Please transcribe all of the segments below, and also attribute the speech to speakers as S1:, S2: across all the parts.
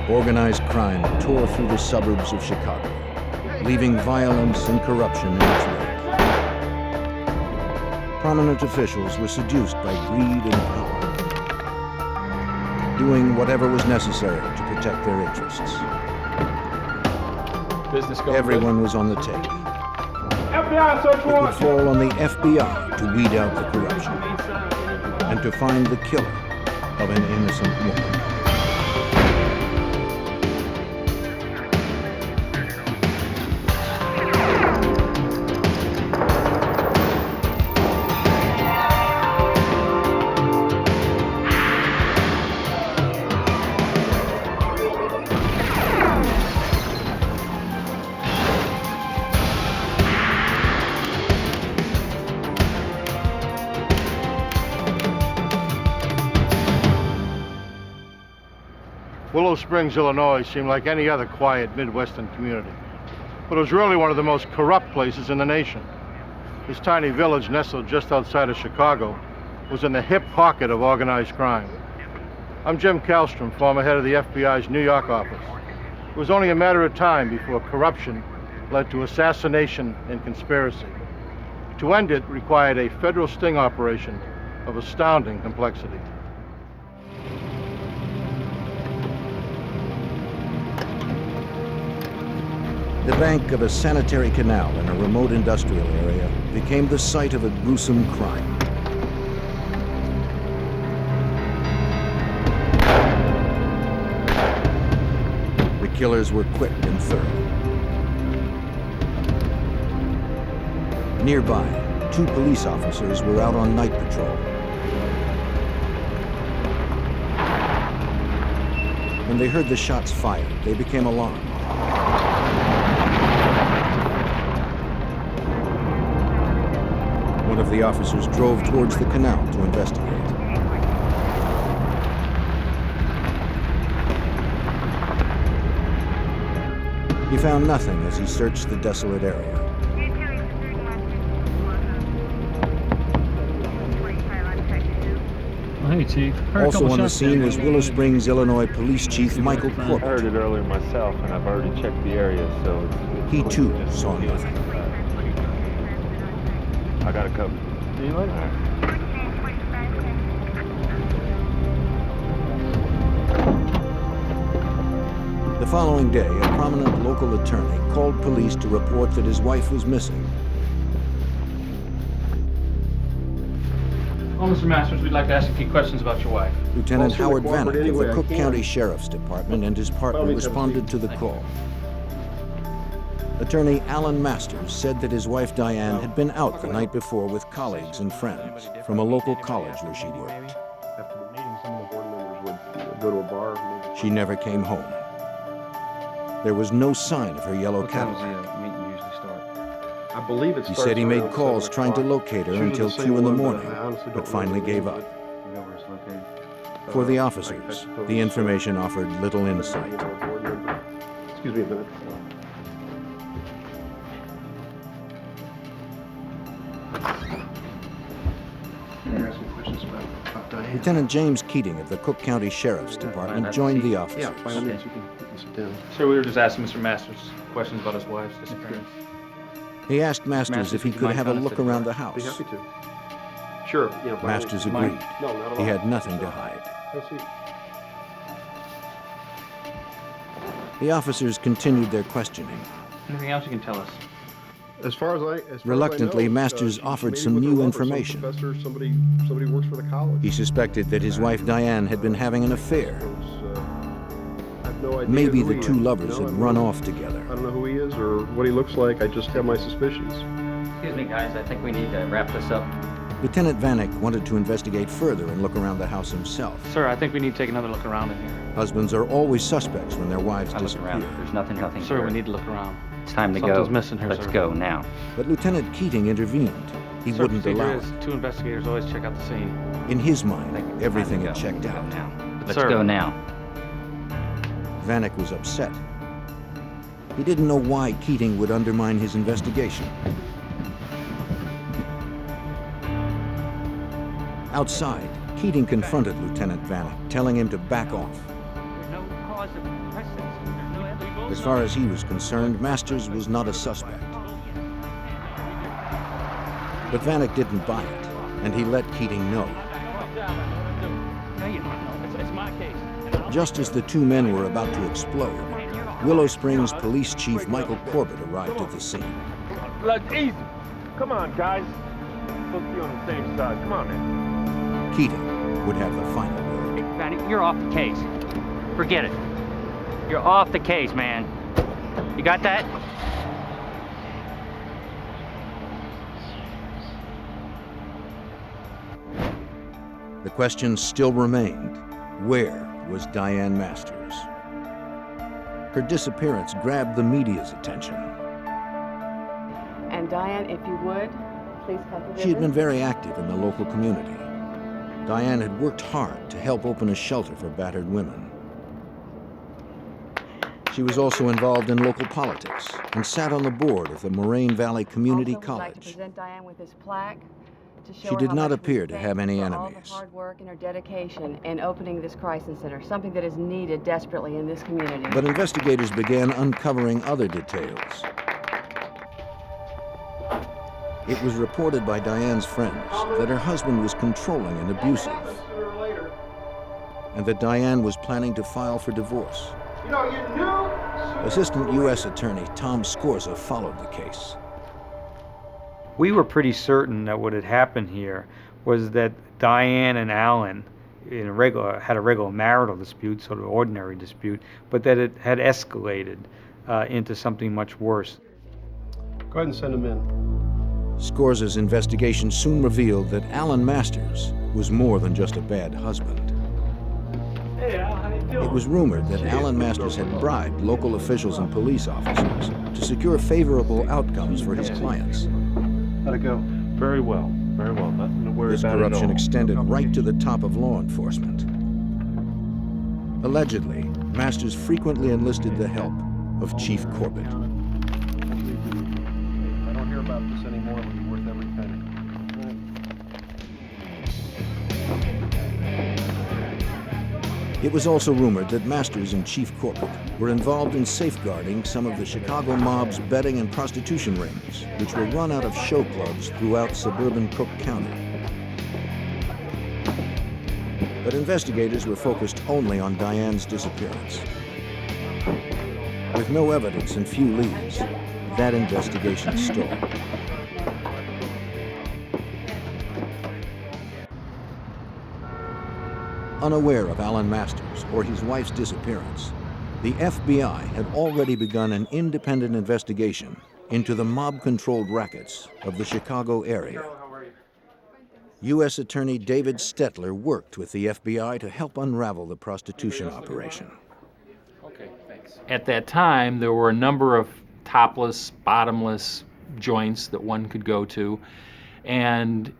S1: organized crime tore through the suburbs of Chicago, leaving violence and corruption in its wake. Prominent officials were seduced by greed and power, doing whatever was necessary to protect their interests. Everyone was on the take.
S2: FBI search
S1: It would
S2: warrant!
S1: fall on the FBI to weed out the corruption and to find the killer of an innocent woman.
S3: Willow Springs, Illinois seemed like any other quiet Midwestern community, but it was really one of the most corrupt places in the nation. This tiny village nestled just outside of Chicago was in the hip pocket of organized crime. I'm Jim Kallstrom, former head of the FBI's New York office. It was only a matter of time before corruption led to assassination and conspiracy. To end it required a federal sting operation of astounding complexity.
S1: The bank of a sanitary canal in a remote industrial area became the site of a gruesome crime. The killers were quick and thorough. Nearby, 2 police officers were out on night patrol. When they heard the shots fired, they became alarmed. One of the officers drove towards the canal to investigate. He found nothing as he searched the desolate area.
S4: Hey, Chief.
S1: Also on the scene was Willow Springs, Illinois Police Chief Michael
S5: I
S1: Corbett.
S5: heard it earlier myself, and I've already checked the area, so
S1: He too saw nothing.
S5: I got it covered.
S4: See you later.
S1: The following day, a prominent local attorney called police to report that his wife was missing.
S4: Well, Mr. Masters, we'd like to ask a few questions about your wife.
S1: Lieutenant
S2: Well,
S1: Howard
S2: cooperate
S1: Vanek of
S2: anyway
S1: the
S2: I
S1: Cook
S2: can.
S1: County Sheriff's Department and his partner
S2: means have a
S1: responded to the call. Attorney Alan Masters said that his wife Diane had been out the night before with colleagues and friends from a local college where she worked.
S2: After the meeting, some of the board members would go to a bar. Maybe.
S1: She never came home. There was no sign of her yellow
S6: What time
S1: Cadillac.
S6: does the meeting usually start?
S2: I believe it
S1: He
S2: starts
S1: said he made
S2: around
S1: calls
S2: 7
S1: trying to
S2: o'clock.
S1: locate her
S2: It's usually
S1: until
S2: the same
S1: 2 in the
S2: one,
S1: morning,
S2: I honestly
S1: but
S2: don't
S1: finally
S2: know.
S1: gave up.
S6: You know where it's located?
S1: For the officers, the information offered little insight.
S2: Excuse me a minute.
S1: Lieutenant James Keating of the Cook County Sheriff's Department joined the officers.
S2: Yeah, by all means, you can sit down.
S4: Sir, we were just asking Mr. Masters questions about his wife's disappearance.
S1: He asked Masters if he could have a look around the
S2: Be
S1: house.
S2: happy to. Sure. Yeah, by all
S1: Masters
S2: means.
S1: agreed.
S2: No, not at all.
S1: He had nothing to hide.
S2: Have a seat.
S1: The officers continued their questioning.
S4: Anything else you can tell us?
S2: As far as I
S1: Reluctantly,
S2: know,
S1: Masters
S2: she
S1: offered
S2: maybe
S1: some
S2: with her
S1: new
S2: lover,
S1: information.
S2: Some professor, somebody works for the college.
S1: He suspected that his wife Diane had been having an affair.
S2: I have no idea
S1: Maybe
S2: who
S1: the
S2: he
S1: two
S2: is.
S1: lovers
S2: No,
S1: had
S2: I
S1: run
S2: don't-
S1: off together.
S2: I don't know who he is or what he looks like. I just have my suspicions.
S7: Excuse me, guys. I think we need to wrap this up.
S1: Lieutenant Vanek wanted to investigate further and look around the house himself.
S4: Sir, I think we need to take another look around in here.
S1: Husbands are always suspects when their wives
S7: I look around.
S1: disappear.
S7: There's nothing
S4: Sir,
S7: here.
S4: we need to look around.
S7: It's time to
S4: Something's
S7: go.
S4: missing here,
S7: Let's
S4: sir.
S7: go now.
S1: But Lieutenant Keating intervened. He
S4: Sir,
S1: wouldn't
S4: procedure
S1: allow
S4: is
S1: it.
S4: 2 investigators always check out the scene.
S1: In his
S7: I think
S1: mind,
S7: it's
S1: everything
S7: time
S1: had
S7: to
S1: checked
S7: go.
S1: out.
S7: Now. Let's
S4: Sir.
S7: go now.
S1: Vanek was upset. He didn't know why Keating would undermine his investigation. Outside, Keating confronted Lieutenant Vanek, telling him to back off.
S7: There's no
S1: As far as he was concerned, Masters was not a suspect. But Vanek didn't buy it, and he let Keating know. Just as the two men were about to explode, Willow Springs Police Chief Michael Corbett arrived at the scene.
S5: Look, easy. Come on, guys. We're supposed to be on the same side. Come on, man.
S1: Keating would have the final word.
S7: Vanek, you're off the case. Forget it. You're off the case, man. You got that?
S1: The question still remained, where was Diane Masters? Her disappearance grabbed the media's attention.
S8: And Diane, if you would, please come to
S1: She had been very active in the local community. Diane had worked hard to help open a shelter for battered women. She was also involved in local politics and sat on the board of the Moraine Valley Community
S8: also, we'd like to
S1: College.
S8: present Diane with this plaque to show
S1: She
S8: her
S1: did
S8: how
S1: not
S8: much we
S1: appear to
S8: thank
S1: have any
S8: her for all
S1: enemies.
S8: the hard work and her dedication in opening this crisis center, something that is needed desperately in this community.
S1: But investigators began uncovering other details. It was reported by Diane's friends that her husband was controlling and abusive, and that Diane was planning to file for divorce. Assistant U.S. Attorney Tom Scorza followed the case.
S9: We were pretty certain that what had happened here was that Diane and Alan had a regular marital dispute, sort of ordinary dispute, but that it had escalated into something much worse.
S2: Go ahead and send him in.
S1: Scorza's investigation soon revealed that Alan Masters was more than just a bad husband.
S5: Hey, Al, how you doing?
S1: It was rumored that Alan Masters had bribed local officials and police officers to secure favorable outcomes for his clients.
S2: How'd it go?
S5: Very well. Very well. Nothing to worry
S1: This
S5: about at
S1: corruption
S5: all.
S1: extended right to the top of law enforcement. Allegedly, Masters frequently enlisted the help of Chief Corbett.
S2: If I don't hear about this anymore, it'll be worth every penny.
S1: It was also rumored that Masters and Chief Corbett were involved in safeguarding some of the Chicago mob's betting and prostitution rings, which were run out of show clubs throughout suburban Cook County. But investigators were focused only on Diane's disappearance. With no evidence and few leads, that investigation stalled. Unaware of Alan Masters or his wife's disappearance, the FBI had already begun an independent investigation into the mob-controlled rackets of the Chicago area. U.S. Attorney David Stetler worked with the FBI to help unravel the prostitution operation.
S4: Okay, thanks. At that time, there were a number of topless, bottomless joints that one could go to, and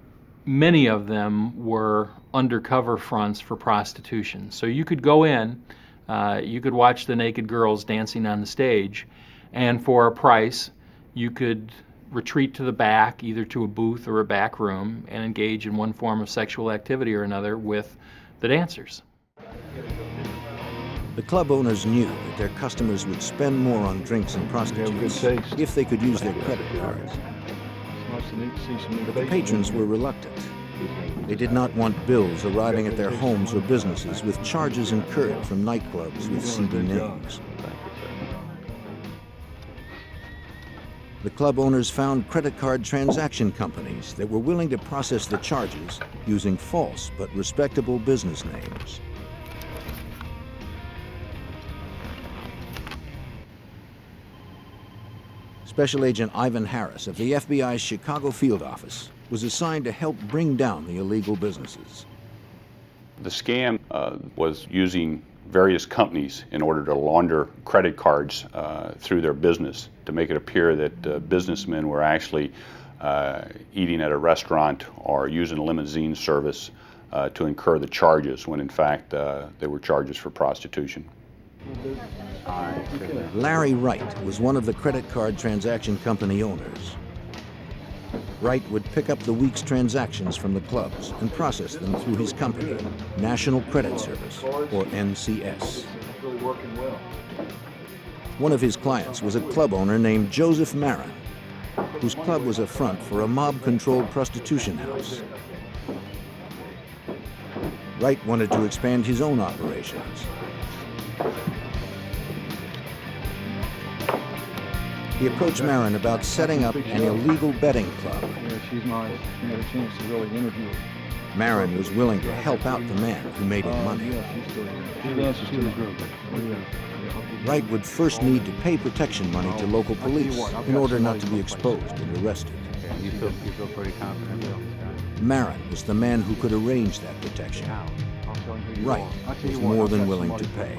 S4: many of them were undercover fronts for prostitution. So you could go in, you could watch the naked girls dancing on the stage, and for a price, you could retreat to the back, either to a booth or a back room, and engage in one form of sexual activity or another with the dancers.
S1: The club owners knew that their customers would spend more on drinks and prostitutes if they could use their credit cards. But the patrons were reluctant. They did not want bills arriving at their homes or businesses with charges incurred from nightclubs with seedy names. The club owners found credit card transaction companies that were willing to process the charges using false but respectable business names. Special Agent Ivan Harris of the FBI's Chicago field office was assigned to help bring down the illegal businesses.
S10: The scam was using various companies in order to launder credit cards through their business to make it appear that businessmen were actually eating at a restaurant or using a limousine service to incur the charges, when in fact they were charges for prostitution.
S1: Larry Wright was one of the credit card transaction company owners. Wright would pick up the week's transactions from the clubs and process them through his company, National Credit Service, or NCS.
S6: really working well.
S1: One of his clients was a club owner named Joseph Marin, whose club was a front for a mob-controlled prostitution house. Wright wanted to expand his own operations. He approached Marin about setting up an illegal betting club.
S6: Yeah, she's nice. We had a chance to really interview her.
S1: Marin was willing to help out the man who made him money.
S6: Yeah, she's still here. She answers to the group.
S1: Wright would first need to pay protection money to local police in order not to be exposed and arrested.
S6: You feel pretty confident, Bill?
S1: Marin was the man who could arrange that protection. Wright was more than willing to pay.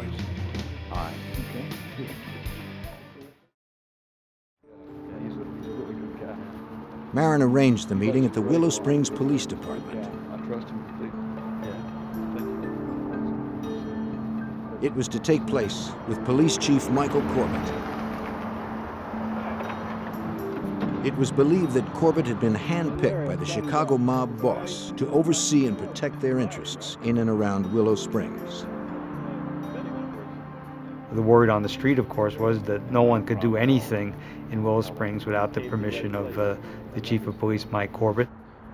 S6: All right. Okay. Yeah, he's a really good guy.
S1: Marin arranged the meeting at the Willow Springs Police Department.
S6: Yeah, I trust him completely.
S1: It was to take place with Police Chief Michael Corbett. It was believed that Corbett had been handpicked by the Chicago mob boss to oversee and protect their interests in and around Willow Springs.
S9: The word on the street, of course, was that no one could do anything in Willow Springs without the permission of the Chief of Police, Mike Corbett.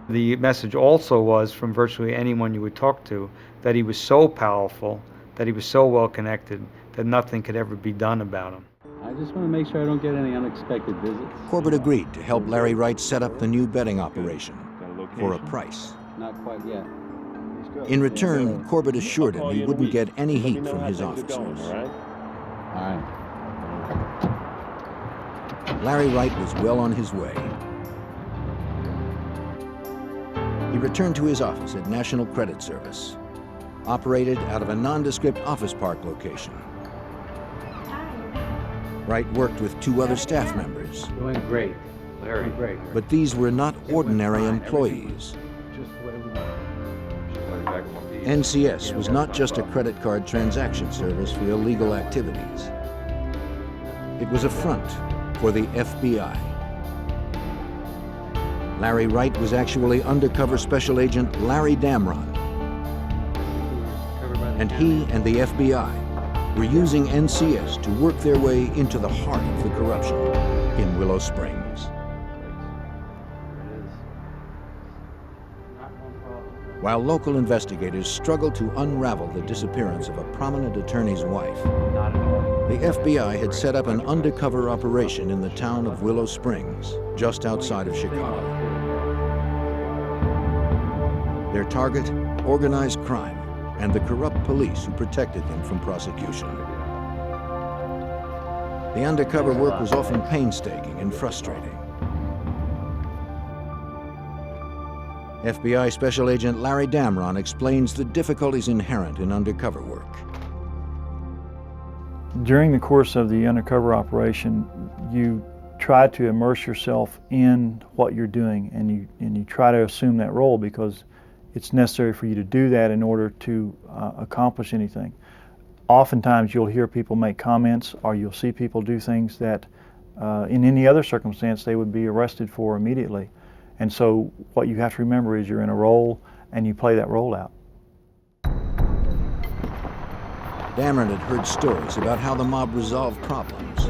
S9: The message also was, from virtually anyone you would talk to, that he was so powerful, that he was so well connected, that nothing could ever be done about him.
S11: I just want to make sure I don't get any unexpected visits.
S1: Corbett agreed to help Larry Wright set up the new betting operation for a price.
S11: Not quite yet.
S1: In return, Corbett assured him he wouldn't get any heat from his officers.
S11: All right.
S1: Larry Wright was well on his way. He returned to his office at National Credit Service, operated out of a nondescript office park location. Wright worked with two other staff members.
S11: Doing great. Larry, great.
S1: But these were not ordinary employees. NCS was not just a credit card transaction service for illegal activities. It was a front for the FBI. Larry Wright was actually undercover Special Agent Larry Damron. And he and the FBI were using NCS to work their way into the heart of the corruption in Willow Springs. While local investigators struggled to unravel the disappearance of a prominent attorney's wife, the FBI had set up an undercover operation in the town of Willow Springs, just outside of Chicago. Their target, organized crime, and the corrupt police who protected them from prosecution. The undercover work was often painstaking and frustrating. FBI Special Agent Larry Damron explains the difficulties inherent in undercover work.
S12: During the course of the undercover operation, you try to immerse yourself in what you're doing, and you try to assume that role because it's necessary for you to do that in order to accomplish anything. Oftentimes you'll hear people make comments, or you'll see people do things that in any other circumstance they would be arrested for immediately. And so what you have to remember is you're in a role and you play that role out.
S1: Damron had heard stories about how the mob resolved problems.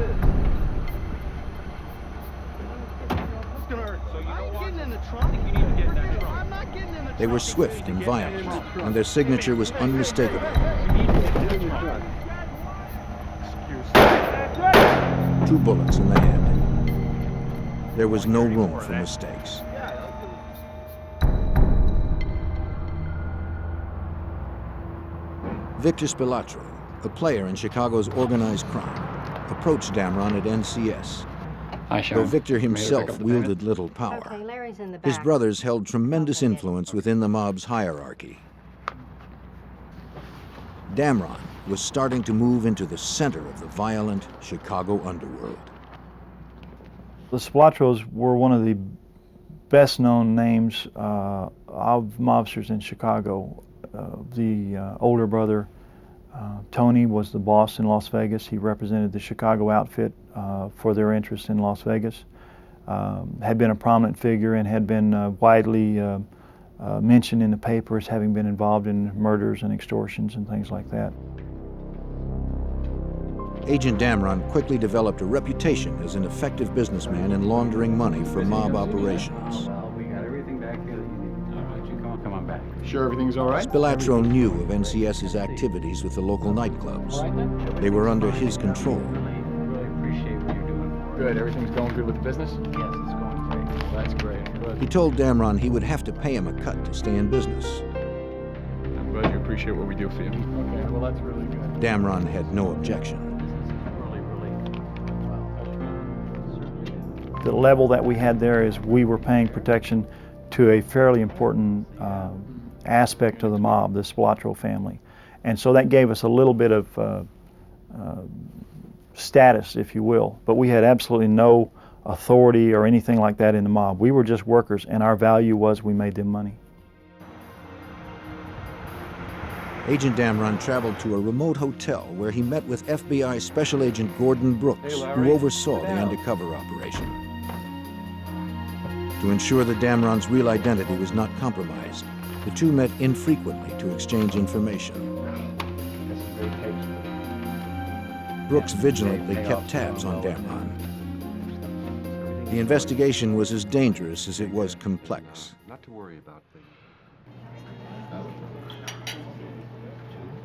S1: They were swift and violent, and their signature was unmistakable. 2 bullets in the head. There was no room for mistakes. Victor Spilatro, a player in Chicago's organized crime, approached Damron at NCS. Though Victor himself wielded little power, his brothers held tremendous influence within the mob's hierarchy. Damron was starting to move into the center of the violent Chicago underworld.
S12: The Spilatros were one of the best-known names of mobsters in Chicago. The older brother, Tony, was the boss in Las Vegas. He represented the Chicago outfit for their interests in Las Vegas. Had been a prominent figure and had been widely mentioned in the papers, having been involved in murders and extortions and things like that.
S1: Agent Damron quickly developed a reputation as an effective businessman in laundering money for mob operations.
S11: Well, we got everything back here that you need. All right, you come on back.
S6: Sure everything's all right?
S1: Spilatro knew of NCS's activities with the local nightclubs. They were under his control.
S11: Really appreciate what you're doing for us.
S6: Good, everything's going good with the business?
S11: Yes, it's going great.
S6: That's great. Good.
S1: He told Damron he would have to pay him a cut to stay in business.
S6: I'm glad you appreciate what we do for you. Okay, well that's really good.
S1: Damron had no objection.
S12: The level that we had there is we were paying protection to a fairly important aspect of the mob, the Spilatro family. And so that gave us a little bit of status, if you will. But we had absolutely no authority or anything like that in the mob. We were just workers, and our value was we made them money.
S1: Agent Damron traveled to a remote hotel where he met with FBI Special Agent Gordon Brooks, who oversaw the undercover operation. To ensure that Damron's real identity was not compromised, the two met infrequently to exchange information. Brooks vigilantly kept tabs on Damron. The investigation was as dangerous as it was complex.
S13: Not to worry about things.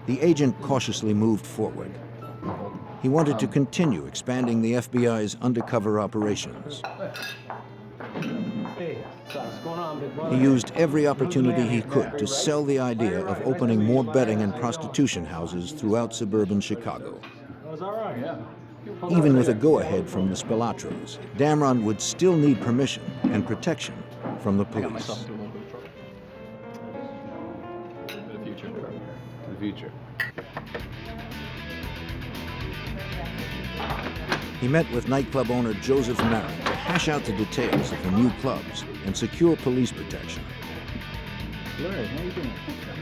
S1: The agent cautiously moved forward. He wanted to continue expanding the FBI's undercover operations. He used every opportunity he could to sell the idea of opening more betting and prostitution houses throughout suburban Chicago. Even with a go-ahead from the Spilatros, Damron would still need permission and protection from the police.
S11: The future.
S1: He met with nightclub owner Joseph Marin to hash out the details of the new clubs and secure police protection.
S11: Larry, how you doing?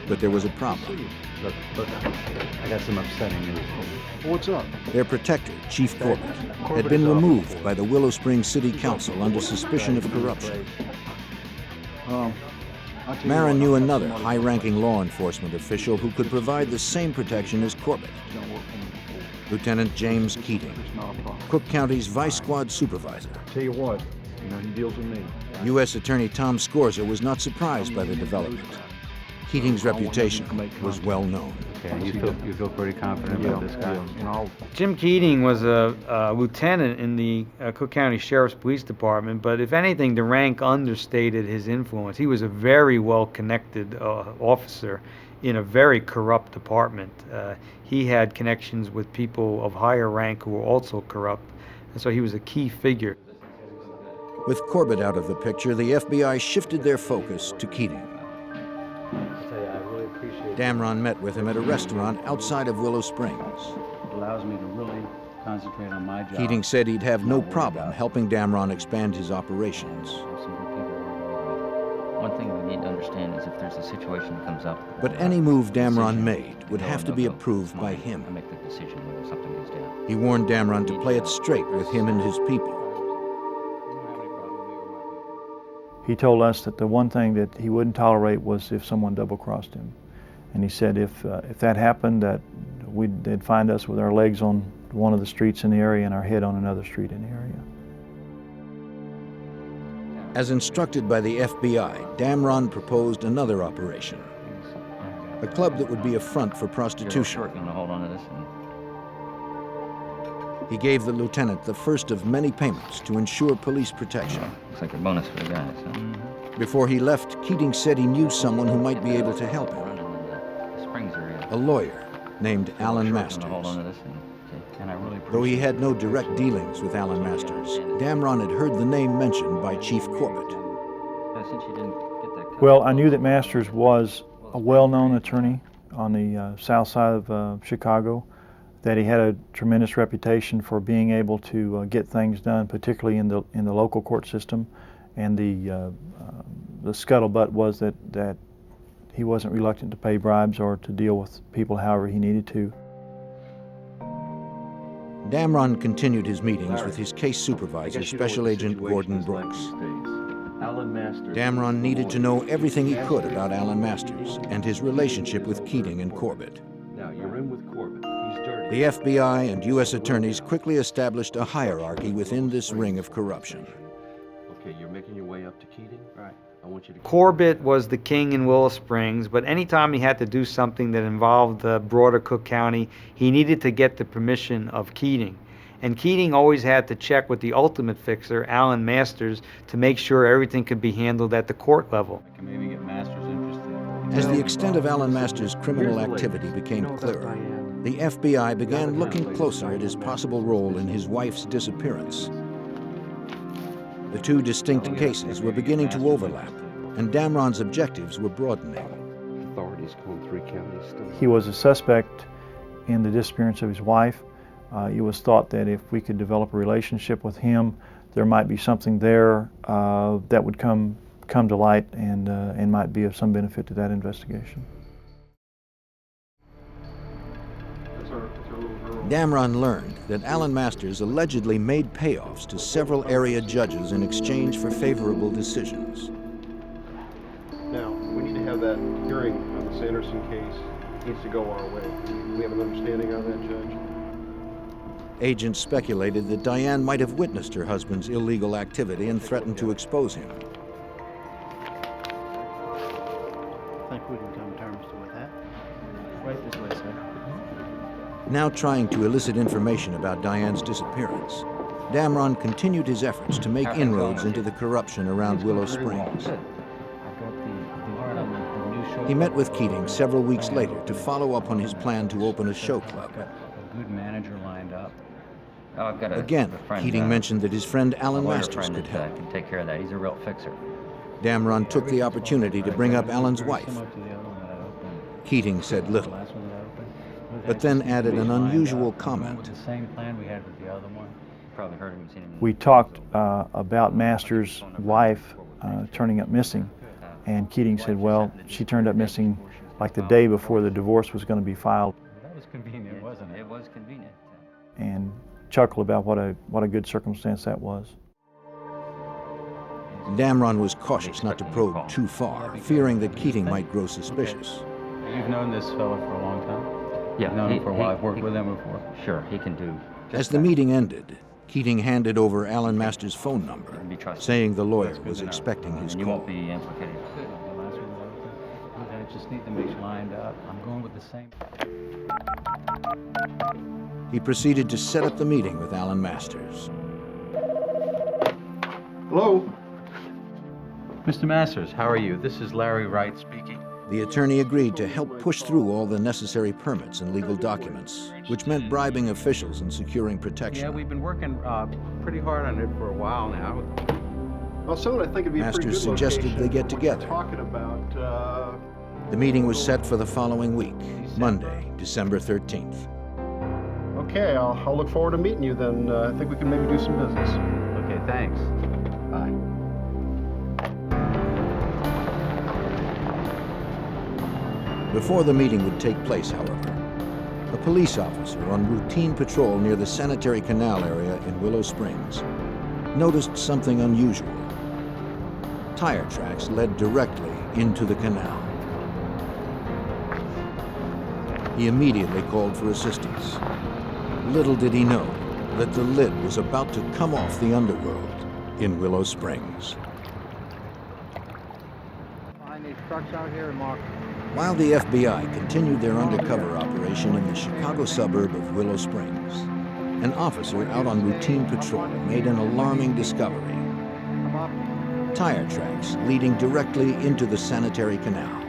S1: But there was a problem.
S11: Look, I got some upsetting news.
S6: What's up?
S1: Their protector, Chief Corbett, had been removed by the Willow Springs City Council under suspicion of corruption. Marin knew another high-ranking law enforcement official who could provide the same protection as Corbett. Lieutenant James Keating, Cook County's Vice Squad Supervisor.
S2: Tell you what, he deals with me.
S1: U.S. Attorney Tom Scorza was not surprised by the development. Keating's reputation was well known.
S11: Okay, you feel pretty confident about this guy?
S9: Jim Keating was a lieutenant in the Cook County Sheriff's Police Department, but if anything, the rank understated his influence. He was a very well-connected officer in a very corrupt department. He had connections with people of higher rank who were also corrupt, and so he was a key figure.
S1: With Corbett out of the picture, the FBI shifted their focus to Keating. Damron met with him at a restaurant outside of Willow Springs.
S11: It allows me to really concentrate on my job.
S1: Keating said he'd have no problem helping Damron expand his operations.
S14: One thing we need to understand is if there's a situation that comes up.
S1: But any move Damron made would have to be approved by him.
S14: I make the decision when something goes down.
S1: He warned Damron to play it straight with him and his people.
S12: He told us that the one thing that he wouldn't tolerate was if someone double-crossed him. And he said if that happened, that they'd find us with our legs on one of the streets in the area and our head on another street in the area.
S1: As instructed by the FBI, Damron proposed another operation. A club that would be a front for prostitution.
S14: You're going to hold on to this.
S1: He gave the lieutenant the first of many payments to ensure police protection.
S14: Looks like a bonus for the guys, huh?
S1: Before he left, Keating said he knew someone who might be able to help him. A lawyer named Alan Masters. Though he had no direct dealings with Alan Masters, Damron had heard the name mentioned by Chief Corbett.
S12: Well, I knew that Masters was a well-known attorney on the south side of Chicago, that he had a tremendous reputation for being able to get things done, particularly in the local court system, and the scuttlebutt was that he wasn't reluctant to pay bribes or to deal with people however he needed to.
S1: Damron continued his meetings with his case supervisor, Special Agent Gordon Brooks. Damron needed to know everything he could about Alan Masters and his relationship with Keating and Corbett.
S13: Now, you're in with Corbett. He's dirty.
S1: The FBI and U.S. attorneys quickly established a hierarchy within this ring of corruption.
S11: Okay, you're making your way up to Keating? Right. I want you to...
S9: Corbett was the king in Willow Springs, but anytime he had to do something that involved the broader Cook County, he needed to get the permission of Keating. And Keating always had to check with the ultimate fixer, Alan Masters, to make sure everything could be handled at the court level.
S11: I can maybe get Masters interested.
S1: As the extent of Alan Masters' criminal activity became clearer, the FBI began looking closer at his possible role in his wife's disappearance. The two distinct cases were beginning to overlap, and Damron's objectives were broadening.
S2: Authorities call 3 counties still.
S12: He was a suspect in the disappearance of his wife. It was thought that if we could develop a relationship with him, there might be something there that would come to light and might be of some benefit to that investigation.
S1: Damron learned that Alan Masters allegedly made payoffs to several area judges in exchange for favorable decisions.
S2: Now, we need to have that hearing on the Sanderson case. It needs to go our way. Do we have an understanding on that, Judge?
S1: Agents speculated that Diane might have witnessed her husband's illegal activity and threatened to expose him.
S11: I think we can come to terms with that. Right this way, sir.
S1: Now trying to elicit information about Diane's disappearance, Damron continued his efforts to make inroads into the corruption around Willow Springs. He met with Keating several weeks later to follow up on his plan to open a show club.
S11: A good manager lined up.
S14: Oh, I've got
S1: Again, Keating mentioned that his friend Alan Masters could help.
S14: Can take care of that. He's a real fixer.
S1: Damron took the opportunity to bring up Alan's wife. Keating said little, but then added an unusual comment.
S11: The same plan we had with the other one.
S14: Probably heard him, seen him.
S12: We talked about Masters' wife turning up missing, and Keating said, well, she turned up missing like the day before the divorce was going to be filed.
S11: That was convenient, wasn't it?
S14: It was convenient.
S12: And chuckled about what a good circumstance that was.
S1: Damron was cautious not to probe too far, fearing that Keating might grow suspicious.
S11: You've known this fellow for a long time?
S14: Yeah.
S11: You've known him for a while. I've worked with him before.
S14: Sure, he can do.
S1: As the meeting ended, Keating handed over Alan Masters' phone number, saying the lawyer was expecting his
S14: You
S1: call.
S14: won't be implicated.
S11: I just need them each lined up. I'm going with the same.
S1: He proceeded to set up the meeting with Alan Masters.
S2: Hello?
S11: Mr. Masters, how are you? This is Larry Wright speaking.
S1: The attorney agreed to help push through all the necessary permits and legal documents, which meant bribing officials and securing protection.
S11: Yeah, we've been working pretty hard on it for a while now.
S2: Well, soon I think it'd be a pretty
S1: Masters
S2: good
S1: suggested
S2: location.
S1: they get together.
S2: Talking about,
S1: The meeting was set for the following week, Monday, December 13th.
S2: Okay, I'll look forward to meeting you then. I think we can maybe do some business.
S11: Okay, thanks.
S2: Bye.
S1: Before the meeting would take place, however, a police officer on routine patrol near the sanitary canal area in Willow Springs noticed something unusual. Tire tracks led directly into the canal. He immediately called for assistance. Little did he know that the lid was about to come off the underworld in Willow Springs.
S13: Find these trucks out here and mark.
S1: While the FBI continued their undercover operation in the Chicago suburb of Willow Springs, an officer out on routine patrol made an alarming discovery. Tire tracks leading directly into the sanitary canal.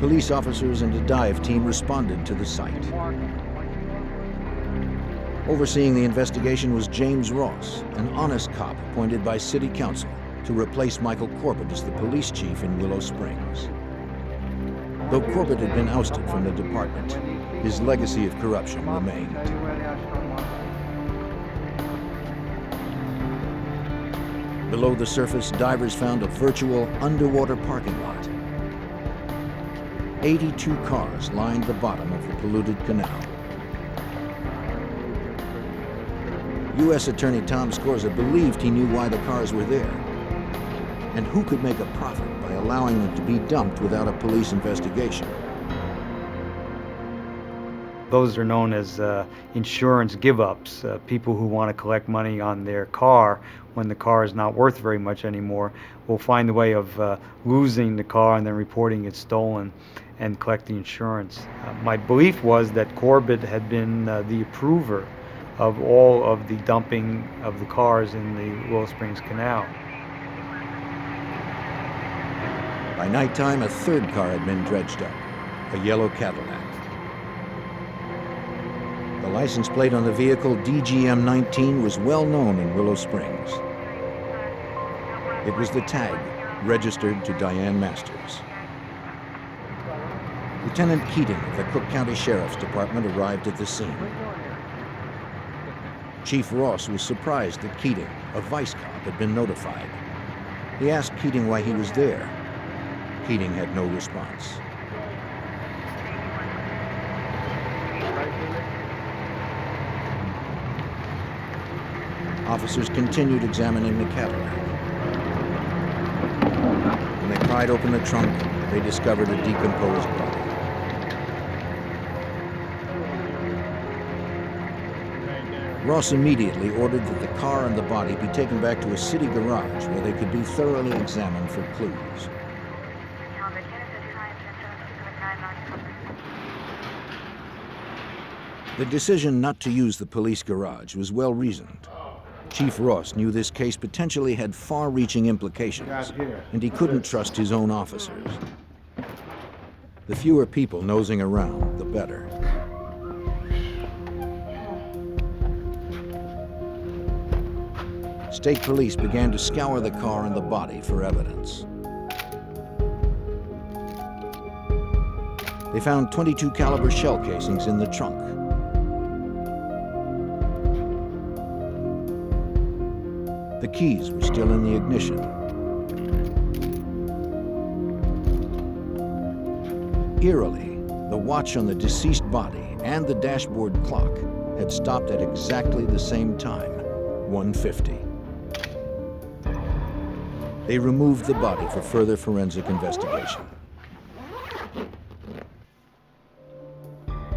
S1: Police officers and a dive team responded to the site. Overseeing the investigation was James Ross, an honest cop appointed by City Council to replace Michael Corbett as the police chief in Willow Springs. Though Corbett had been ousted from the department, his legacy of corruption remained. Below the surface, divers found a virtual underwater parking lot. 82 cars lined the bottom of the polluted canal. U.S. Attorney Tom Scorza believed he knew why the cars were there. And who could make a profit by allowing them to be dumped without a police investigation?
S9: Those are known as insurance give-ups, people who want to collect money on their car when the car is not worth very much anymore will find a way of losing the car and then reporting it stolen and collect the insurance. My belief was that Corbett had been the approver of all of the dumping of the cars in the Willow Springs Canal.
S1: By nighttime, a third car had been dredged up, a yellow Cadillac. The license plate on the vehicle, DGM-19, was well known in Willow Springs. It was the tag registered to Diane Masters. Lieutenant Keating of the Cook County Sheriff's Department arrived at the scene. Chief Ross was surprised that Keating, a vice cop, had been notified. He asked Keating why he was there. Keating had no response. Officers continued examining the Cadillac. When they pried open the trunk, they discovered a decomposed body. Ross immediately ordered that the car and the body be taken back to a city garage where they could be thoroughly examined for clues. The decision not to use the police garage was well reasoned. Chief Ross knew this case potentially had far-reaching implications, and he couldn't trust his own officers. The fewer people nosing around, the better. State police began to scour the car and the body for evidence. They found .22 caliber shell casings in the trunk. The keys were still in the ignition. Eerily, the watch on the deceased body and the dashboard clock had stopped at exactly the same time, 1:50. They removed the body for further forensic investigation.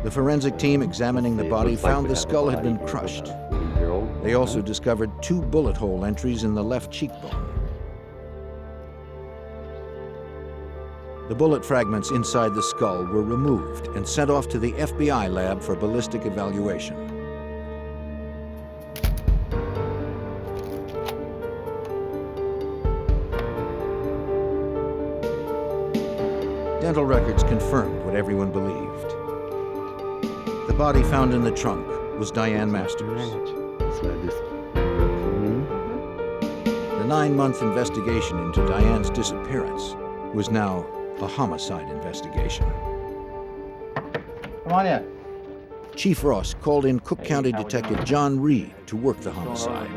S1: The forensic team examining the body found the skull had been crushed. They also discovered 2 bullet hole entries in the left cheekbone. The bullet fragments inside the skull were removed and sent off to the FBI lab for ballistic evaluation. Dental records confirmed what everyone believed. The body found in the trunk was Diane Masters. The 9-month investigation into Diane's disappearance was now a homicide investigation.
S11: Come on in.
S1: Chief Ross called in Cook County Detective John Reed to work the homicide.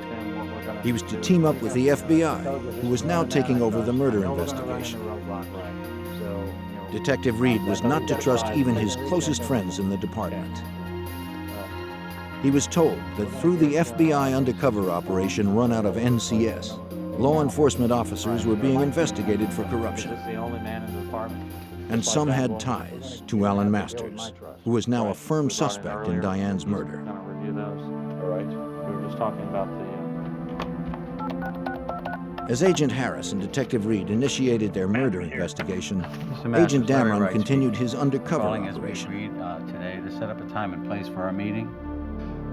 S1: He was to team up with the FBI, who was now taking over the murder investigation. Detective Reed was not to trust even his closest friends in the department. He was told that through the FBI undercover operation run out of NCS, law enforcement officers were being investigated for corruption. And some had ties to Alan Masters, who was now a firm suspect in Diane's murder. As Agent Harris and Detective Reed initiated their murder investigation, Agent Damron continued his undercover operation.
S11: Today to set up a time and place for our meeting.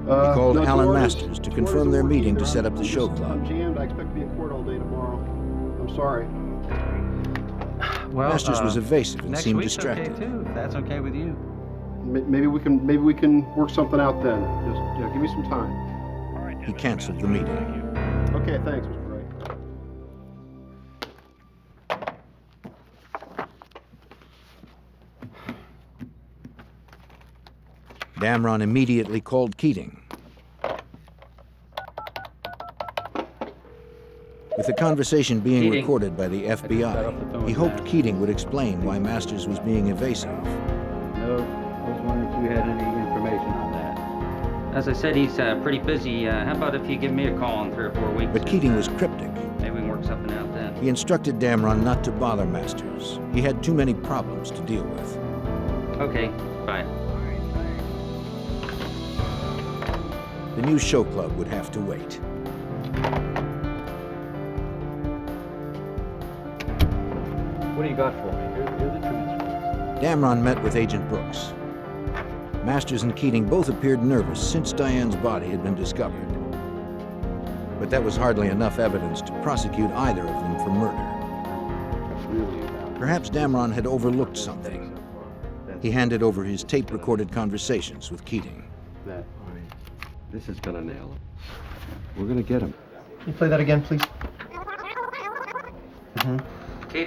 S1: He called Alan Masters to confirm their meeting to set up the show club.
S2: Jammed. I expect to be in court all day tomorrow. I'm sorry.
S11: Well,
S1: Masters was evasive and seemed
S11: week's
S1: distracted.
S11: Okay too, if that's okay with you.
S2: Maybe we can work something out then. Just give me some time.
S1: He canceled the meeting.
S2: Okay, thanks, Mr. Wright.
S1: Damron immediately called Keating. With the conversation being recorded by the FBI, he hoped Keating would explain why Masters was being evasive.
S11: No, I was wondering if you had any information on that.
S7: As I said, he's pretty busy. How about if you give me a call in 3 or 4 weeks?
S1: But Keating was cryptic.
S7: Maybe we can work something out then.
S1: He instructed Damron not to bother Masters. He had too many problems to deal with.
S7: Okay, bye.
S1: the new show club would have to wait.
S6: What do you got for me? Here are the transcripts.
S1: Damron met with Agent Brooks. Masters and Keating both appeared nervous since Diane's body had been discovered. But that was hardly enough evidence to prosecute either of them for murder. Perhaps Damron had overlooked something. He handed over his tape-recorded conversations with Keating.
S15: This is gonna nail him. We're gonna get him.
S2: Can you play that again, please?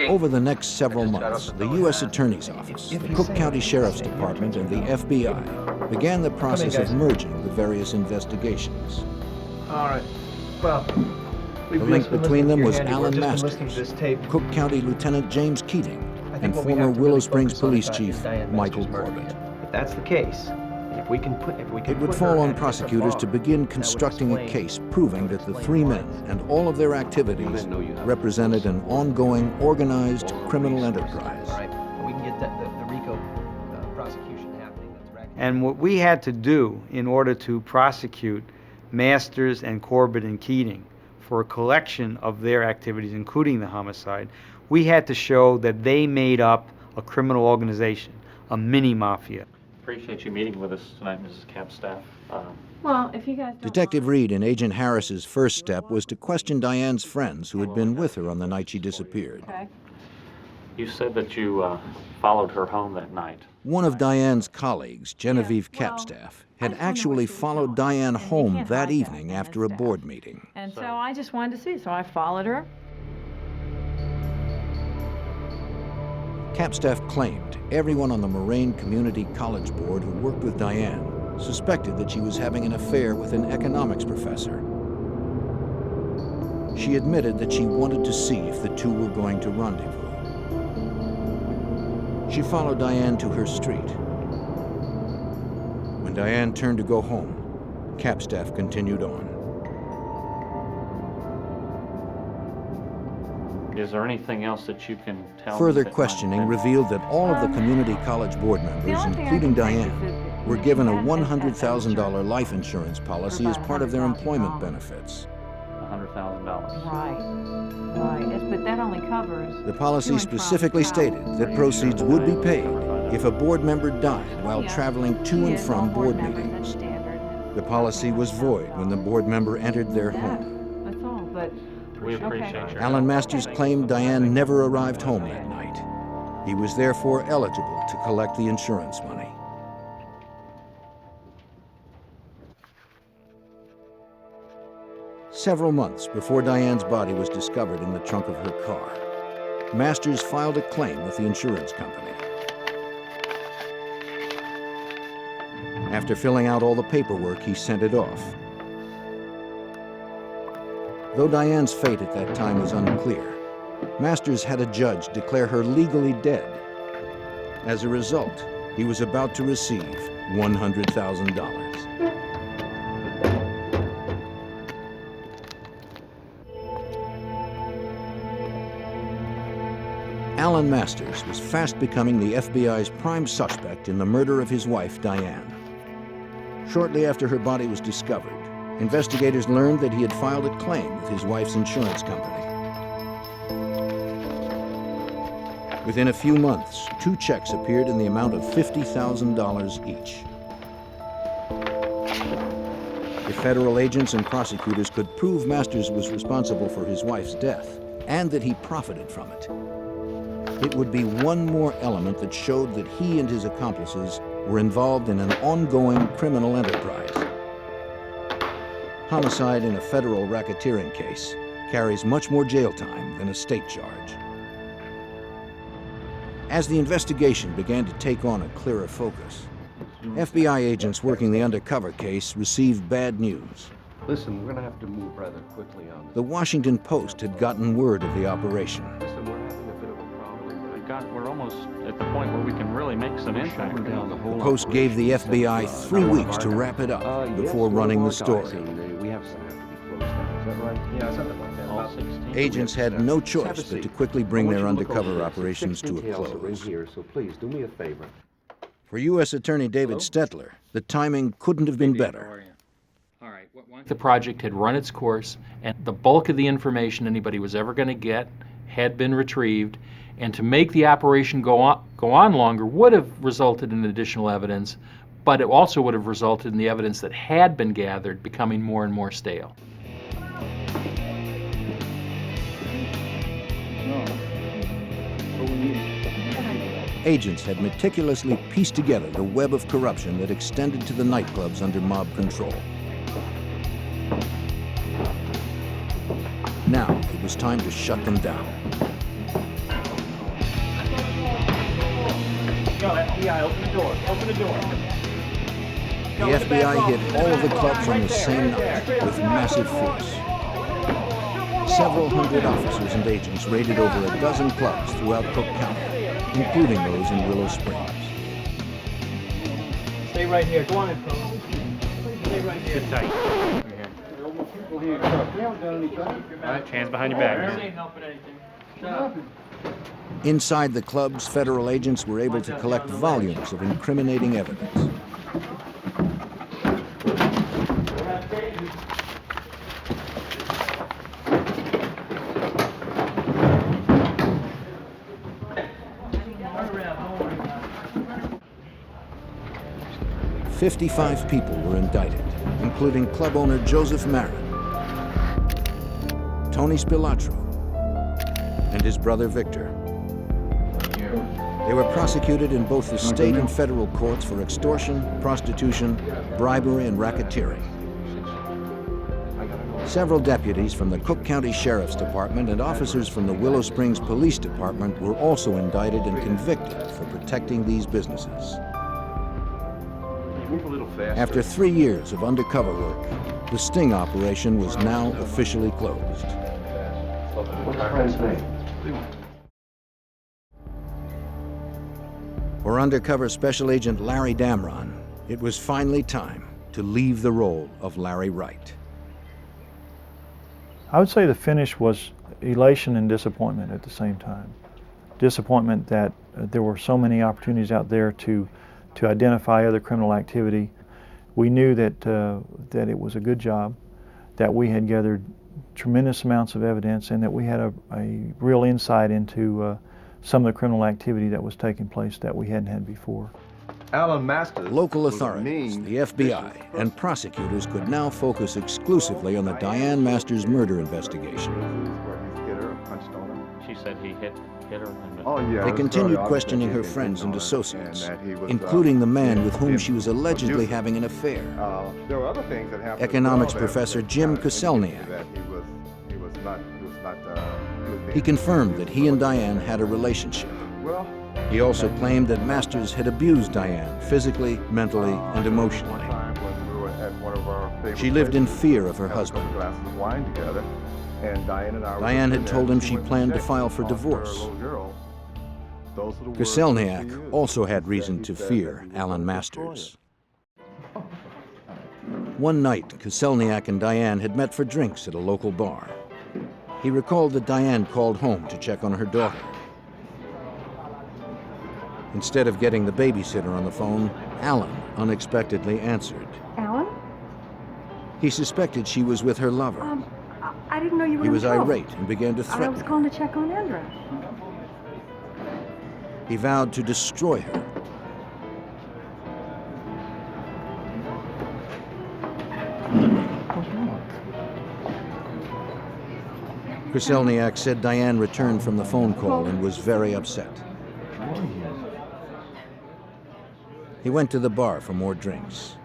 S1: Over the next several months, the U.S. Attorney's Office, the Cook County Sheriff's Department, and the FBI began the process of merging the various investigations.
S13: All right. Well,
S1: The link between them was Alan Masters, Cook County Lieutenant James Keating, and former Willow Springs Police Chief Michael Corbett.
S13: If that's the case, if we can
S1: It would fall on prosecutors to begin constructing a case proving that the three men and all of their activities represented an ongoing, organized criminal enterprise.
S13: All right, we can get the RICO prosecution happening.
S9: And what we had to do in order to prosecute Masters and Corbett and Keating for a collection of their activities, including the homicide, we had to show that they made up a criminal organization, a mini-mafia.
S7: Appreciate you meeting with us tonight, Mrs. Capstaff.
S8: Well, if you guys don't
S1: Detective Reed and Agent Harris's first step was to question Diane's friends who had been with her on the night she disappeared.
S8: Okay.
S7: You said that you followed her home that night.
S1: One of Diane's colleagues, Genevieve Capstaff, had actually followed Diane home that evening after a board meeting.
S8: And so I just wanted to see, so I followed her.
S1: Capstaff claimed everyone on the Moraine Community College Board who worked with Diane suspected that she was having an affair with an economics professor. She admitted that she wanted to see if the two were going to rendezvous. She followed Diane to her street. When Diane turned to go home, Capstaff continued on.
S7: Is there anything else that you can tell me?
S1: Further
S7: that
S1: questioning
S7: might-
S1: revealed that all of the community college board members, including Diane, were given a $100,000 life insurance policy as part of their employment benefits.
S7: $100,000.
S8: Right. Right. Yes, but that only covers.
S1: The policy specifically stated that proceeds would be paid if a board member died while traveling to and from board meetings. The policy was void when the board member entered their home.
S8: That's all, but.
S7: We appreciate your
S1: Alan Masters claimed Diane never arrived home that night. He was therefore eligible to collect the insurance money. Several months before Diane's body was discovered in the trunk of her car, Masters filed a claim with the insurance company. After filling out all the paperwork, he sent it off. Though Diane's fate at that time was unclear, Masters had a judge declare her legally dead. As a result, he was about to receive $100,000. Alan Masters was fast becoming the FBI's prime suspect in the murder of his wife, Diane. Shortly after her body was discovered, investigators learned that he had filed a claim with his wife's insurance company. Within a few months, 2 checks appeared in the amount of $50,000 each. If federal agents and prosecutors could prove Masters was responsible for his wife's death and that he profited from it, it would be one more element that showed that he and his accomplices were involved in an ongoing criminal enterprise. Homicide in a federal racketeering case carries much more jail time than a state charge. As the investigation began to take on a clearer focus, FBI agents working the undercover case received bad news.
S15: Listen, we're gonna have to move rather quickly on this.
S1: The Washington Post had gotten word of the operation.
S15: Listen, we're having a bit of a problem.
S7: We're almost at the point where we can really make some impact.
S15: Down the whole
S1: The Post gave the FBI 3 weeks to wrap it up before running the story.
S15: We have some have to be closed down. Is that right?
S13: Yeah, something like that.
S7: All 16.
S1: Agents had no choice but to quickly bring their undercover operations to a
S15: Details are in
S1: close.
S15: here, so please do me a favor.
S1: For U.S. Attorney David Stetler, the timing couldn't have been better.
S7: All right.
S4: The project had run its course, and the bulk of the information anybody was ever going to get had been retrieved, and to make the operation go on longer would have resulted in additional evidence, but it also would have resulted in the evidence that had been gathered becoming more and more stale.
S1: Agents had meticulously pieced together the web of corruption that extended to the nightclubs under mob control. Now it was time to shut them down.
S5: Yo, FBI, open the door. Open the door.
S1: The FBI hit all of the clubs on the same night with massive force. Several hundred officers and agents raided over a dozen clubs throughout Cook County, including those in Willow Springs.
S13: Stay right here. Go on in, Pro. Stay right here.
S7: Sit tight.
S3: We haven't done anything.
S7: All right, hands behind your back.
S13: This ain't helping anything.
S1: Inside the clubs, federal agents were able to collect volumes of incriminating evidence. "55 people were indicted, including club owner Joseph Marin, Tony Spilatro, and his brother Victor. They were prosecuted in both the state and federal courts for extortion, prostitution, bribery, and racketeering. Several deputies from the Cook County Sheriff's Department and officers from the Willow Springs Police Department were also indicted and convicted for protecting these businesses.
S2: Move a little faster.
S1: After 3 years of undercover work, the sting operation was now officially closed.
S15: What's your friend's name?
S1: For undercover Special Agent Larry Damron, it was finally time to leave the role of Larry Wright.
S12: I would say the finish was elation and disappointment at the same time. Disappointment that there were so many opportunities out there to identify other criminal activity. We knew that it was a good job, that we had gathered tremendous amounts of evidence, and that we had a real insight into some of the criminal activity that was taking place that we hadn't had before.
S16: Alan Masters.
S1: Local authorities, the FBI, and prosecutors could now focus exclusively on the Diane Masters murder investigation.
S7: She said he hit her.
S1: They continued questioning her friends and associates, including the man with whom she was allegedly having an affair.
S16: There were other things that happened.
S1: Economics professor Jim Koselniak. He confirmed that he and Diane had a relationship. He also claimed that Masters had abused Diane physically, mentally, and emotionally. She lived in fear of her husband. Diane had told him she planned to file for divorce. Koselniak also had reason to fear Alan Masters. One night, Koselniak and Diane had met for drinks at a local bar. He recalled that Diane called home to check on her daughter. Instead of getting the babysitter on the phone, Alan unexpectedly answered.
S17: Alan?
S1: He suspected she was with her lover.
S17: I didn't know you were
S1: He
S17: in
S1: was
S17: trouble.
S1: irate and began to
S17: I
S1: threaten
S17: was
S1: her.
S17: calling to check on Andra.
S1: He vowed to destroy her. Koselniak said Diane returned from the phone call and was very upset. He went to the bar for more drinks.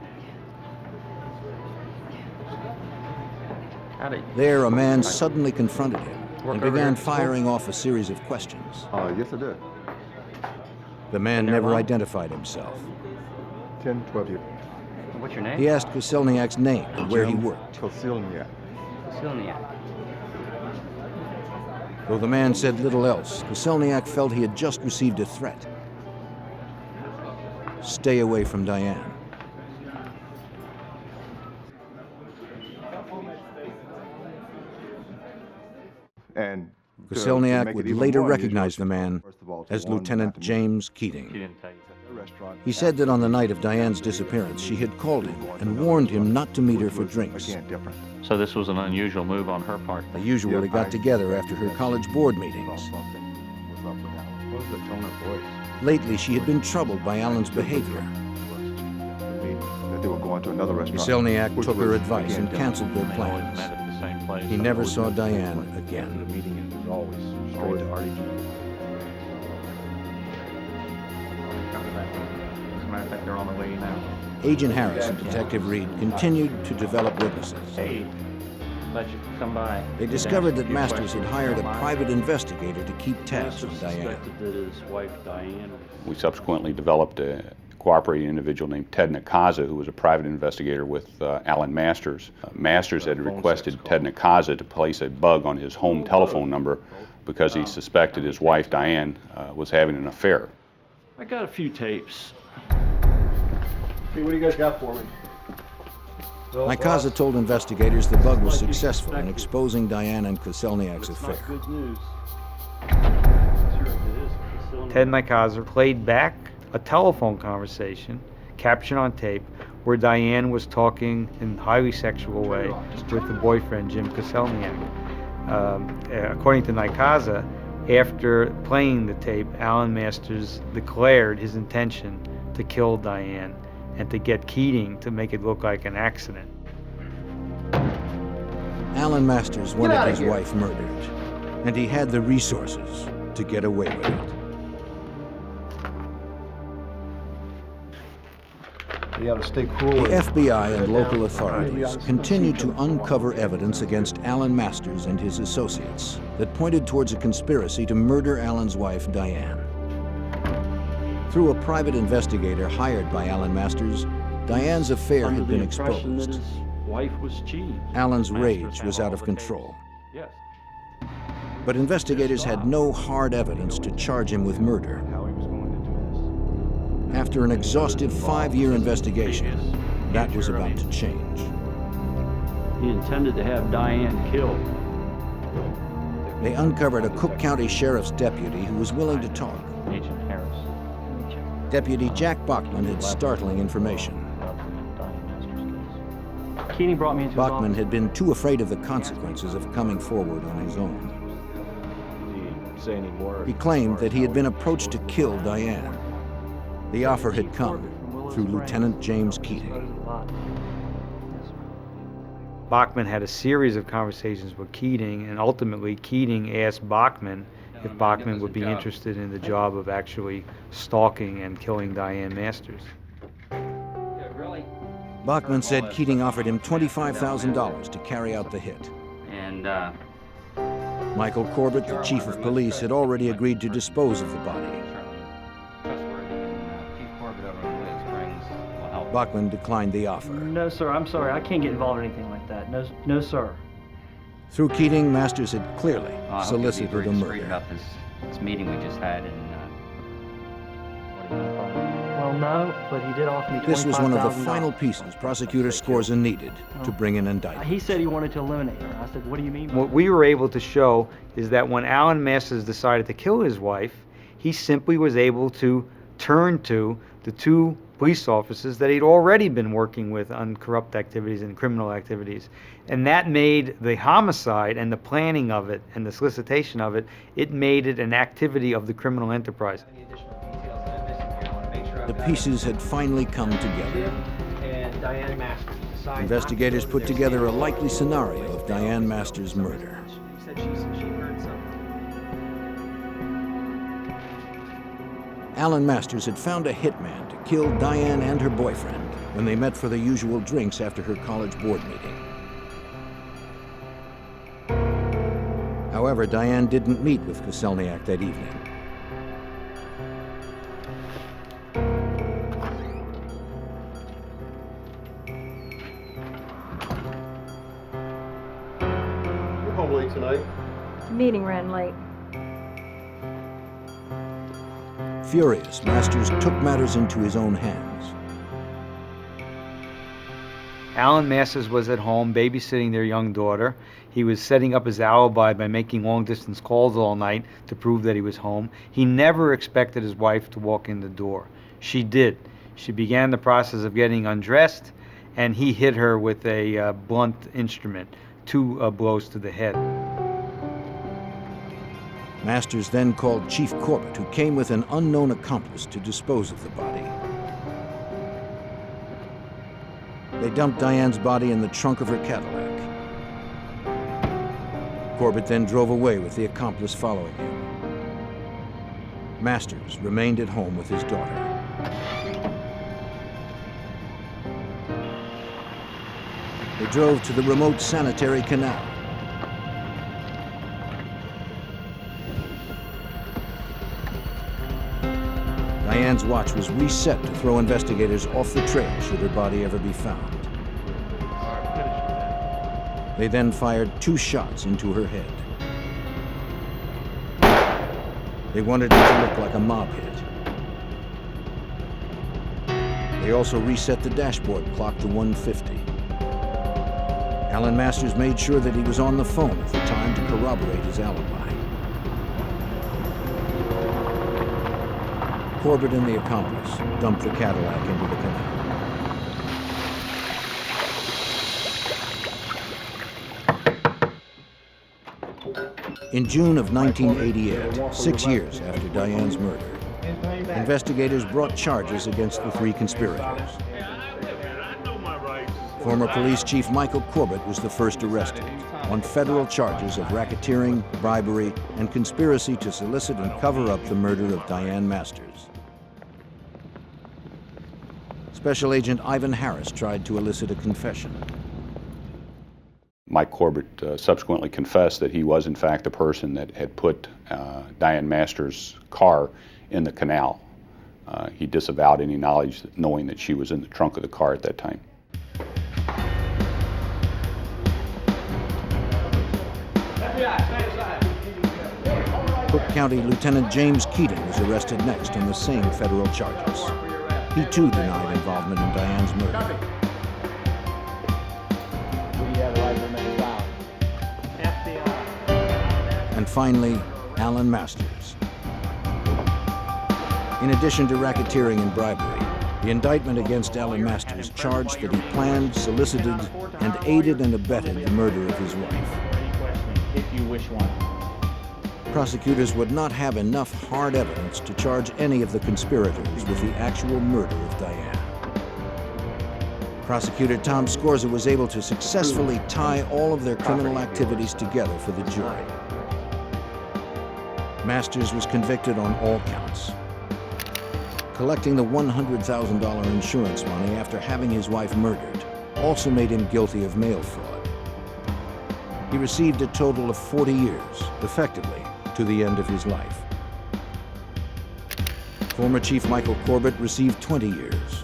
S1: There, a man suddenly confronted him and began firing off a series of questions.
S16: Yes, I did.
S1: The man never identified himself.
S16: 10, 12 years.
S7: What's your name?
S1: He asked Koselniak's name and where he worked.
S16: Koselniak.
S7: Koselniak.
S1: Though the man said little else, Koselniak felt he had just received a threat. Stay away from Diane.
S16: And
S1: Koselniak would later recognize the man as Lieutenant James Keating.
S7: She didn't tell you that.
S16: restaurant.
S1: He said that on the night of Diane's disappearance, she had called him and warned him not to meet her for drinks.
S16: Again, different.
S18: So this was an unusual move on her part.
S1: They usually got together after her college board meetings.
S16: What was the tone of voice?
S1: Lately, she had been troubled by Alan's behavior.
S16: That they were going to another restaurant.
S1: Selniak
S16: which
S1: took her
S16: was,
S1: advice
S16: again,
S1: and canceled their
S18: They always
S1: plans.
S18: met at the same place.
S1: He never saw Diane again.
S16: The meeting was always straight to RDG.
S18: As a matter of fact, they're on the way now.
S1: Agent Harris and Detective Reed continued to develop witnesses.
S18: Hey, glad you could come by.
S1: They discovered that Masters had hired a private investigator to keep tabs on Diane.
S18: That his wife Diane.
S10: We subsequently developed a cooperating individual named Ted Nakaza, who was a private investigator with Alan Masters. Masters had requested Ted Nakaza to place a bug on his home telephone number because he suspected his wife Diane was having an affair.
S18: I got a few tapes.
S2: Hey, what do you guys got for me?
S1: Nakaza told investigators the bug was successful in exposing Diane and Koselniak's affair.
S18: Good news.
S9: Ted Nikaza played back a telephone conversation, captured on tape, where Diane was talking in a highly sexual way with the boyfriend, Jim Koselniak. According to Nikaza, after playing the tape, Alan Masters declared his intention to kill Diane and to get Keating to make it look like an accident.
S1: Alan Masters wanted his wife murdered, and he had the resources to get away with it.
S2: You gotta stay cool.
S1: The FBI and local authorities continued to uncover evidence against Alan Masters and his associates that pointed towards a conspiracy to murder Alan's wife, Diane. Through a private investigator hired by Alan Masters, Diane's affair had been exposed.
S18: His wife was cheating.
S1: Alan's rage was out of control.
S18: Yes.
S1: But investigators had no hard evidence to charge him with murder. After an exhaustive 5-year investigation, that was about to change.
S18: He intended to have Diane killed.
S1: They uncovered a Cook County Sheriff's deputy who was willing to talk.
S18: Agent Harris.
S1: Deputy Jack Bachman had startling information.
S13: Keating brought me into his
S1: Bachman
S13: office.
S1: had been too afraid of the consequences of coming forward on his own. He claimed that he had been approached to kill Diane. The offer had come through Lieutenant James Keating.
S9: Bachman had a series of conversations with Keating, and ultimately Keating asked Bachman if Bachman would be interested in the job of actually stalking and killing Diane Masters.
S1: Bachman said Keating offered him $25,000 to carry out the hit.
S14: And,
S1: Michael Corbett, the chief of police, had already agreed to dispose of the body. Bachman declined the offer.
S13: No, sir, I'm sorry. I can't get involved in anything like that. No, no, sir.
S1: Through Keating, Masters had clearly solicited a
S14: straighten
S1: murder.
S14: up this meeting we just had, and
S13: Well, no, but he did offer me $25,000.
S1: This was one of the final pieces prosecutor Scorza needed to bring an indictment.
S13: He said he wanted to eliminate her. I said, what do you mean by
S9: What we were able to show is that when Alan Masters decided to kill his wife, he simply was able to turn to the two police officers that he'd already been working with on corrupt activities and criminal activities. And that made the homicide and the planning of it and the solicitation of it, it made it an activity of the criminal enterprise.
S1: The pieces had finally come together.
S13: And Diane Masters.
S1: Investigators put together a likely scenario of Diane Masters' murder.
S13: She said she heard something.
S1: Alan Masters had found a hitman to kill Diane and her boyfriend when they met for the usual drinks after her college board meeting. However, Diane didn't meet with Koselniak that evening.
S2: You're home late tonight.
S17: The meeting ran late.
S1: Furious, Masters took matters into his own hands.
S9: Alan Masters was at home babysitting their young daughter. He was setting up his alibi by making long-distance calls all night to prove that he was home. He never expected his wife to walk in the door. She did. She began the process of getting undressed, and he hit her with a blunt instrument, 2 blows to the head.
S1: Masters then called Chief Corbett, who came with an unknown accomplice to dispose of the body. They dumped Diane's body in the trunk of her Cadillac. Corbett then drove away with the accomplice following him. Masters remained at home with his daughter. They drove to the remote sanitary canal. Diane's watch was reset to throw investigators off the trail should her body ever be found. They then fired 2 shots into her head. They wanted it to look like a mob hit. They also reset the dashboard clock to 1:50. Alan Masters made sure that he was on the phone at the time to corroborate his alibi. Corbett and the accomplice dumped the Cadillac into the canal. In June of 1988, 6 years after Diane's murder, investigators brought charges against the 3 conspirators. Former police chief Michael Corbett was the first arrested on federal charges of racketeering, bribery, and conspiracy to solicit and cover up the murder of Diane Masters. Special Agent Ivan Harris tried to elicit a confession.
S10: Mike Corbett subsequently confessed that he was in fact the person that had put Diane Masters' car in the canal. He disavowed any knowledge, knowing that she was in the trunk of the car at that time.
S1: Cook County Lieutenant James Keating was arrested next on the same federal charges. He too denied involvement in Diane's murder. And finally, Alan Masters. In addition to racketeering and bribery, the indictment against Alan Masters charged that he planned, solicited, and aided and abetted the murder of his wife.
S19: If you wish one.
S1: Prosecutors would not have enough hard evidence to charge any of the conspirators with the actual murder of Diane. Prosecutor Tom Scorza was able to successfully tie all of their criminal activities together for the jury. Masters was convicted on all counts. Collecting the $100,000 insurance money after having his wife murdered also made him guilty of mail fraud. He received a total of 40 years, effectively to the end of his life. Former Chief Michael Corbett received 20 years.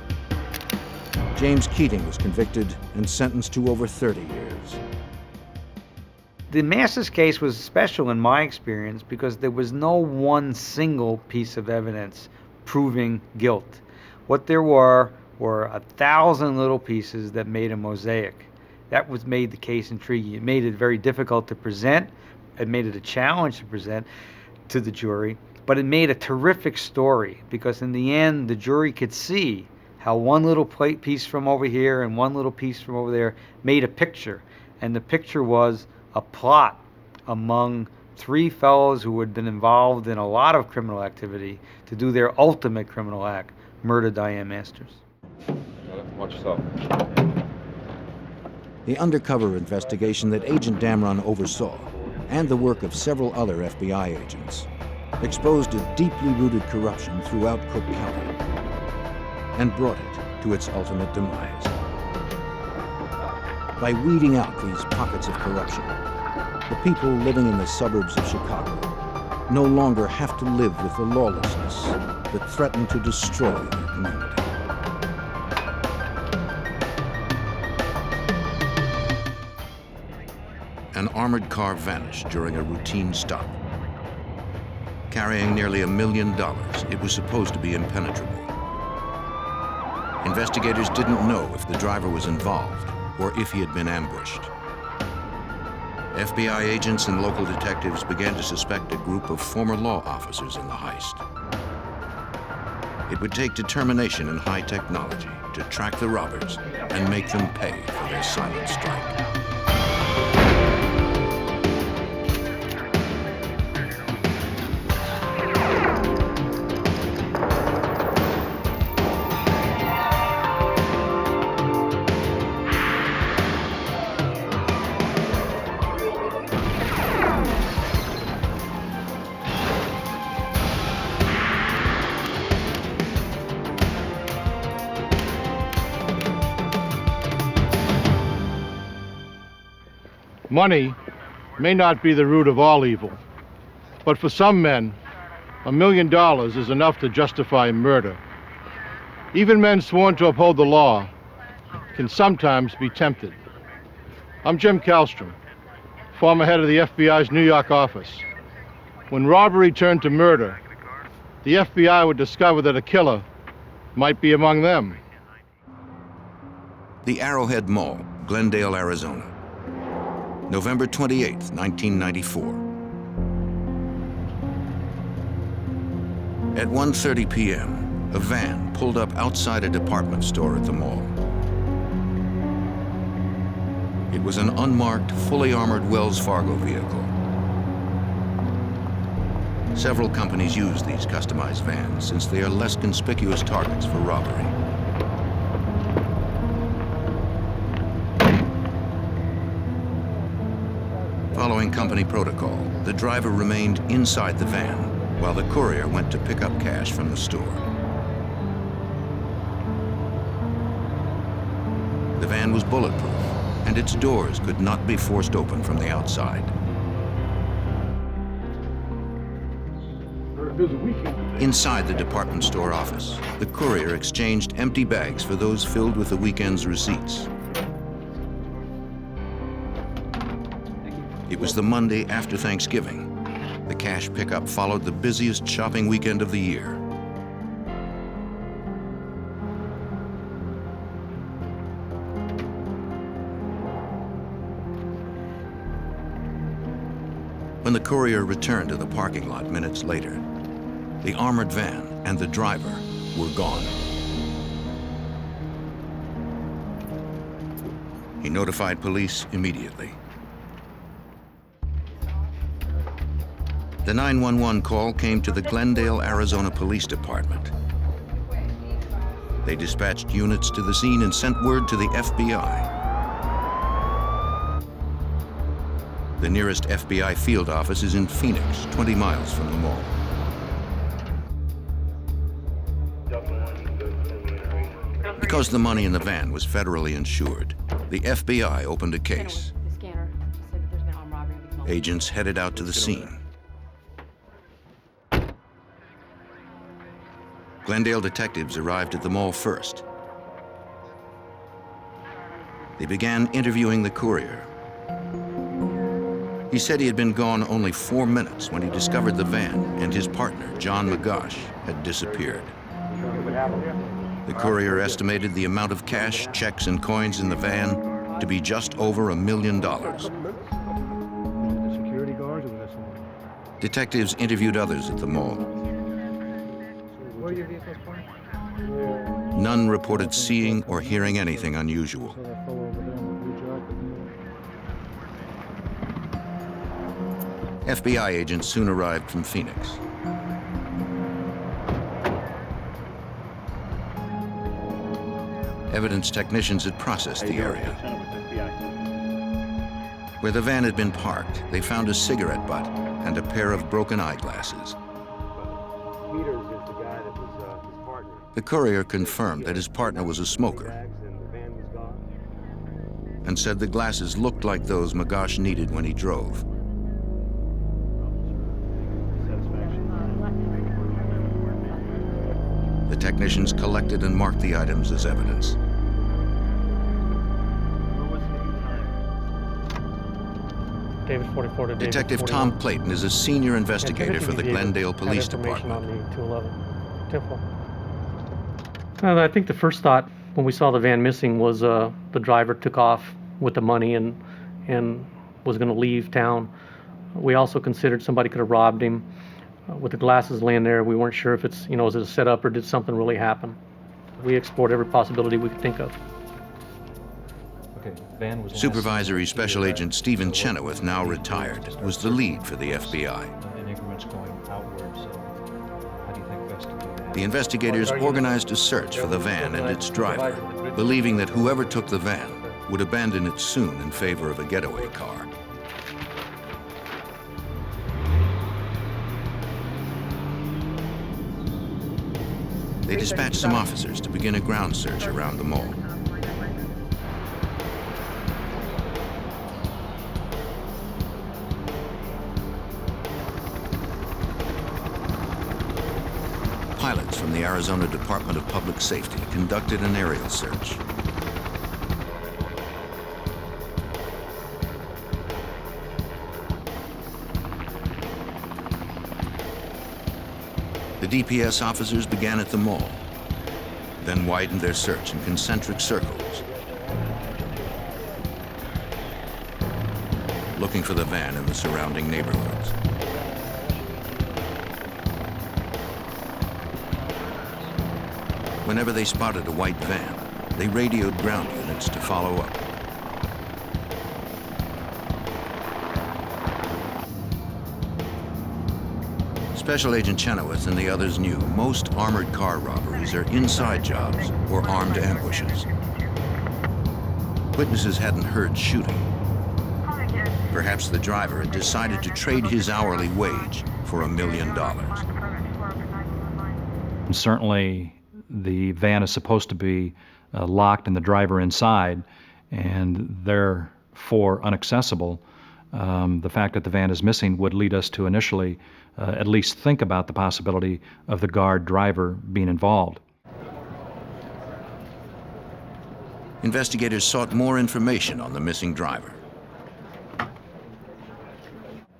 S1: James Keating was convicted and sentenced to over 30 years.
S9: The Masters case was special in my experience because there was no one single piece of evidence proving guilt. What there were 1,000 little pieces that made a mosaic. That was made the case intriguing. It made it very difficult to present. It made it a challenge to present to the jury, but it made a terrific story because in the end the jury could see how one little piece from over here and one little piece from over there made a picture, and the picture was a plot among 3 fellows who had been involved in a lot of criminal activity to do their ultimate criminal act, murder Diane Masters.
S6: Watch yourself.
S1: The undercover investigation that Agent Damron oversaw, and the work of several other FBI agents, exposed a deeply rooted corruption throughout Cook County and brought it to its ultimate demise. By weeding out these pockets of corruption, the people living in the suburbs of Chicago no longer have to live with the lawlessness that threatened to destroy their community. An armored car vanished during a routine stop. Carrying nearly $1 million, it was supposed to be impenetrable. Investigators didn't know if the driver was involved or if he had been ambushed. FBI agents and local detectives began to suspect a group of former law officers in the heist. It would take determination and high technology to track the robbers and make them pay for their silent strike.
S3: Money may not be the root of all evil, but for some men, $1 million is enough to justify murder. Even men sworn to uphold the law can sometimes be tempted. I'm Jim Kallstrom, former head of the FBI's New York office. When robbery turned to murder, the FBI would discover that a killer might be among them.
S1: The Arrowhead Mall, Glendale, Arizona. November 28, 1994. At 1:30 p.m., a van pulled up outside a department store at the mall. It was an unmarked, fully armored Wells Fargo vehicle. Several companies use these customized vans since they are less conspicuous targets for robbery. Following company protocol, the driver remained inside the van while the courier went to pick up cash from the store. The van was bulletproof, and its doors could not be forced open from the outside. Inside the department store office, the courier exchanged empty bags for those filled with the weekend's receipts. It was the Monday after Thanksgiving. The cash pickup followed the busiest shopping weekend of the year. When the courier returned to the parking lot minutes later, the armored van and the driver were gone. He notified police immediately. The 911 call came to the Glendale, Arizona Police Department. They dispatched units to the scene and sent word to the FBI. The nearest FBI field office is in Phoenix, 20 miles from the mall. Because the money in the van was federally insured, the FBI opened a case. Agents headed out to the scene. Glendale detectives arrived at the mall first. They began interviewing the courier. He said he had been gone only 4 minutes when he discovered the van and his partner, John McGosh, had disappeared. The courier estimated the amount of cash, checks, and coins in the van to be just over $1 million. Detectives interviewed others at the mall. None reported seeing or hearing anything unusual. FBI agents soon arrived from Phoenix. Evidence technicians had processed the area. Where the van had been parked, they found a cigarette butt and a pair of broken eyeglasses. The courier confirmed that his partner was a smoker and said the glasses looked like those McGosh needed when he drove. The technicians collected and marked the items as evidence.
S20: David 44 to David
S1: Detective
S20: 41.
S1: Tom Clayton is a senior investigator for the Glendale Police Department.
S20: On the 211. I think the first thought when we saw the van missing was the driver took off with the money and was going to leave town. We also considered somebody could have robbed him. with the glasses laying there, we weren't sure if it's, is it a setup or did something really happen. We explored every possibility we could think of.
S1: Supervisory Special Agent Stephen Chenoweth, now retired, was the lead for the FBI. The investigators organized a search for the van and its driver, believing that whoever took the van would abandon it soon in favor of a getaway car. They dispatched some officers to begin a ground search around the mall. Pilots from the Arizona Department of Public Safety conducted an aerial search. The DPS officers began at the mall, then widened their search in concentric circles, looking for the van in the surrounding neighborhoods. Whenever they spotted a white van, they radioed ground units to follow up. Special Agent Chenoweth and the others knew most armored car robberies are inside jobs or armed ambushes. Witnesses hadn't heard shooting. Perhaps the driver had decided to trade his hourly wage for $1 million.
S21: Certainly, the van is supposed to be locked and the driver inside, and therefore inaccessible. The fact that the van is missing would lead us to initially at least think about the possibility of the guard driver being involved.
S1: Investigators sought more information on the missing driver.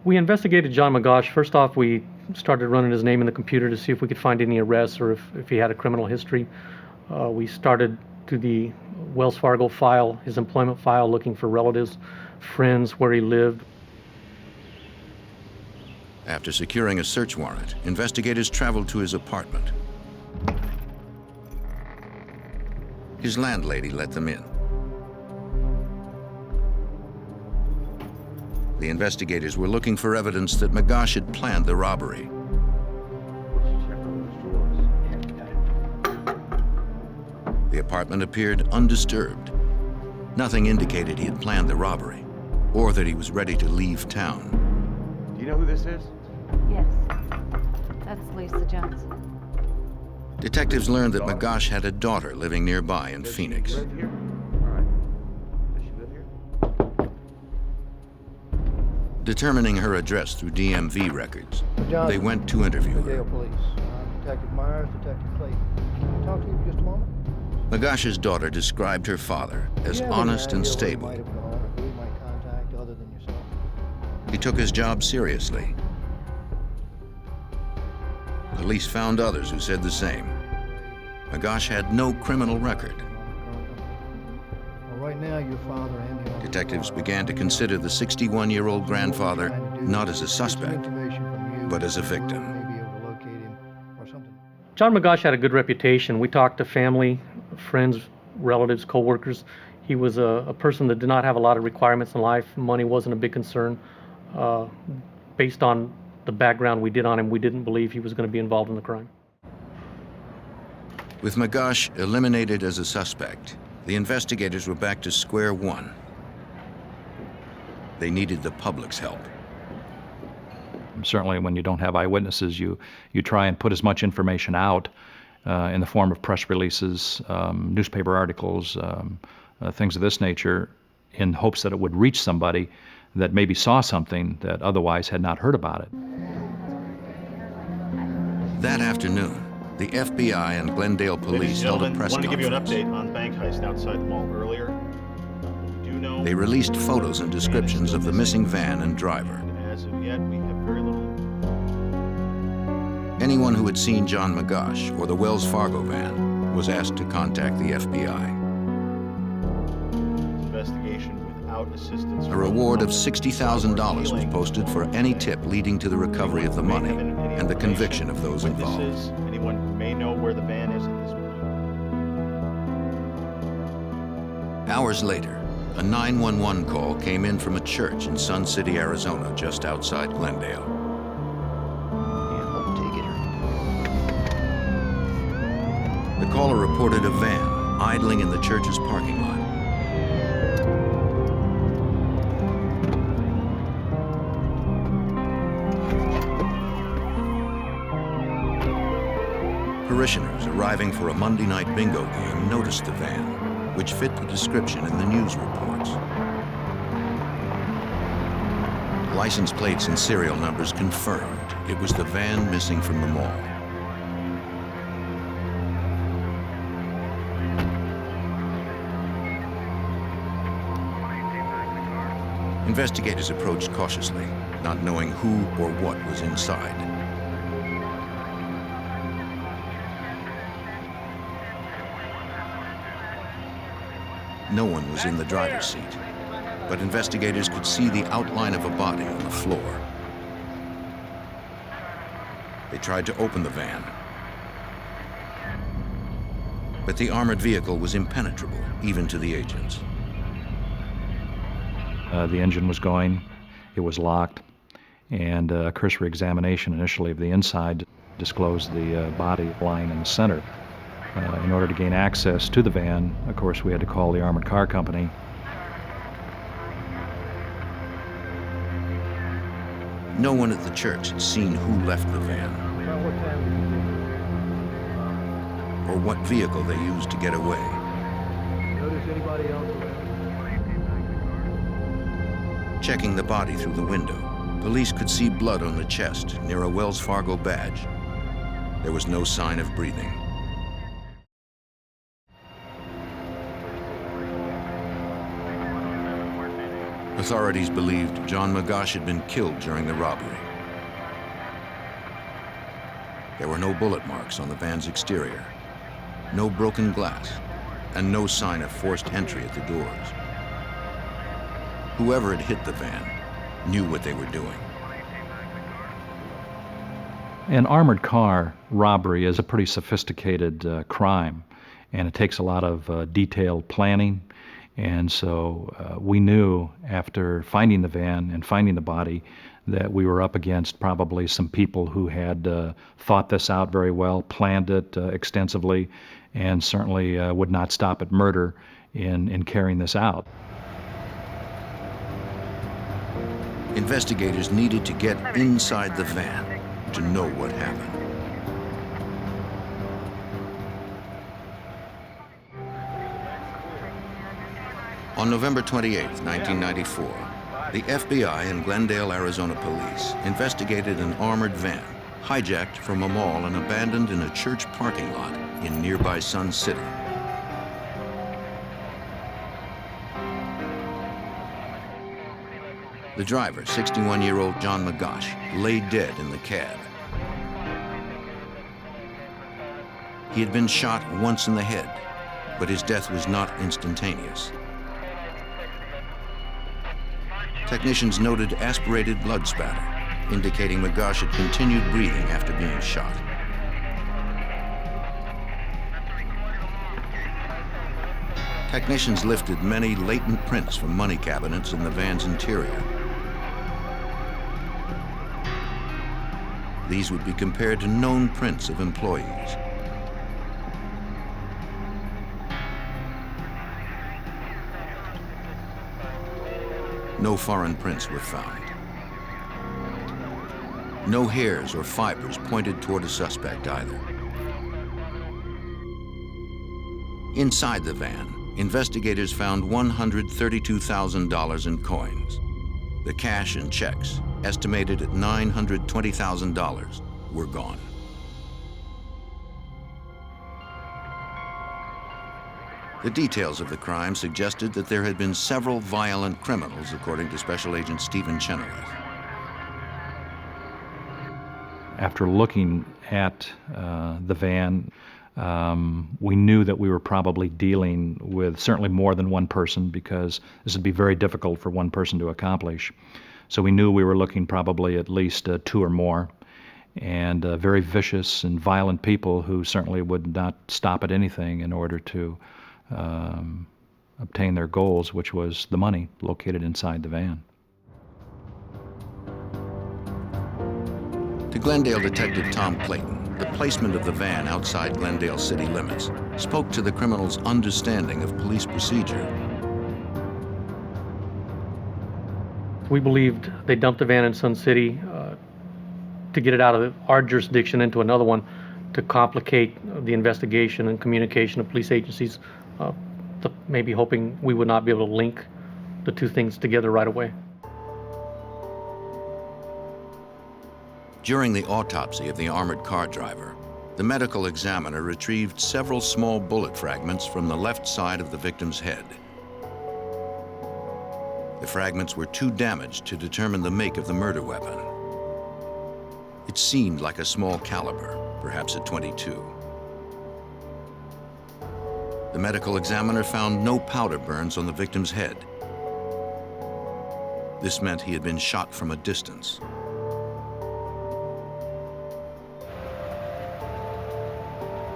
S20: We investigated John McGosh. First off, we started running his name in the computer to see if we could find any arrests or if he had a criminal history. We started through the Wells Fargo file, his employment file, looking for relatives, friends, where he lived.
S1: After securing a search warrant, investigators traveled to his apartment. His landlady let them in. The investigators were looking for evidence that McGosh had planned the robbery. The apartment appeared undisturbed. Nothing indicated he had planned the robbery or that he was ready to leave town.
S16: Do you know who this is?
S22: Yes. That's Lisa Johnson.
S1: Detectives learned that McGosh had a daughter living nearby in Phoenix. Determining her address through DMV records, they went to interview her.
S23: Police. Detective Myers, Detective Clayton. Can I talk to you for just a moment?
S1: McGosh's daughter described her father as honest and stable.
S23: Who you might contact other than yourself?
S1: He took his job seriously. Police found others who said the same. McGosh had no criminal record.
S23: Well, right now, your father and the
S1: Detectives began to consider the 61-year-old grandfather not as a suspect, but as a victim.
S20: John McGosh had a good reputation. We talked to family, friends, relatives, co-workers. He was a person that did not have a lot of requirements in life. Money wasn't a big concern. Based on the background we did on him, we didn't believe he was going to be involved in the crime.
S1: With McGosh eliminated as a suspect, the investigators were back to square one. They needed the public's help.
S21: Certainly when you don't have eyewitnesses, you try and put as much information out in the form of press releases, newspaper articles, things of this nature, in hopes that it would reach somebody that maybe saw something that otherwise had not heard about it.
S1: That afternoon, the FBI and Glendale police held a press conference.
S24: I wanted to give you an update on bank heist outside the mall earlier.
S1: They released photos and descriptions of the missing van and driver.
S24: As of yet, we have very little.
S1: Anyone who had seen John McGosh or the Wells Fargo van was asked to contact the FBI.
S24: Investigation without assistance.
S1: A reward of $60,000 was posted for any tip leading to the recovery of the money. and the conviction of those
S24: witnesses,
S1: involved.
S24: anyone who may know where the van is at this point.
S1: Hours later, a 911 call came in from a church in Sun City, Arizona, just outside Glendale. The caller reported a van idling in the church's parking lot. Parishioners arriving for a Monday night bingo game noticed the van, which fit the description in the news reports. License plates and serial numbers confirmed it was the van missing from the mall. Investigators approached cautiously, not knowing who or what was inside. No one was in the driver's seat, but investigators could see the outline of a body on the floor. They tried to open the van, but the armored vehicle was impenetrable, even to the agents.
S21: The engine was going, it was locked, and a cursory examination initially of the inside disclosed the body lying in the center. In order to gain access to the van, of course, we had to call the armored car company.
S1: No one at the church had seen who left the van or what vehicle they used to get away.
S23: Notice anybody else around?
S1: Checking the body through the window, police could see blood on the chest near a Wells Fargo badge. There was no sign of breathing. Authorities believed John McGosh had been killed during the robbery. There were no bullet marks on the van's exterior, no broken glass, and no sign of forced entry at the doors. Whoever had hit the van knew what they were doing.
S21: An armored car robbery is a pretty sophisticated crime, and it takes a lot of detailed planning. And so we knew after finding the van and finding the body that we were up against probably some people who had thought this out very well, planned it extensively, and certainly would not stop at murder in carrying this out.
S1: Investigators needed to get inside the van to know what happened. On November 28, 1994, the FBI and Glendale, Arizona police investigated an armored van hijacked from a mall and abandoned in a church parking lot in nearby Sun City. The driver, 61-year-old John McGosh, lay dead in the cab. He had been shot once in the head, but his death was not instantaneous. Technicians noted aspirated blood spatter, indicating McGosh had continued breathing after being shot. Technicians lifted many latent prints from money cabinets in the van's interior. These would be compared to known prints of employees. No foreign prints were found. No hairs or fibers pointed toward a suspect either. Inside the van, investigators found $132,000 in coins. The cash and checks, estimated at $920,000, were gone. The details of the crime suggested that there had been several violent criminals, according to Special Agent Stephen Chenoweth.
S21: After looking at the van, we knew that we were probably dealing with certainly more than one person, because this would be very difficult for one person to accomplish. So we knew we were looking probably at least two or more. and very vicious and violent people who certainly would not stop at anything in order to obtain their goals, which was the money located inside the van.
S1: To Glendale Detective Tom Clayton, the placement of the van outside Glendale city limits spoke to the criminals' understanding of police procedure.
S20: We believed they dumped the van in Sun City to get it out of our jurisdiction into another one to complicate the investigation and communication of police agencies, maybe hoping we would not be able to link the two things together right away.
S1: During the autopsy of the armored car driver, the medical examiner retrieved several small bullet fragments from the left side of the victim's head. The fragments were too damaged to determine the make of the murder weapon. It seemed like a small caliber, perhaps a .22. The medical examiner found no powder burns on the victim's head. This meant he had been shot from a distance.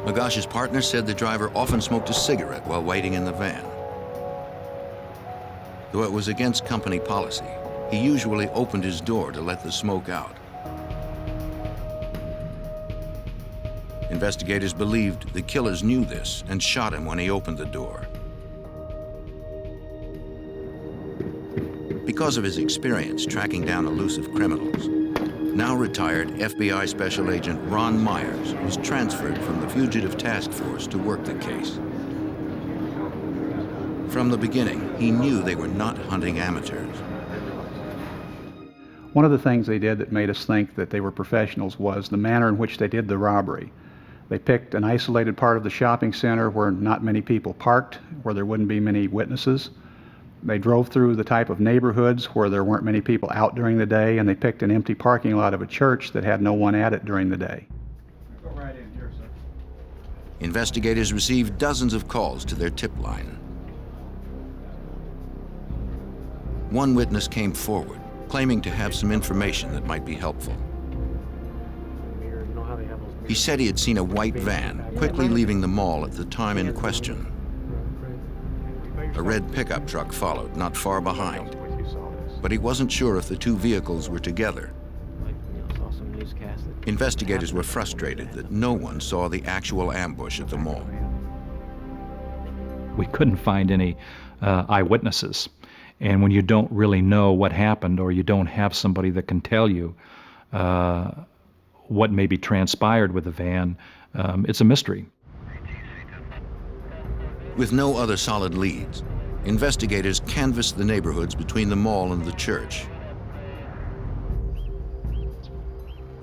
S1: Magash's partner said the driver often smoked a cigarette while waiting in the van. Though it was against company policy, he usually opened his door to let the smoke out. Investigators believed the killers knew this and shot him when he opened the door. Because of his experience tracking down elusive criminals, now retired FBI Special Agent Ron Myers was transferred from the Fugitive Task Force to work the case. From the beginning, he knew they were not hunting amateurs.
S4: One of the things they did that made us think that they were professionals was the manner in which they did the robbery. They picked an isolated part of the shopping center where not many people parked, where there wouldn't be many witnesses. They drove through the type of neighborhoods where there weren't many people out during the day, and they picked an empty parking lot of a church that had no one at it during the day. Go right in here, sir.
S1: Investigators received dozens of calls to their tip line. One witness came forward, claiming to have some information that might be helpful. He said he had seen a white van quickly leaving the mall at the time in question. A red pickup truck followed not far behind, but he wasn't sure if the two vehicles were together. Investigators were frustrated that no one saw the actual ambush at the mall.
S21: We couldn't find any eyewitnesses. And when you don't really know what happened, or you don't have somebody that can tell you what maybe transpired with the van, it's a mystery.
S1: With no other solid leads, investigators canvassed the neighborhoods between the mall and the church.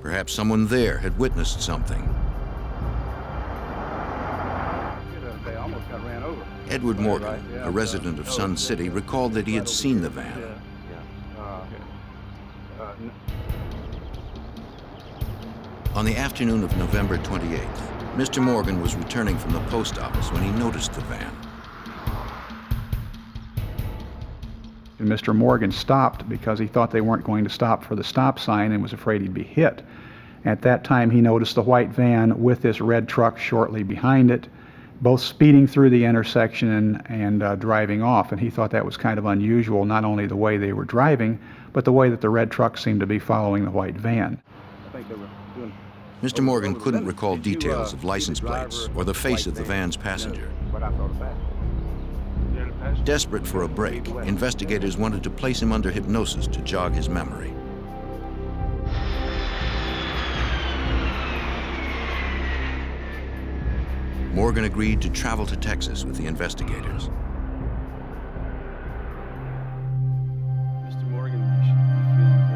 S1: Perhaps someone there had witnessed something. Edward Morgan, a resident of Sun City, recalled that he had seen the van. On the afternoon of November 28th, Mr. Morgan was returning from the post office when he noticed the van.
S4: And Mr. Morgan stopped because he thought they weren't going to stop for the stop sign and was afraid he'd be hit. At that time, he noticed the white van with this red truck shortly behind it, both speeding through the intersection and driving off. And he thought that was kind of unusual, not only the way they were driving, but the way that the red truck seemed to be following the white van.
S1: Mr. Morgan couldn't recall details of license plates or the face of the van's passenger. Desperate for a break, investigators wanted to place him under hypnosis to jog his memory. Morgan agreed to travel to Texas with the investigators.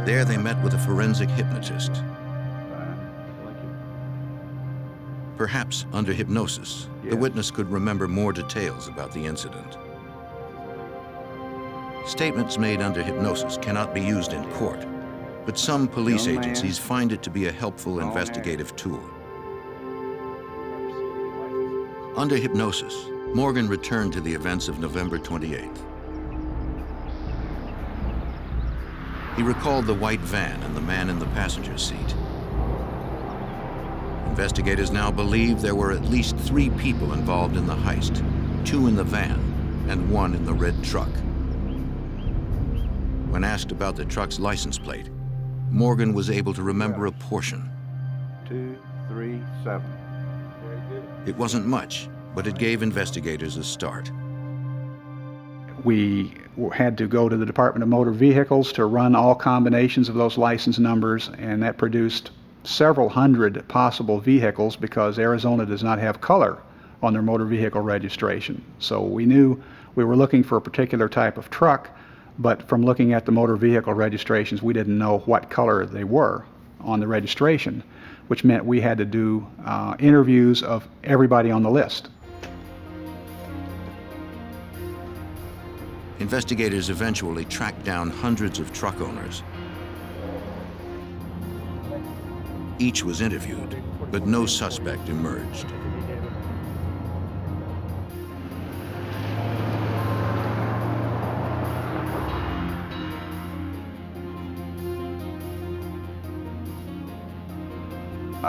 S1: There they met with a forensic hypnotist. Perhaps under hypnosis, the witness could remember more details about the incident. Statements made under hypnosis cannot be used in court, but some police agencies find it to be a helpful investigative tool. Under hypnosis, Morgan returned to the events of November 28th. He recalled the white van and the man in the passenger seat. Investigators now believe there were at least 3 people involved in the heist, 2 in the van and 1 in the red truck. When asked about the truck's license plate, Morgan was able to remember a portion.
S16: 237.
S2: Very good.
S1: It wasn't much, but it gave investigators a start.
S4: We had to go to the Department of Motor Vehicles to run all combinations of those license numbers, and that produced several hundred possible vehicles because Arizona does not have color on their motor vehicle registration. So we knew we were looking for a particular type of truck, but from looking at the motor vehicle registrations, we didn't know what color they were on the registration, which meant we had to do interviews of everybody on the list.
S1: Investigators eventually tracked down hundreds of truck owners. Each was interviewed, but no suspect emerged.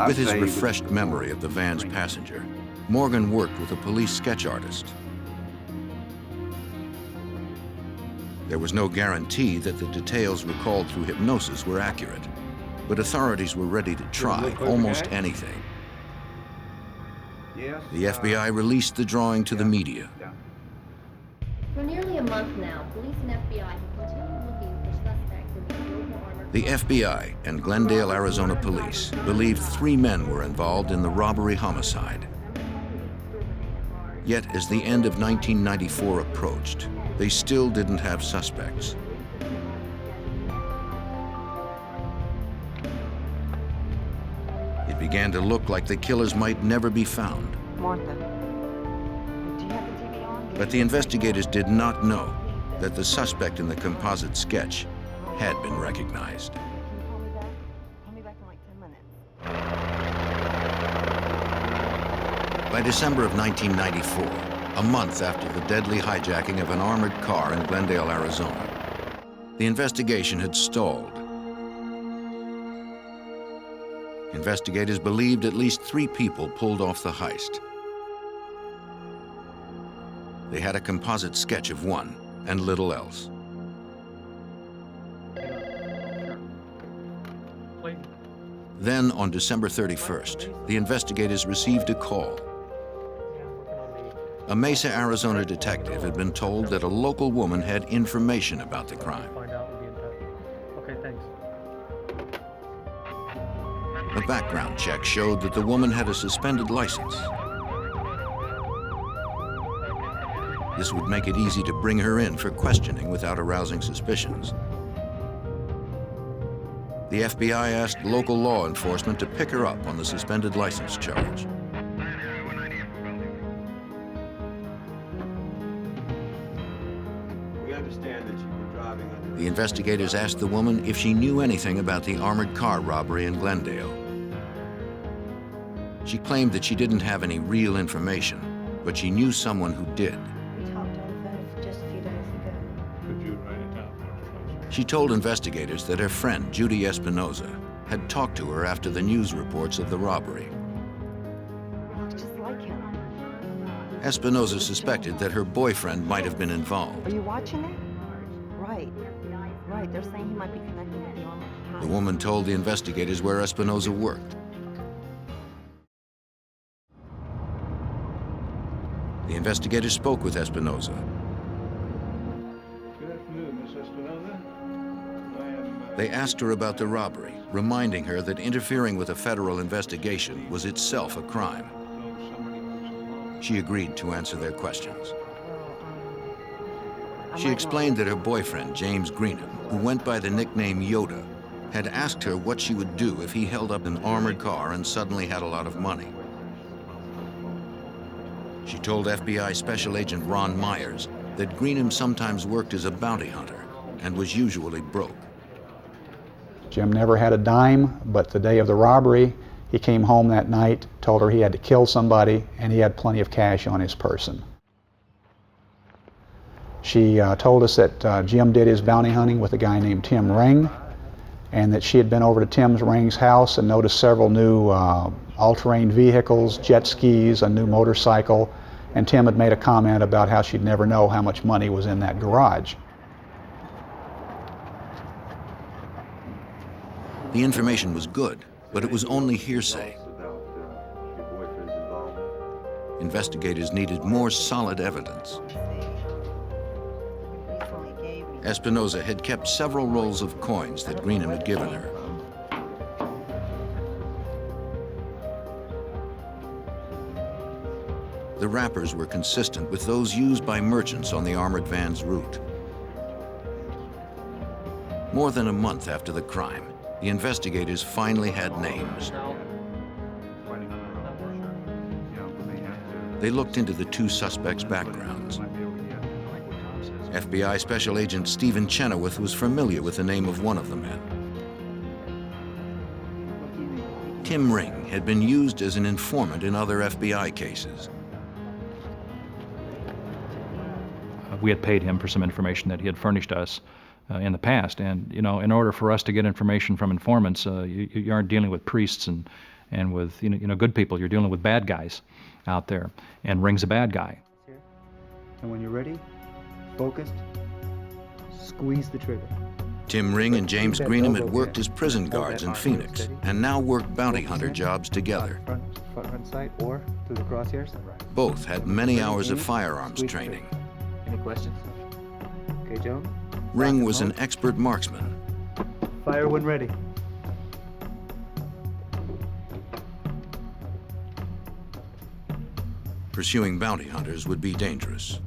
S1: With his refreshed memory of the van's passenger, Morgan worked with a police sketch artist. There was no guarantee that the details recalled through hypnosis were accurate, but authorities were ready to try almost anything. The FBI released the drawing to the media.
S5: For nearly a month now, police and FBI have continued looking for suspects in the global armored...
S1: The FBI and Glendale, Arizona police believed 3 men were involved in the robbery homicide. Yet, as the end of 1994 approached, they still didn't have suspects. It began to look like the killers might never be found.
S22: Martha, do you have the TV on?
S1: But the investigators did not know that the suspect in the composite sketch had been recognized.
S22: Call me back in like 10 minutes.
S1: By December of 1994, a month after the deadly hijacking of an armored car in Glendale, Arizona, the investigation had stalled. Investigators believed at least 3 people pulled off the heist. They had a composite sketch of one and little else. Then, on December 31st, the investigators received a call. A Mesa, Arizona detective had been told that a local woman had information about the crime.
S20: Okay, thanks.
S1: A background check showed that the woman had a suspended license. This would make it easy to bring her in for questioning without arousing suspicions. The FBI asked local law enforcement to pick her up on the suspended license charge. The investigators asked the woman if she knew anything about the armored car robbery in Glendale. She claimed that she didn't have any real information, but she knew someone who did.
S22: We talked on the phone just a few days ago.
S6: Could you write it down?
S1: She told investigators that her friend, Judy Espinoza, had talked to her after the news reports of the robbery.
S22: Looks just like him.
S1: Espinoza suspected that her boyfriend might have been involved.
S22: Are you watching it? Right. Right. They're saying he might be connected with the armored car.
S1: The woman told the investigators where Espinoza worked. The investigators spoke with Espinoza.
S16: Good afternoon, Miss Espinoza.
S1: They asked her about the robbery, reminding her that interfering with a federal investigation was itself a crime. She agreed to answer their questions. She explained that her boyfriend, James Greenham, who went by the nickname Yoda, had asked her what she would do if he held up an armored car and suddenly had a lot of money. She told FBI Special Agent Ron Myers that Greenham sometimes worked as a bounty hunter and was usually broke.
S4: Jim never had a dime, but the day of the robbery, he came home that night, told her he had to kill somebody, and he had plenty of cash on his person. She told us that Jim did his bounty hunting with a guy named Tim Ring, and that she had been over to Tim Ring's house and noticed several new all-terrain vehicles, jet skis, a new motorcycle, and Tim had made a comment about how she'd never know how much money was in that garage.
S1: The information was good, but it was only hearsay. Investigators needed more solid evidence. Espinoza had kept several rolls of coins that Greenham had given her. The wrappers were consistent with those used by merchants on the armored van's route. More than a month after the crime, the investigators finally had names. They looked into the two suspects' backgrounds. FBI Special Agent Stephen Chenoweth was familiar with the name of one of the men. Tim Ring had been used as an informant in other FBI cases.
S21: We had paid him for some information that he had furnished us in the past, and you know, in order for us to get information from informants, you aren't dealing with priests and with you know good people. You're dealing with bad guys out there, and Ring's a bad guy.
S13: And when you're ready, focused, squeeze the trigger.
S1: Tim Ring and James Greenham had worked as prison guards in Phoenix and now worked bounty hunter jobs together.
S13: Front sight or through the crosshairs.
S1: Both had many hours of firearms training.
S13: Any questions? Okay, Joe.
S1: Ring was an expert marksman.
S13: Fire when ready.
S1: Pursuing bounty hunters would be dangerous.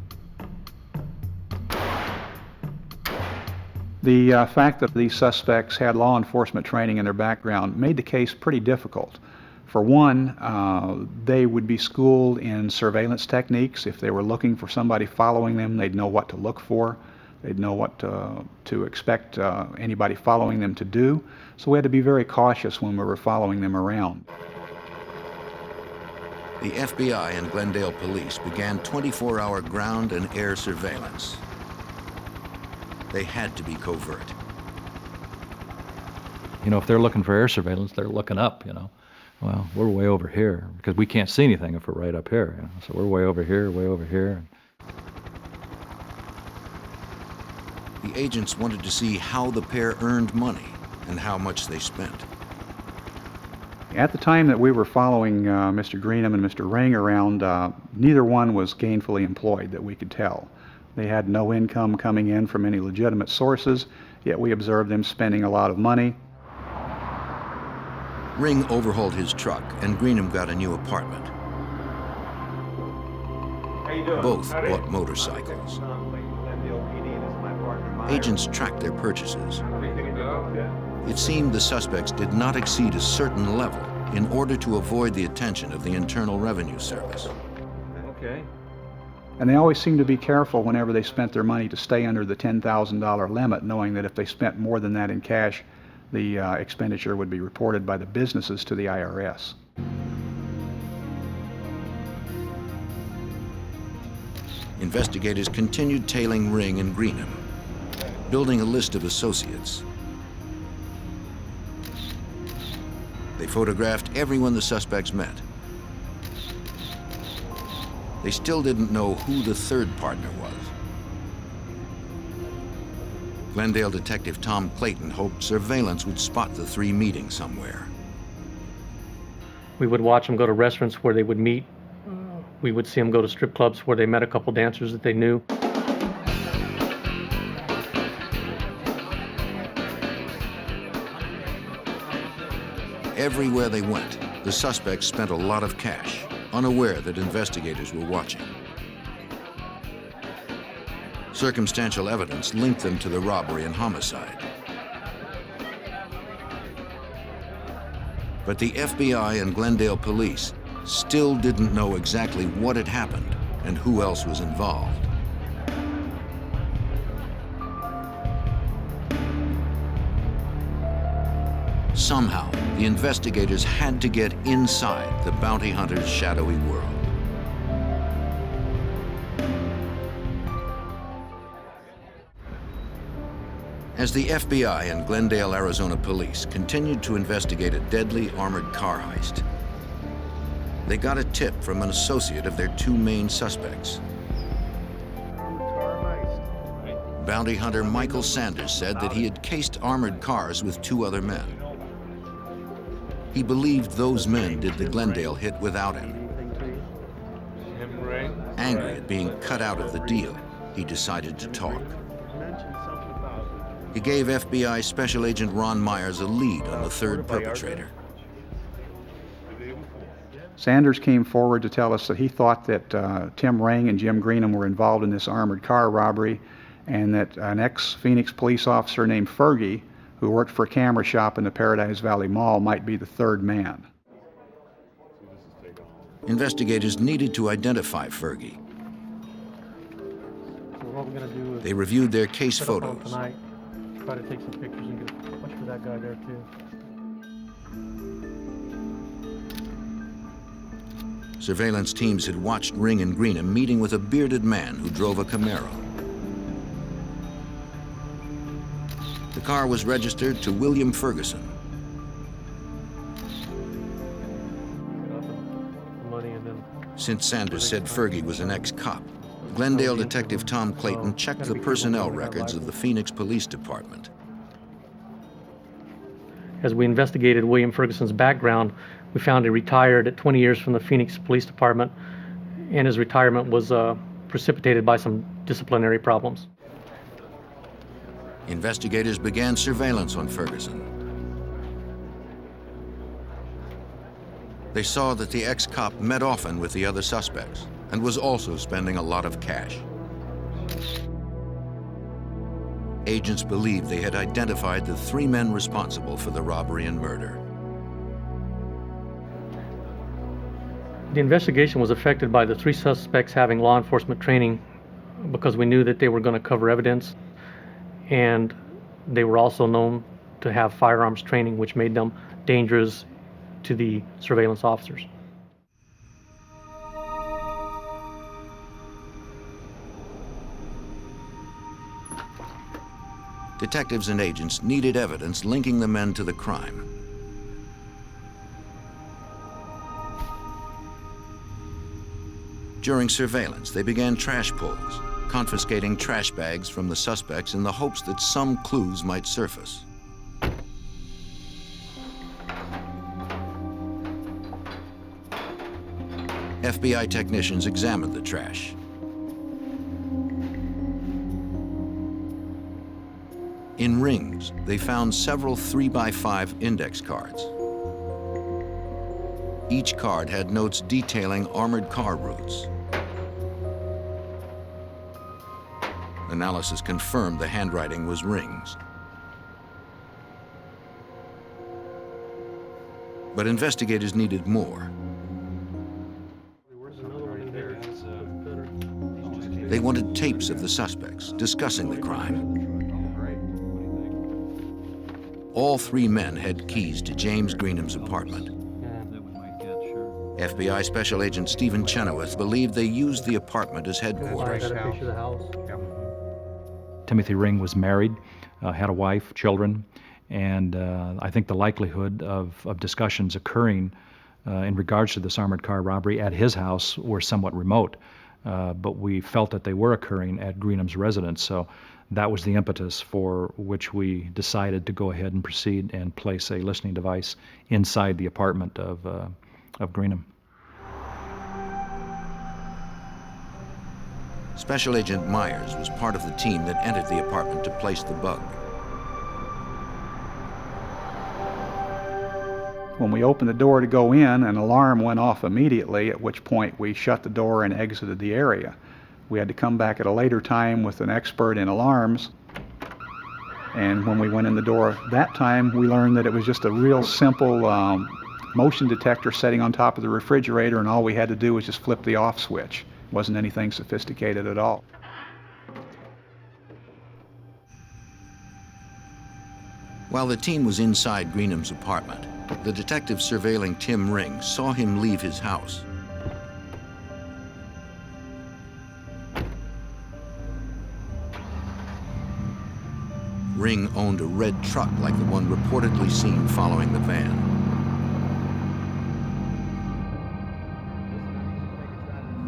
S4: The fact that these suspects had law enforcement training in their background made the case pretty difficult. For one, they would be schooled in surveillance techniques. If they were looking for somebody following them, they'd know what to look for. They'd know what to expect anybody following them to do. So we had to be very cautious when we were following them around.
S1: The FBI and Glendale police began 24-hour ground and air surveillance. They had to be covert.
S21: You know, if they're looking for air surveillance, they're looking up, you know. Well, we're way over here because we can't see anything if we're right up here, you know? So we're way over here, way over here.
S1: The agents wanted to see how the pair earned money and how much they spent.
S4: At the time that we were following Mr. Greenham and Mr. Ring around, neither one was gainfully employed that we could tell. They had no income coming in from any legitimate sources, yet we observed them spending a lot of money.
S1: Ring overhauled his truck and Greenham got a new apartment.
S8: How you doing?
S1: Both bought motorcycles. Agents tracked their purchases. It seemed the suspects did not exceed a certain level in order to avoid the attention of the Internal Revenue Service.
S8: Okay.
S4: And they always seemed to be careful whenever they spent their money to stay under the $10,000 limit, knowing that if they spent more than that in cash, the expenditure would be reported by the businesses to the IRS.
S1: Investigators continued tailing Ring and Greenham, building a list of associates. They photographed everyone the suspects met. They still didn't know who the third partner was. Glendale detective Tom Clayton hoped surveillance would spot the three meeting somewhere.
S20: We would watch them go to restaurants where they would meet. We would see them go to strip clubs where they met a couple dancers that they knew.
S1: Everywhere they went, the suspects spent a lot of cash, unaware that investigators were watching. Circumstantial evidence linked them to the robbery and homicide. But the FBI and Glendale police still didn't know exactly what had happened and who else was involved. Somehow, the investigators had to get inside the bounty hunter's shadowy world. As the FBI and Glendale, Arizona police continued to investigate a deadly armored car heist, they got a tip from an associate of their two main suspects. Bounty hunter Michael Sanders said that he had cased armored cars with two other men. He believed those men did the Glendale hit without him. Angry at being cut out of the deal, he decided to talk. He gave FBI Special Agent Ron Myers a lead on the third perpetrator.
S4: Sanders came forward to tell us that he thought that Tim Ring and Jim Greenham were involved in this armored car robbery, and that an ex-Phoenix police officer named Fergie, who worked for a camera shop in the Paradise Valley Mall, might be the third man.
S1: Investigators needed to identify Fergie.
S20: So what we're going to do is
S1: they reviewed their case
S20: set up on
S1: photos.
S20: Tonight, try to take some pictures and get a bunch for that guy there too.
S1: Surveillance teams had watched Ring and Greenham meeting with a bearded man who drove a Camaro. The car was registered to William Ferguson. Since Sanders said Fergie was an ex-cop, Glendale detective Tom Clayton checked the personnel records of the Phoenix Police Department.
S20: As we investigated William Ferguson's background, we found he retired at 20 years from the Phoenix Police Department, and his retirement was precipitated by some disciplinary problems.
S1: Investigators began surveillance on Ferguson. They saw that the ex-cop met often with the other suspects and was also spending a lot of cash. Agents believed they had identified the three men responsible for the robbery and murder.
S20: The investigation was affected by the three suspects having law enforcement training because we knew that they were going to cover evidence, and they were also known to have firearms training, which made them dangerous to the surveillance officers.
S1: Detectives and agents needed evidence linking the men to the crime. During surveillance, they began trash pulls, confiscating trash bags from the suspects in the hopes that some clues might surface. FBI technicians examined the trash. In rings, they found several 3x5 index cards. Each card had notes detailing armored car routes. Analysis confirmed the handwriting was Ring's. But investigators needed more. They wanted tapes of the suspects discussing the crime. All three men had keys to James Greenham's apartment. FBI Special Agent Stephen Chenoweth believed they used the apartment as headquarters.
S21: Timothy Ring was married, had a wife, children, and I think the likelihood of discussions occurring in regards to this armored car robbery at his house were somewhat remote. But we felt that they were occurring at Greenham's residence, so that was the impetus for which we decided to go ahead and proceed and place a listening device inside the apartment of Greenham.
S1: Special Agent Myers was part of the team that entered the apartment to place the bug.
S4: When we opened the door to go in, an alarm went off immediately, at which point we shut the door and exited the area. We had to come back at a later time with an expert in alarms, and when we went in the door that time, we learned that it was just a real simple motion detector sitting on top of the refrigerator, and all we had to do was just flip the off switch. It wasn't anything sophisticated at all.
S1: While the team was inside Greenham's apartment, the detective surveilling Tim Ring saw him leave his house. Ring owned a red truck like the one reportedly seen following the van.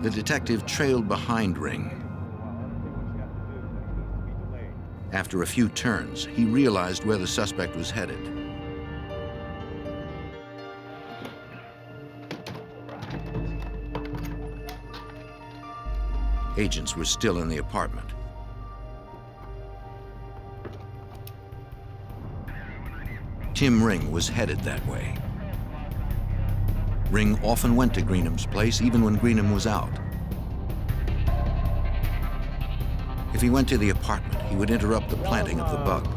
S1: The detective trailed behind Ring. After a few turns, he realized where the suspect was headed. Agents were still in the apartment. Tim Ring was headed that way. Ring often went to Greenham's place, even when Greenham was out. If he went to the apartment, he would interrupt the planting of the bug.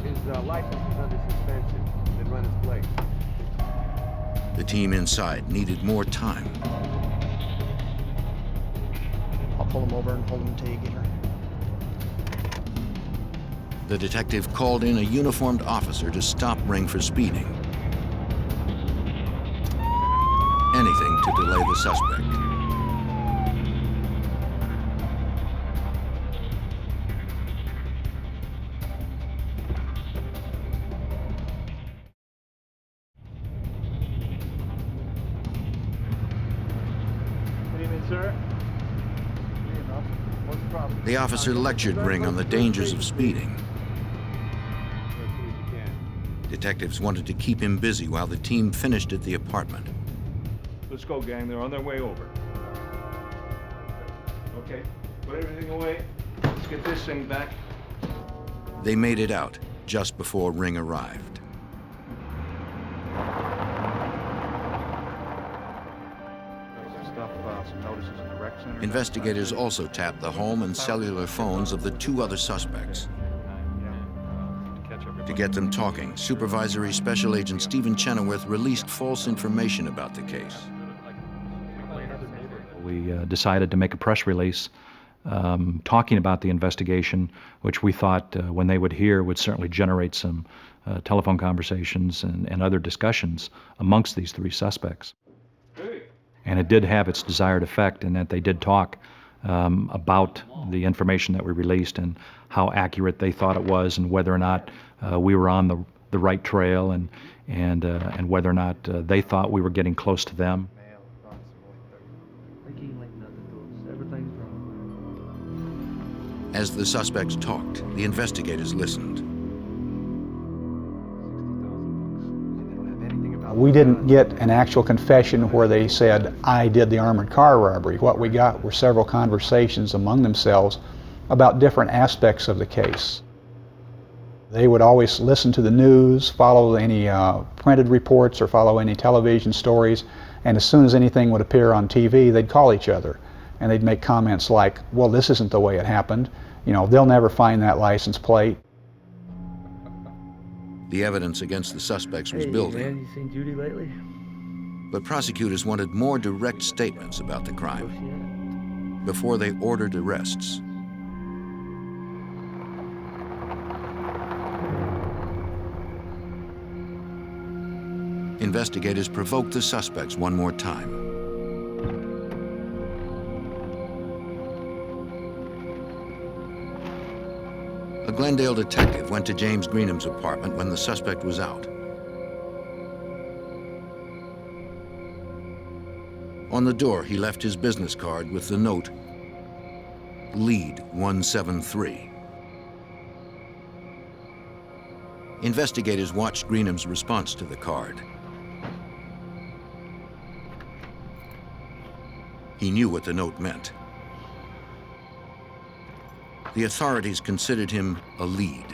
S7: His license is under suspension. Then run his place.
S1: The team inside needed more time.
S23: I'll pull him over and hold him until you get her.
S1: The detective called in a uniformed officer to stop Ring for speeding. Anything to delay the suspect.
S7: Good evening, sir. What's the problem?
S1: The officer lectured Ring on the dangers of speeding. Detectives wanted to keep him busy while the team finished at the apartment.
S7: Let's go, gang. They're on their way over. Okay, put everything away. Let's get this thing back.
S1: They made it out just before Ring arrived.
S16: Some notices in the rec center.
S1: Investigators also tapped the home and cellular phones of the two other suspects. To get them talking, Supervisory Special Agent Stephen Chenoweth released false information about the case.
S21: We decided to make a press release talking about the investigation, which we thought when they would hear would certainly generate some telephone conversations and other discussions amongst these three suspects. And it did have its desired effect in that they did talk about the information that we released and how accurate they thought it was and whether or not we were on the right trail and whether or not they thought we were getting close to them.
S1: As the suspects talked, the investigators listened.
S4: We didn't get an actual confession where they said, I did the armored car robbery. What we got were several conversations among themselves about different aspects of the case. They would always listen to the news, follow any printed reports or follow any television stories, and as soon as anything would appear on TV, they'd call each other. And they'd make comments like, well, this isn't the way it happened. You know, they'll never find that license plate.
S1: The evidence against the suspects was building.
S11: Man, you seen Judy lately?
S1: But prosecutors wanted more direct statements about the crime before they ordered arrests. Investigators provoked the suspects one more time. A Glendale detective went to James Greenham's apartment when the suspect was out. On the door, he left his business card with the note, Lead 173. Investigators watched Greenham's response to the card. He knew what the note meant. The authorities considered him a lead.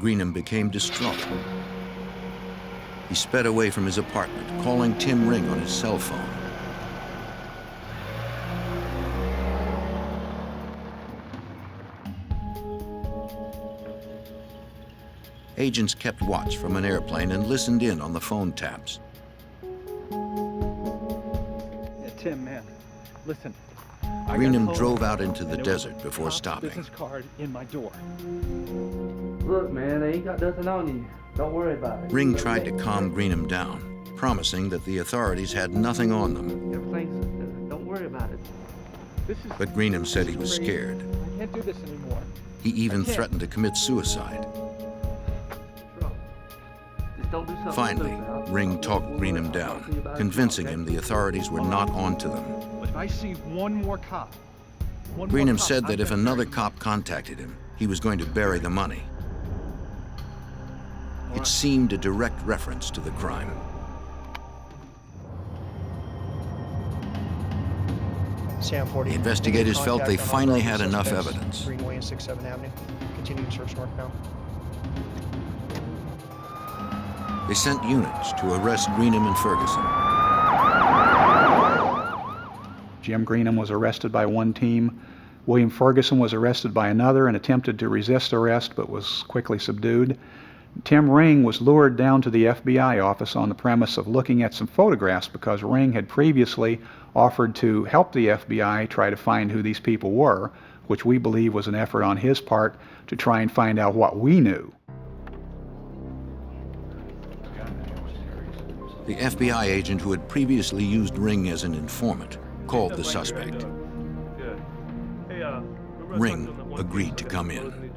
S1: Greenham became distraught. He sped away from his apartment, calling Tim Ring on his cell phone. Agents kept watch from an airplane and listened in on the phone taps.
S23: Yeah, Tim, man, listen.
S1: Greenham drove out into the desert before stopping.
S23: Business card in my door.
S11: Look, man, they ain't got nothing on you. Don't worry about it.
S1: Ring tried to calm Greenham down, promising that the authorities had nothing on them.
S11: Everything's, don't worry about it.
S23: This is.
S1: But Greenham said he was scared.
S23: I can't do this anymore.
S1: He even threatened to commit suicide. Finally, Ring talked Greenham down, convincing him the authorities were not on to them.
S12: But if I see one more cop,
S1: Greenham said that if another cop contacted him, he was going to bury the money. It seemed a direct reference to the crime.
S23: The
S1: investigators felt they finally had enough evidence.
S23: Greenway and 6th Avenue. Continuing search northbound.
S1: They sent units to arrest Greenham and Ferguson.
S4: Jim Greenham was arrested by one team. William Ferguson was arrested by another and attempted to resist arrest but was quickly subdued. Tim Ring was lured down to the FBI office on the premise of looking at some photographs because Ring had previously offered to help the FBI try to find who these people were, which we believe was an effort on his part to try and find out what we knew.
S1: The FBI agent who had previously used Ring as an informant called the suspect. Ring agreed to come in.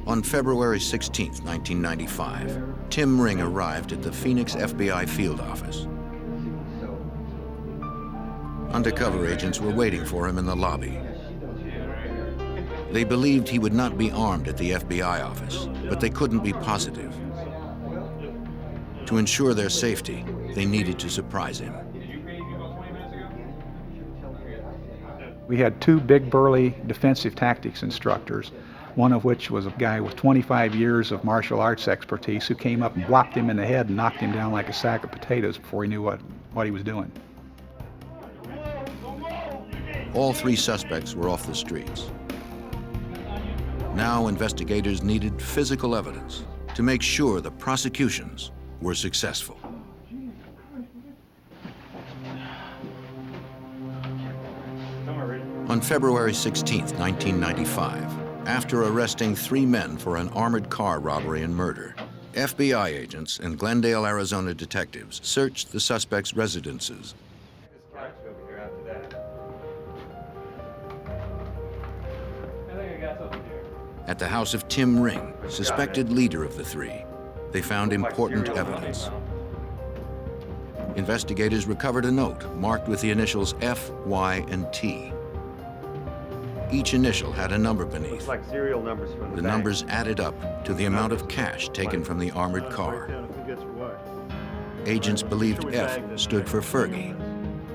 S1: On February 16, 1995, Tim Ring arrived at the Phoenix FBI field office. Undercover agents were waiting for him in the lobby. They believed he would not be armed at the FBI office, but they couldn't be positive. To ensure their safety, they needed to surprise him.
S4: We had two big burly defensive tactics instructors, one of which was a guy with 25 years of martial arts expertise who came up and whopped him in the head and knocked him down like a sack of potatoes before he knew what he was doing.
S1: All three suspects were off the streets. Now investigators needed physical evidence to make sure the prosecutions were successful. On February 16, 1995, after arresting 3 men for an armored car robbery and murder, FBI agents and Glendale, Arizona detectives searched the suspects' residences. At the house of Tim Ring, suspected leader of the 3, they found important evidence. Investigators recovered a note marked with the initials F, Y, and T. Each initial had a number beneath.
S2: Like serial numbers from
S1: the numbers added up to the amount of cash taken from the armored car. Agents believed F stood for Fergie,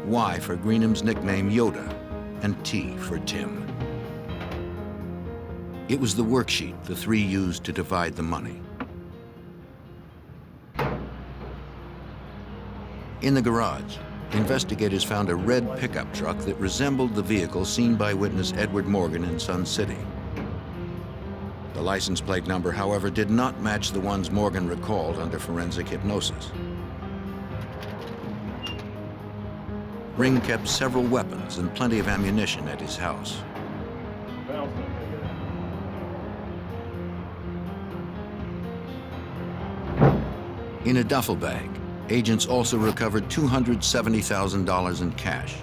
S1: Y for Greenham's nickname Yoda, and T for Tim. It was the worksheet the 3 used to divide the money. In the garage, investigators found a red pickup truck that resembled the vehicle seen by witness Edward Morgan in Sun City. The license plate number, however, did not match the ones Morgan recalled under forensic hypnosis. Ring kept several weapons and plenty of ammunition at his house. In a duffel bag, agents also recovered $270,000 in cash.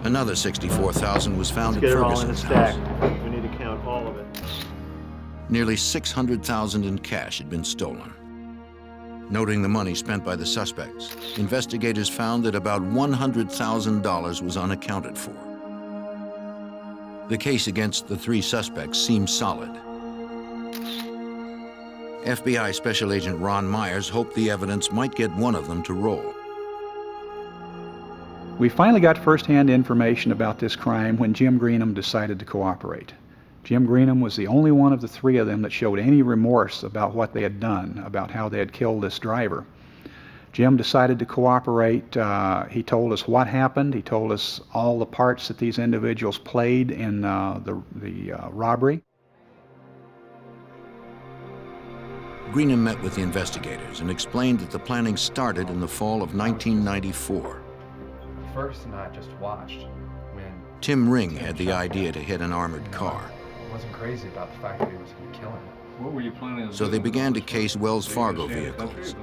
S1: Another $64,000 was found at Ferguson's house.
S2: We need to count all of it.
S1: Nearly $600,000 in cash had been stolen. Noting the money spent by the suspects, investigators found that about $100,000 was unaccounted for. The case against the 3 suspects seemed solid. FBI Special Agent Ron Myers hoped the evidence might get one of them to roll.
S4: We finally got first-hand information about this crime when Jim Greenham decided to cooperate. Jim Greenham was the only one of the 3 of them that showed any remorse about what they had done, about how they had killed this driver. Jim decided to cooperate. He told us what happened. He told us all the parts that these individuals played in the robbery.
S1: Greenham met with the investigators and explained that the planning started in the fall of 1994.
S6: Ferguson and I just watched when
S1: Tim Ring had the idea to hit an armored car.
S6: I wasn't crazy about the fact that he was going to kill him. What were you planning on
S1: So they began to case Wells Fargo vehicles.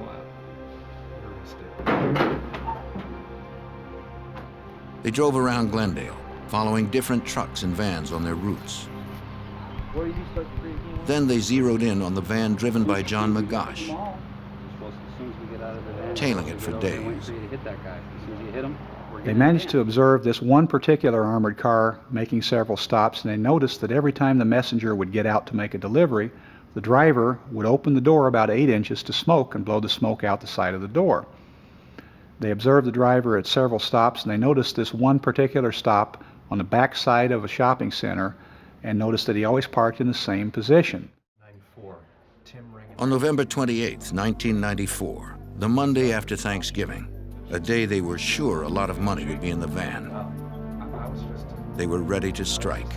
S1: They drove around Glendale, following different trucks and vans on their routes.
S11: Where you start to free again?
S1: Then they zeroed in on the van driven by John McGosh, tailing it for days.
S4: They managed to observe this one particular armored car making several stops, and they noticed that every time the messenger would get out to make a delivery, the driver would open the door about 8 inches to smoke and blow the smoke out the side of the door. They observed the driver at several stops, and they noticed this one particular stop on the back side of a shopping center, and noticed that he always parked in the same position.
S1: On November 28, 1994, the Monday after Thanksgiving, a day they were sure a lot of money would be in the van, they were ready to strike.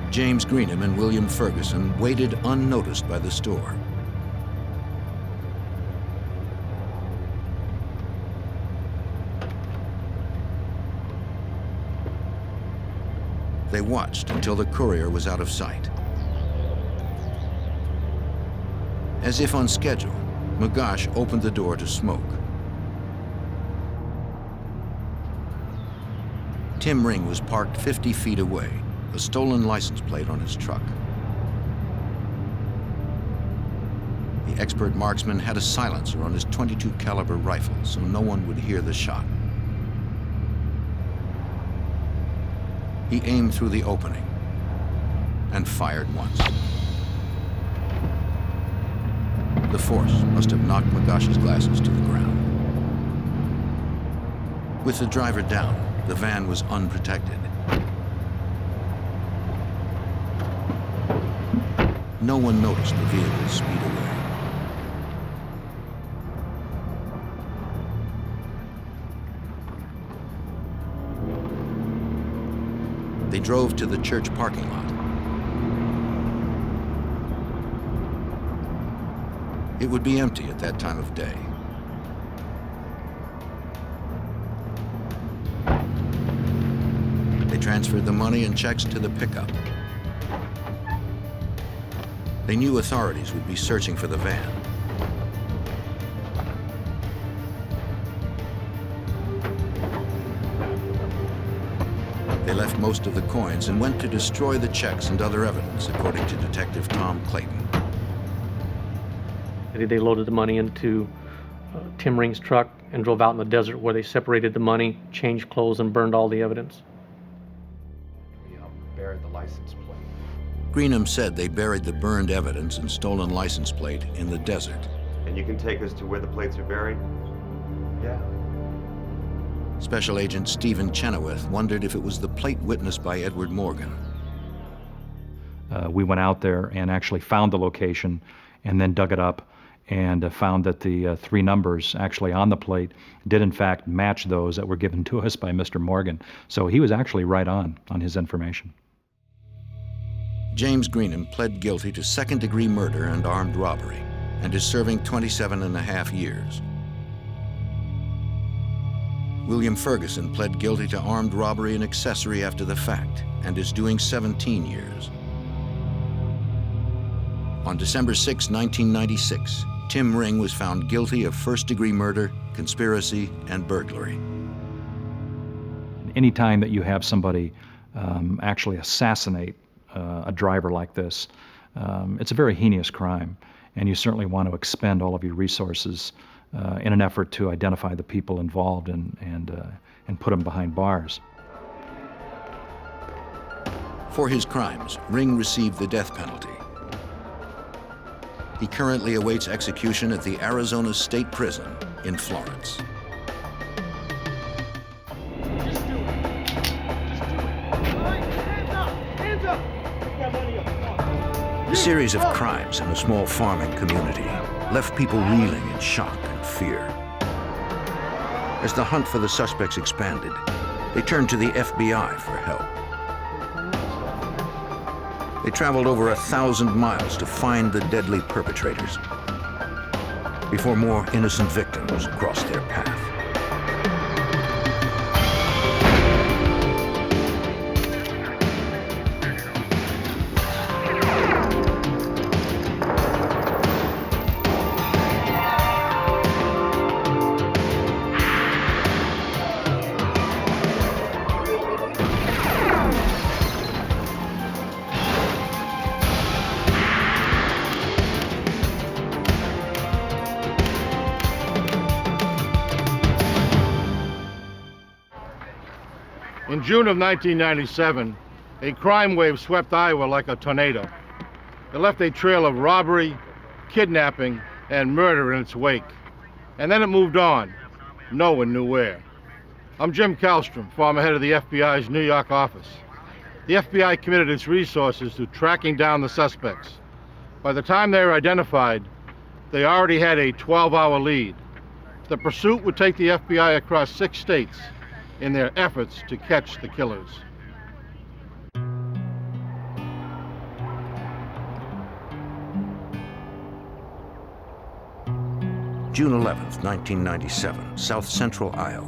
S1: James Greenham and William Ferguson waited unnoticed by the store. They watched until the courier was out of sight. As if on schedule, McGosh opened the door to smoke. Tim Ring was parked 50 feet away, a stolen license plate on his truck. The expert marksman had a silencer on his .22 caliber rifle, so no one would hear the shot. He aimed through the opening and fired once. The force must have knocked McGosh's glasses to the ground. With the driver down, the van was unprotected. No one noticed the vehicle speed away. They drove to the church parking lot. It would be empty at that time of day. They transferred the money and checks to the pickup. They knew authorities would be searching for the van. They left most of the coins and went to destroy the checks and other evidence, according to Detective Tom Clayton.
S20: They loaded the money into Tim Ring's truck and drove out in the desert, where they separated the money, changed clothes, and burned all the evidence.
S6: Buried the license plate.
S1: Greenham said they buried the burned evidence and stolen license plate in the desert.
S14: And you can take us to where the plates are buried?
S6: Yeah.
S1: Special Agent Stephen Chenoweth wondered if it was the plate witnessed by Edward Morgan.
S21: We went out there and actually found the location and then dug it up and found that the 3 numbers actually on the plate did in fact match those that were given to us by Mr. Morgan. So he was actually right on his information.
S1: James Greenham pled guilty to second-degree murder and armed robbery and is serving 27.5 years. William Ferguson pled guilty to armed robbery and accessory after the fact and is doing 17 years. On December 6, 1996, Tim Ring was found guilty of first-degree murder, conspiracy, and burglary.
S21: Anytime that you have somebody actually assassinate a driver like this, it's a very heinous crime, and you certainly want to expend all of your resources in an effort to identify the people involved and put them behind bars.
S1: For his crimes, Ring received the death penalty. He currently awaits execution at the Arizona State Prison in Florence.
S7: Just do it. Just do it. All right, hands up! Hands up! Take that money up. Come on.
S1: A series of crimes in a small farming community left people reeling in shock and fear. As the hunt for the suspects expanded, they turned to the FBI for help. They traveled over 1,000 miles to find the deadly perpetrators before more innocent victims crossed their path.
S3: In June of 1997, a crime wave swept Iowa like a tornado. It left a trail of robbery, kidnapping, and murder in its wake. And then it moved on. No one knew where. I'm Jim Kallstrom, former head of the FBI's New York office. The FBI committed its resources to tracking down the suspects. By the time they were identified, they already had a 12-hour lead. The pursuit would take the FBI across 6 states in their efforts to catch the killers.
S1: June 11th, 1997, south central Iowa.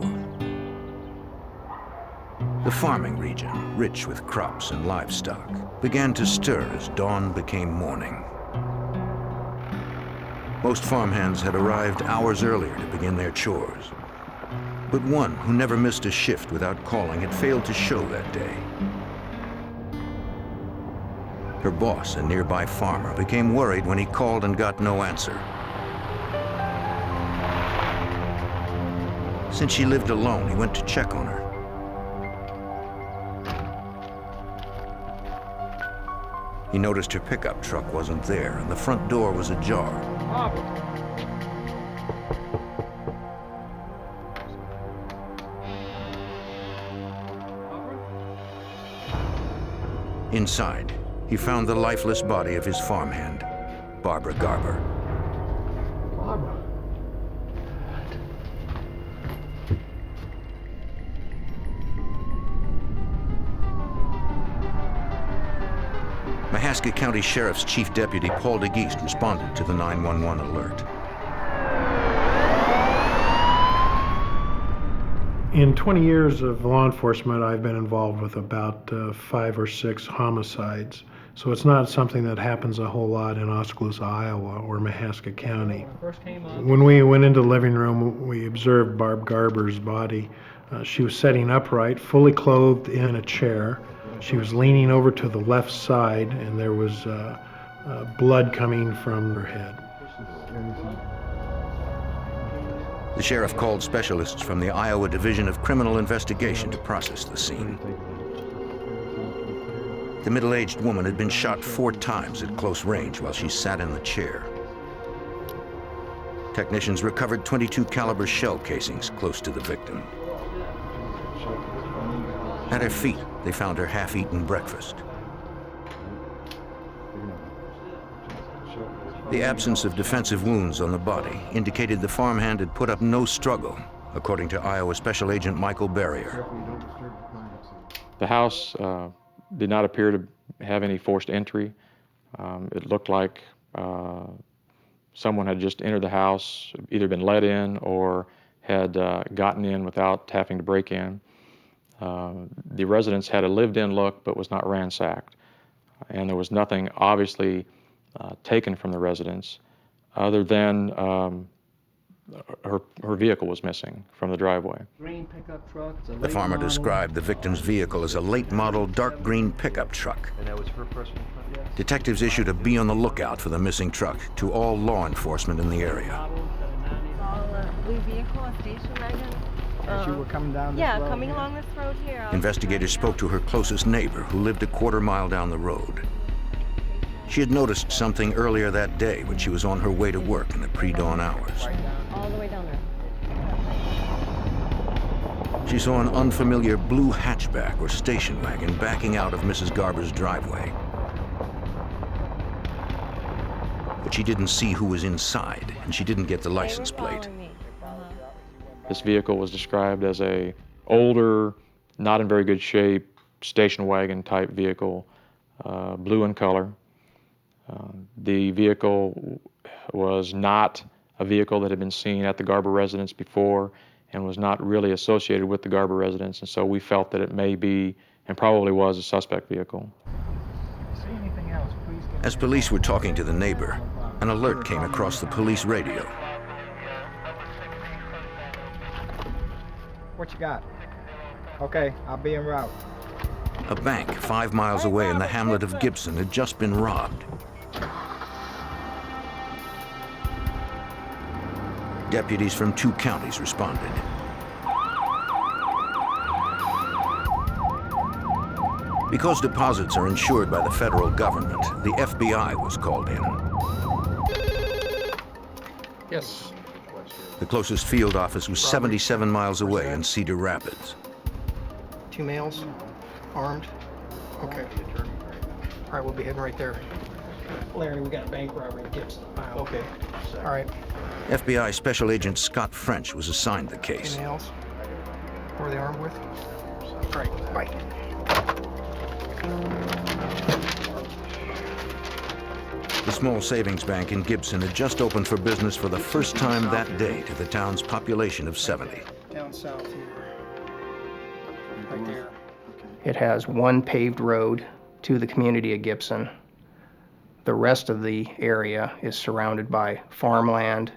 S1: The farming region, rich with crops and livestock, began to stir as dawn became morning. Most farmhands had arrived hours earlier to begin their chores. But one who never missed a shift without calling had failed to show that day. Her boss, a nearby farmer, became worried when he called and got no answer. Since she lived alone, he went to check on her. He noticed her pickup truck wasn't there, and the front door was ajar. Inside, he found the lifeless body of his farmhand, Barbara Garber.
S23: Barbara.
S1: Mahaska County Sheriff's Chief Deputy Paul DeGeest responded to the 911 alert.
S10: In 20 years of law enforcement, I've been involved with about 5 or 6 homicides. So it's not something that happens a whole lot in Oskaloosa, Iowa, or Mahaska County. When we went into the living room, we observed Barb Garber's body. She was sitting upright, fully clothed in a chair. She was leaning over to the left side, and there was blood coming from her head.
S1: The sheriff called specialists from the Iowa Division of Criminal Investigation to process the scene. The middle-aged woman had been shot 4 times at close range while she sat in the chair. Technicians recovered .22 caliber shell casings close to the victim. At her feet, they found her half-eaten breakfast. The absence of defensive wounds on the body indicated the farmhand had put up no struggle, according to Iowa Special Agent Michael Barrier.
S15: The house did not appear to have any forced entry. It looked like someone had just entered the house, either been let in or had gotten in without having to break in. The residence had a lived-in look but was not ransacked, and there was nothing obviously taken from the residence other than her vehicle was missing from the driveway.
S23: Green pickup truck.
S1: The farmer described the victim's vehicle as a late-model dark green pickup truck.
S2: And that was her personal truck?
S1: Detectives issued a be on the lookout for the missing truck to all law enforcement in the area.
S22: Vehicle, a station wagon.
S23: As you were coming down this road?
S22: Yeah, coming along this road here.
S1: Investigators spoke to her closest neighbor, who lived a quarter mile down the road. She had noticed something earlier that day when she was on her way to work in the pre-dawn hours.
S5: All the way down there.
S1: She saw an unfamiliar blue hatchback or station wagon backing out of Mrs. Garber's driveway. But she didn't see who was inside, and she didn't get the license plate.
S15: This vehicle was described as a older, not in very good shape, station wagon type vehicle, blue in color. The vehicle was not a vehicle that had been seen at the Garber residence before and was not really associated with the Garber residence, and so we felt that it may be and probably was a suspect vehicle.
S1: As police were talking to the neighbor, an alert came across the police radio.
S23: What you got? Okay, I'll be en route.
S1: A bank 5 miles away in the hamlet of Gibson had just been robbed. Deputies from 2 counties responded. Because deposits are insured by the federal government, the FBI was called in.
S9: Yes.
S1: The closest field office was 77 miles away in Cedar Rapids.
S9: 2 males, armed. Okay. All right, we'll be heading right there. Larry, we got a bank robbery in Gibson. Okay. All right.
S1: FBI Special Agent Scott French was assigned the
S9: 2
S1: case.
S9: males. Who are they armed with? All right, bye.
S1: The small savings bank in Gibson had just opened for business for the first time that day to the town's population of 70.
S9: Down south here. Right there. It has one paved road to the community of Gibson. The rest of the area is surrounded by farmland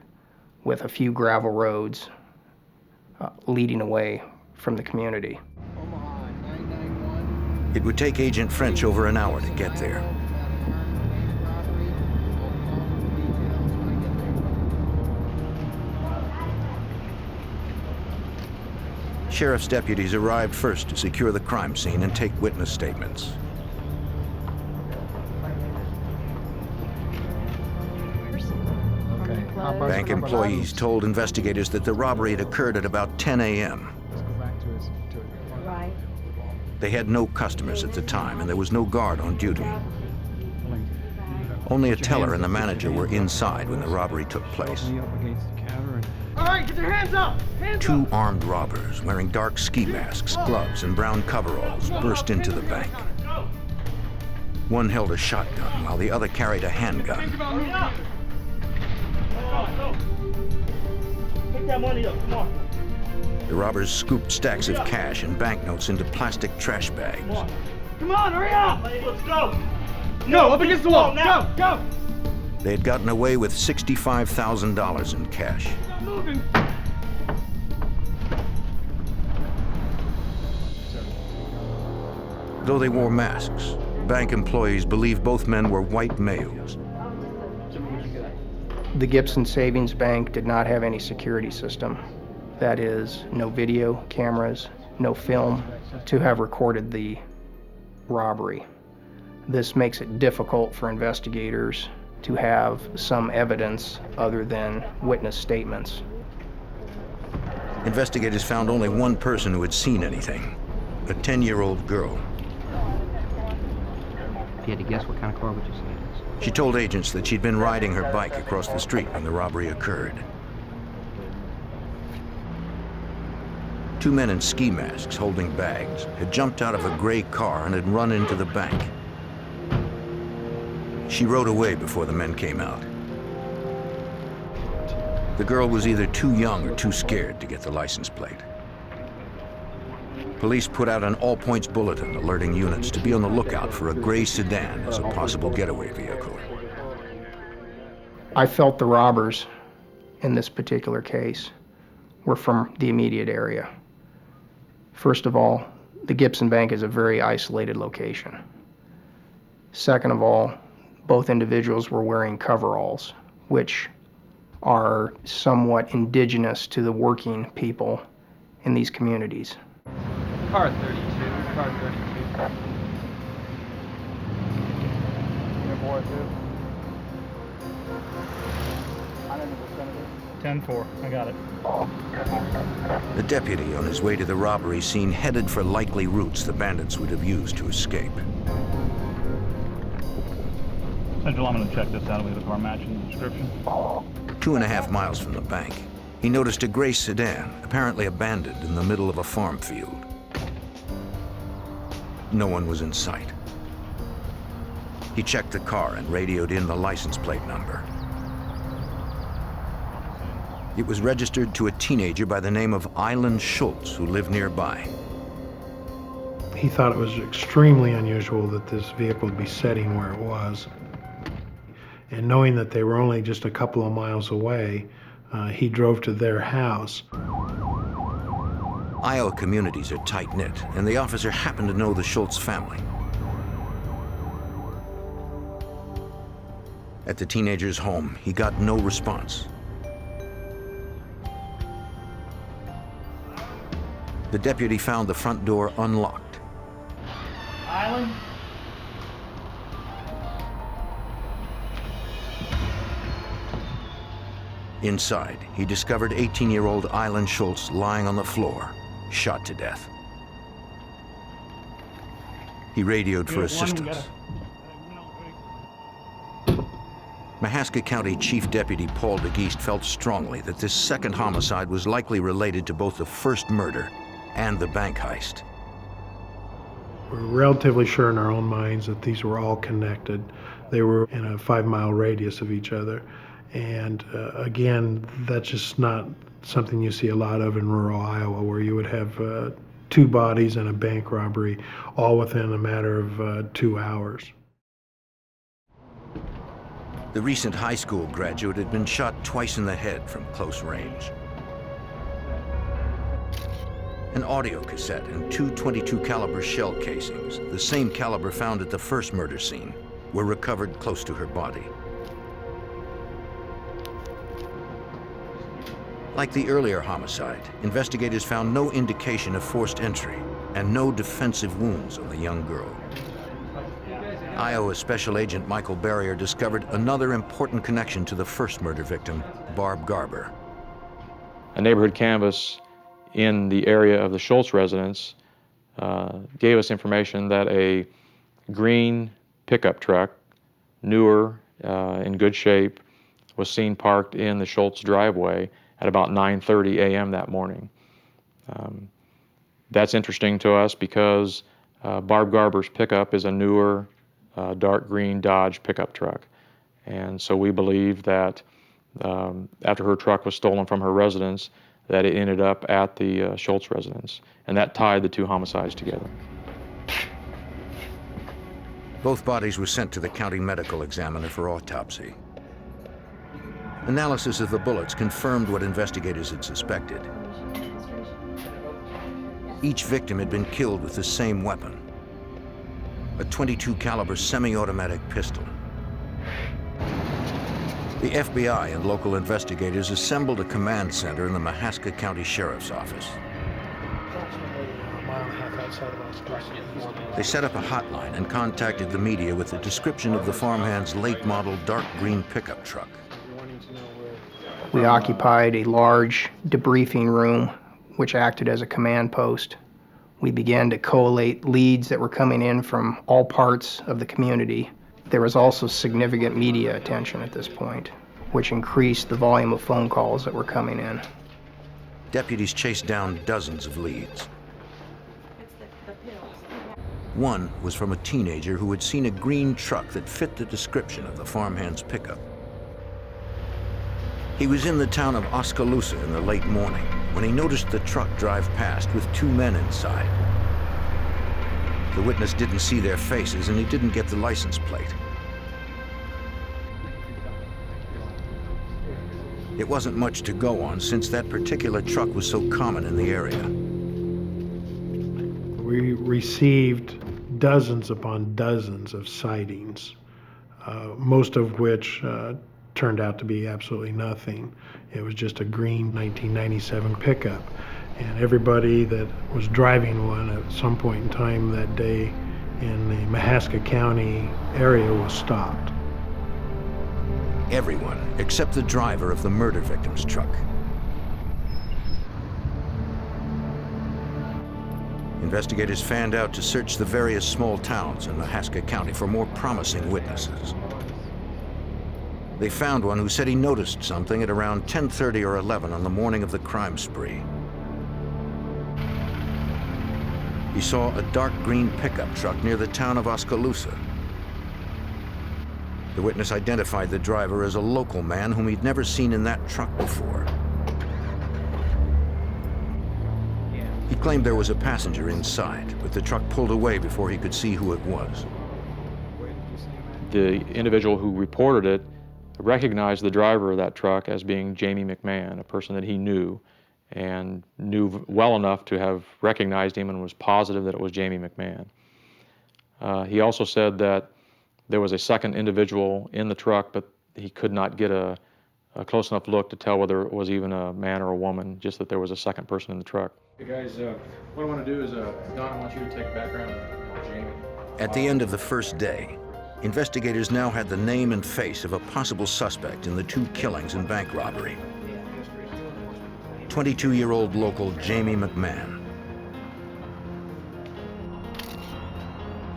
S9: with a few gravel roads leading away from the community.
S1: It would take Agent French over an hour to get there. Sheriff's deputies arrived first to secure the crime scene and take witness statements. Bank employees told investigators that the robbery had occurred at about 10 a.m. They had no customers at the time, and there was no guard on duty. Only a teller and the manager were inside when the robbery took place.
S7: All right, get your hands up! Hands
S1: Two
S7: up!
S1: armed robbers wearing dark ski masks, gloves, and brown coveralls burst into the bank. One held a shotgun while the other carried a handgun.
S7: Pick that money up, come on.
S1: The robbers scooped stacks of cash and banknotes into plastic trash bags.
S7: Come on, hurry up! Let's go! No, up against the wall, now! Go!
S1: They had gotten away with $65,000 in cash.
S7: Moving!
S1: Though they wore masks, bank employees believed both men were white males.
S9: The Gibson Savings Bank did not have any security system. That is, no video cameras, no film to have recorded the robbery. This makes it difficult for investigators to have some evidence other than witness statements.
S1: Investigators found only one person who had seen anything, a 10-year-old girl.
S17: If you had to guess, what kind of car would you say it is?
S1: She told agents that she'd been riding her bike across the street when the robbery occurred. Two men in ski masks holding bags had jumped out of a gray car and had run into the bank. She rode away before the men came out. The girl was either too young or too scared to get the license plate. Police put out an all-points bulletin alerting units to be on the lookout for a gray sedan as a possible getaway vehicle.
S9: I felt the robbers in this particular case were from the immediate area. First of all, the Gibson Bank is a very isolated location. Second of all, both individuals were wearing coveralls, which are somewhat indigenous to the working people in these communities.
S18: Car 32, car 32.
S23: Uniform 2. I'm in the vicinity.
S18: 10-4, I got it.
S1: The deputy on his way to the robbery scene headed for likely routes the bandits would have used to escape.
S6: Central, I'm going to check this out. We have a car matching the description.
S1: 2.5 miles from the bank, he noticed a gray sedan, apparently abandoned in the middle of a farm field. No one was in sight. He checked the car and radioed in the license plate number. It was registered to a teenager by the name of Island Schultz, who lived nearby.
S10: He thought it was extremely unusual that this vehicle would be sitting where it was. And knowing that they were only just a couple of miles away, he drove to their house.
S1: Iowa communities are tight-knit, and the officer happened to know the Schultz family. At the teenager's home, he got no response. The deputy found the front door unlocked.
S18: Island?
S1: Inside, he discovered 18-year-old Island Schultz lying on the floor, shot to death. He radioed for assistance. Mahaska County Chief Deputy Paul DeGeest felt strongly that this second homicide was likely related to both the first murder and the bank heist.
S10: We're relatively sure in our own minds that these were all connected. They were in a 5-mile radius of each other. And again, that's just not something you see a lot of in rural Iowa, where you would have 2 bodies and a bank robbery all within a matter of 2 hours.
S1: The recent high school graduate had been shot twice in the head from close range. An audio cassette and 2 .22 caliber shell casings, the same caliber found at the first murder scene, were recovered close to her body. Like the earlier homicide, investigators found no indication of forced entry and no defensive wounds on the young girl. Iowa Special Agent Michael Barrier discovered another important connection to the first murder victim, Barb Garber.
S15: A neighborhood canvass in the area of the Schultz residence gave us information that a green pickup truck, newer, in good shape, was seen parked in the Schultz driveway at about 9:30 a.m. that morning. That's interesting to us because Barb Garber's pickup is a newer, dark green Dodge pickup truck. And so we believe that after her truck was stolen from her residence, that it ended up at the Schultz residence. And that tied the 2 homicides together.
S1: Both bodies were sent to the county medical examiner for autopsy. Analysis of the bullets confirmed what investigators had suspected. Each victim had been killed with the same weapon, a .22 caliber semi-automatic pistol. The FBI and local investigators assembled a command center in the Mahaska County Sheriff's Office. They set up a hotline and contacted the media with a description of the farmhand's late-model dark green pickup truck.
S9: We occupied a large debriefing room, which acted as a command post. We began to collate leads that were coming in from all parts of the community. There was also significant media attention at this point, which increased the volume of phone calls that were coming in.
S1: Deputies chased down dozens of leads. One was from a teenager who had seen a green truck that fit the description of the farmhand's pickup. He was in the town of Oskaloosa in the late morning when he noticed the truck drive past with 2 men inside. The witness didn't see their faces and he didn't get the license plate. It wasn't much to go on since that particular truck was so common in the area.
S10: We received dozens upon dozens of sightings, most of which turned out to be absolutely nothing. It was just a green 1997 pickup. And everybody that was driving one at some point in time that day in the Mahaska County area was stopped.
S1: Everyone except the driver of the murder victim's truck. Investigators fanned out to search the various small towns in Mahaska County for more promising witnesses. They found one who said he noticed something at around 10:30 or 11 on the morning of the crime spree. He saw a dark green pickup truck near the town of Oskaloosa. The witness identified the driver as a local man whom he'd never seen in that truck before. He claimed there was a passenger inside, but the truck pulled away before he could see who it was.
S15: The individual who reported it recognized the driver of that truck as being Jamie McMahon, a person that he knew, and knew well enough to have recognized him and was positive that it was Jamie McMahon. He also said that there was a second individual in the truck, but he could not get a close enough look to tell whether it was even a man or a woman, just that there was a second person in the truck.
S6: Hey guys, what I want to do is, Don, I want you to take background on Jamie.
S1: At the end of the first day, investigators now had the name and face of a possible suspect in the 2 killings and bank robbery. 22-year-old local Jamie McMahon.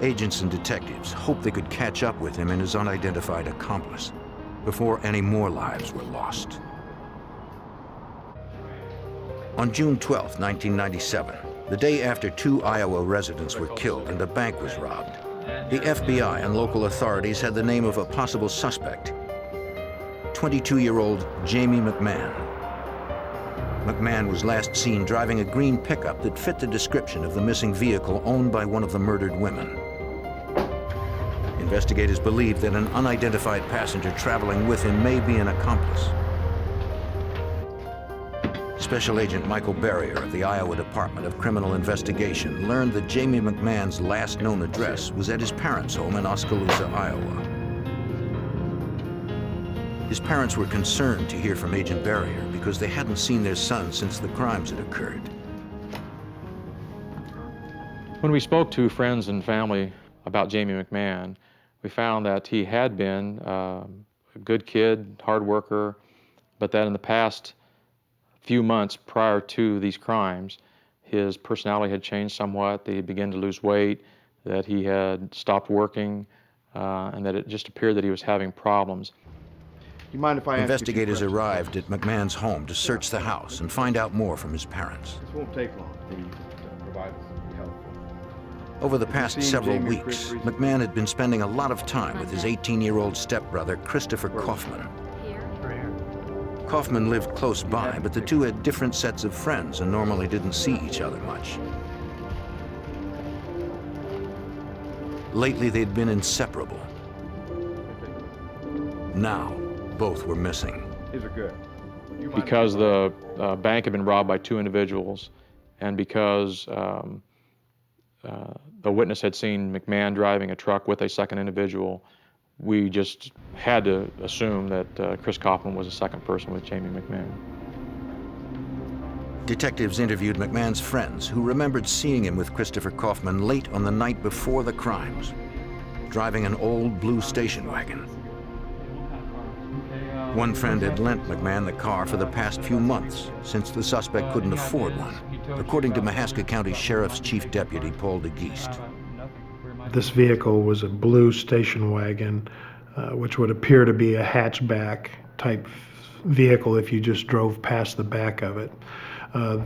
S1: Agents and detectives hoped they could catch up with him and his unidentified accomplice before any more lives were lost. On June 12, 1997, the day after 2 Iowa residents were killed and a bank was robbed, the FBI and local authorities had the name of a possible suspect, 22-year-old Jamie McMahon. McMahon was last seen driving a green pickup that fit the description of the missing vehicle owned by one of the murdered women. Investigators believe that an unidentified passenger traveling with him may be an accomplice. Special Agent Michael Barrier of the Iowa Department of Criminal Investigation learned that Jamie McMahon's last known address was at his parents' home in Oskaloosa, Iowa. His parents were concerned to hear from Agent Barrier because they hadn't seen their son since the crimes had occurred.
S15: When we spoke to friends and family about Jamie McMahon, we found that he had been a good kid, hard worker, but that in the past few months prior to these crimes, his personality had changed somewhat, that he began to lose weight, that he had stopped working, and that it just appeared that he was having problems.
S16: You mind if I ask
S1: Investigators arrived at McMahon's home to search the house and find out more from his parents.
S16: This won't take long for you to provide us some help.
S1: Over the past several weeks, McMahon had been spending a lot of time with his 18-year-old stepbrother, Christopher Kaufman. Kaufman lived close by, but the two had different sets of friends and normally didn't see each other much. Lately, they'd been inseparable. Now, both were missing.
S16: These are good.
S15: Because the bank had been robbed by 2 individuals, and because the witness had seen McMahon driving a truck with a second individual, we just had to assume that Chris Kaufman was the second person with Jamie McMahon.
S1: Detectives interviewed McMahon's friends who remembered seeing him with Christopher Kaufman late on the night before the crimes, driving an old blue station wagon. One friend had lent McMahon the car for the past few months, since the suspect couldn't afford one, according to Mahaska County Sheriff's Chief Deputy Paul DeGeest.
S10: This vehicle was a blue station wagon, which would appear to be a hatchback type vehicle if you just drove past the back of it.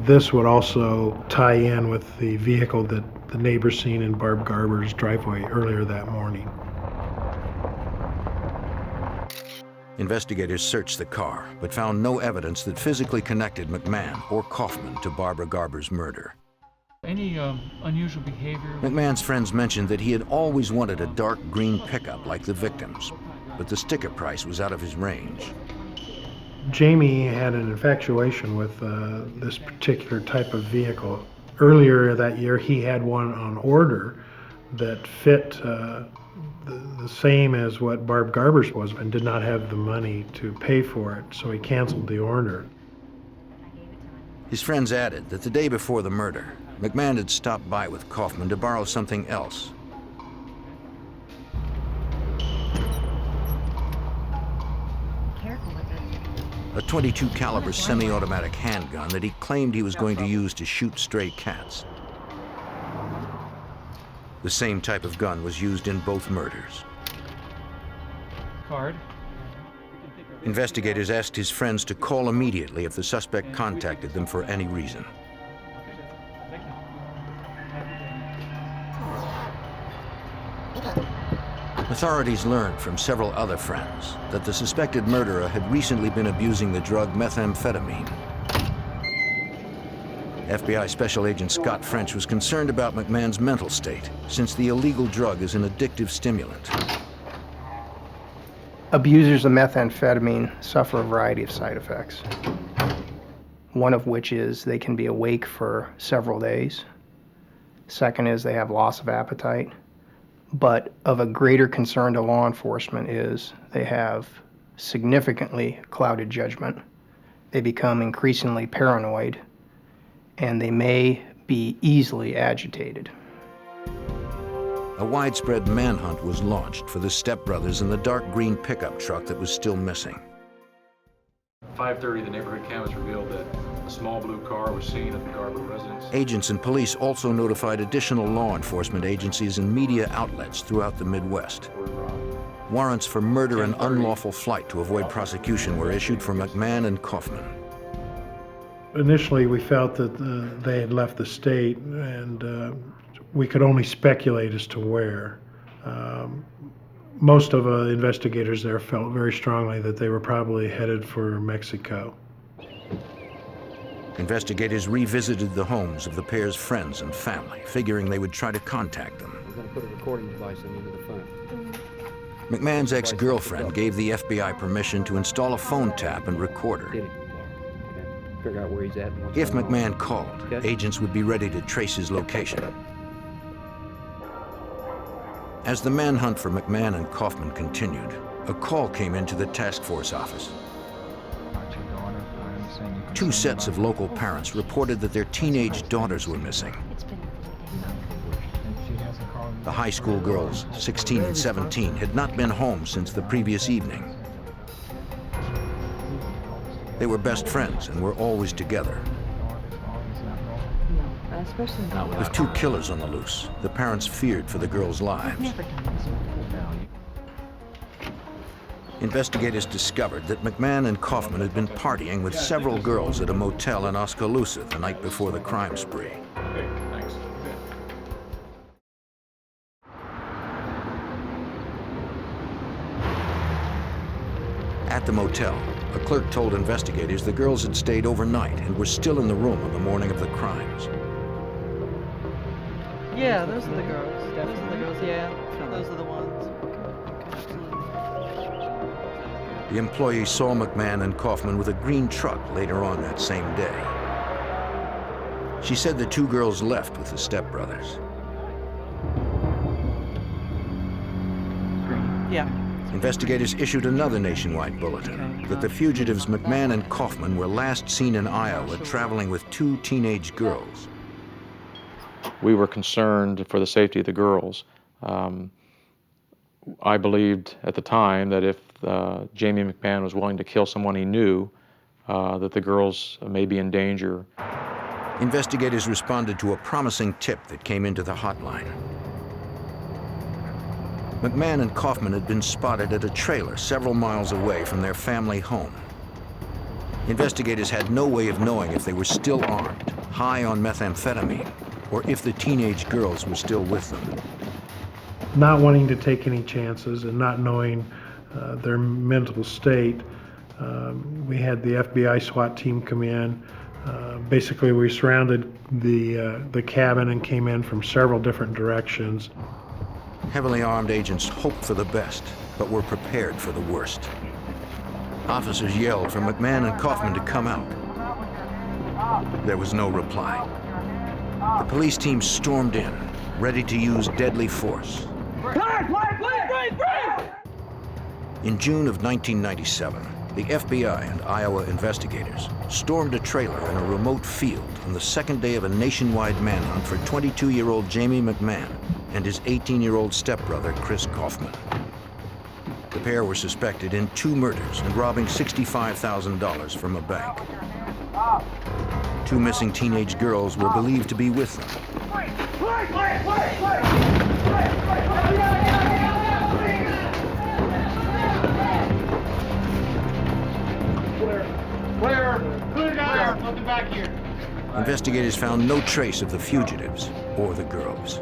S10: This would also tie in with the vehicle that the neighbors seen in Barb Garber's driveway earlier that morning.
S1: Investigators searched the car, but found no evidence that physically connected McMahon or Kaufman to Barbara Garber's murder.
S8: Any unusual behavior?
S1: McMahon's friends mentioned that he had always wanted a dark green pickup like the victims, but the sticker price was out of his range.
S10: Jamie had an infatuation with this particular type of vehicle. Earlier that year, he had one on order that fit the same as what Barb Garber's was and did not have the money to pay for it, so he canceled the order.
S1: His friends added that the day before the murder, McMahon had stopped by with Kaufman to borrow something else. A .22 caliber semi-automatic handgun that he claimed he was going to use to shoot stray cats. The same type of gun was used in both murders.
S8: Card.
S1: Investigators asked his friends to call immediately if the suspect contacted them for any reason. Authorities learned from several other friends that the suspected murderer had recently been abusing the drug methamphetamine. FBI Special Agent Scott French was concerned about McMahon's mental state, since the illegal drug is an addictive stimulant.
S9: Abusers of methamphetamine suffer a variety of side effects. One of which is they can be awake for several days. Second is they have loss of appetite. But of a greater concern to law enforcement is they have significantly clouded judgment. They become increasingly paranoid, and they may be easily agitated.
S1: a widespread manhunt was launched for the stepbrothers in the dark green pickup truck that was still missing.
S21: 5:30, the neighborhood canvas revealed that a small blue car was seen at the Garber residence.
S1: Agents and police also notified additional law enforcement agencies and media outlets throughout the Midwest. Warrants for murder and unlawful flight to avoid prosecution were issued for McMahon and Kaufman.
S10: Initially, we felt that they had left the state, and we could only speculate as to where. Most of the investigators there felt very strongly that they were probably headed for Mexico.
S1: Investigators revisited the homes of the pair's friends and family, figuring they would try to contact them.
S12: We're going to put a recording device into the phone.
S1: McMahon's ex-girlfriend gave the FBI permission to install a phone tap and recorder.
S12: Figure out where he's at. And what's
S1: If
S12: going on.
S1: McMahon called, agents would be ready to trace his location. As the manhunt for McMahon and Kaufman continued, a call came into the task force office. Two sets of local parents reported that their teenage daughters were missing. The high school girls, 16 and 17, had not been home since the previous evening. They were best friends and were always together. With two killers on the loose, the parents feared for the girls' lives. Investigators discovered that McMahon and Kaufman had been partying with several girls at a motel in Oskaloosa the night before the crime spree.
S21: Thanks.
S1: At the motel, a clerk told investigators the girls had stayed overnight and were still in the room on the morning of the crimes.
S13: Yeah, those are the girls. Those are the girls, yeah. Those are the ones.
S1: The employee saw McMahon and Kaufman with a green truck later on that same day. She said the two girls left with the stepbrothers.
S13: Yeah.
S1: Investigators issued another nationwide bulletin that the fugitives McMahon and Kaufman were last seen in Iowa traveling with two teenage girls.
S15: We were concerned for the safety of the girls. I believed at the time that if Jamie McMahon was willing to kill someone he knew, that the girls may be in danger.
S1: Investigators responded to a promising tip that came into the hotline. McMahon and Kaufman had been spotted at a trailer several miles away from their family home. Investigators had no way of knowing if they were still armed, high on methamphetamine, or if the teenage girls were still with them.
S10: Not wanting to take any chances and not knowing their mental state, we had the FBI SWAT team come in. Basically, we surrounded the cabin and came in from several different directions.
S1: Heavily armed agents hoped for the best, but were prepared for the worst. Officers yelled for McMahon and Kaufman to come out. There was no reply. The police team stormed in, ready to use deadly force. In June of 1997, the FBI and Iowa investigators stormed a trailer in a remote field on the second day of a nationwide manhunt for 22-year-old Jamie McMahon and his 18-year-old stepbrother, Chris Kaufman. The pair were suspected in 2 murders and robbing $65,000 from a bank. 2 missing teenage girls were believed to be with them.
S7: Clear guys, looking back here.
S1: Investigators found no trace of the fugitives or the girls.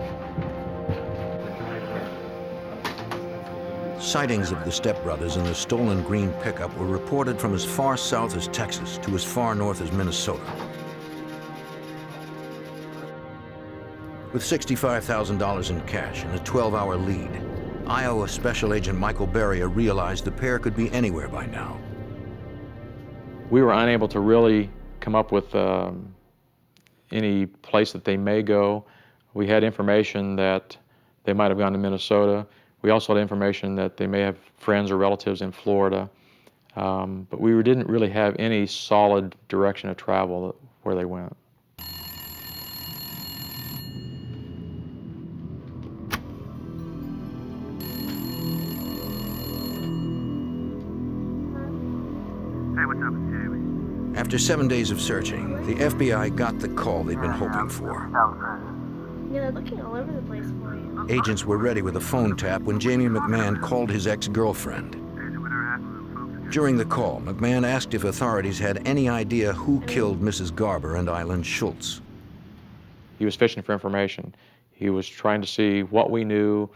S1: Sightings of the stepbrothers in the stolen green pickup were reported from as far south as Texas to as far north as Minnesota. With $65,000 in cash and a 12-hour lead, Iowa Special Agent Michael Beria realized the pair could be anywhere by now.
S15: We were unable to really come up with any place that they may go. We had information that they might have gone to Minnesota. We also had information that they may have friends or relatives in Florida. But we didn't really have any solid direction of travel where they went.
S1: After 7 days of searching, the FBI got the call they'd been hoping for.
S5: Yeah, they're looking all over the place for you.
S1: Agents were ready with a phone tap when Jamie McMahon called his ex-girlfriend. During the call, McMahon asked if authorities had any idea who killed Mrs. Garber and Island Schultz.
S15: He was fishing for information. He was trying to see what we knew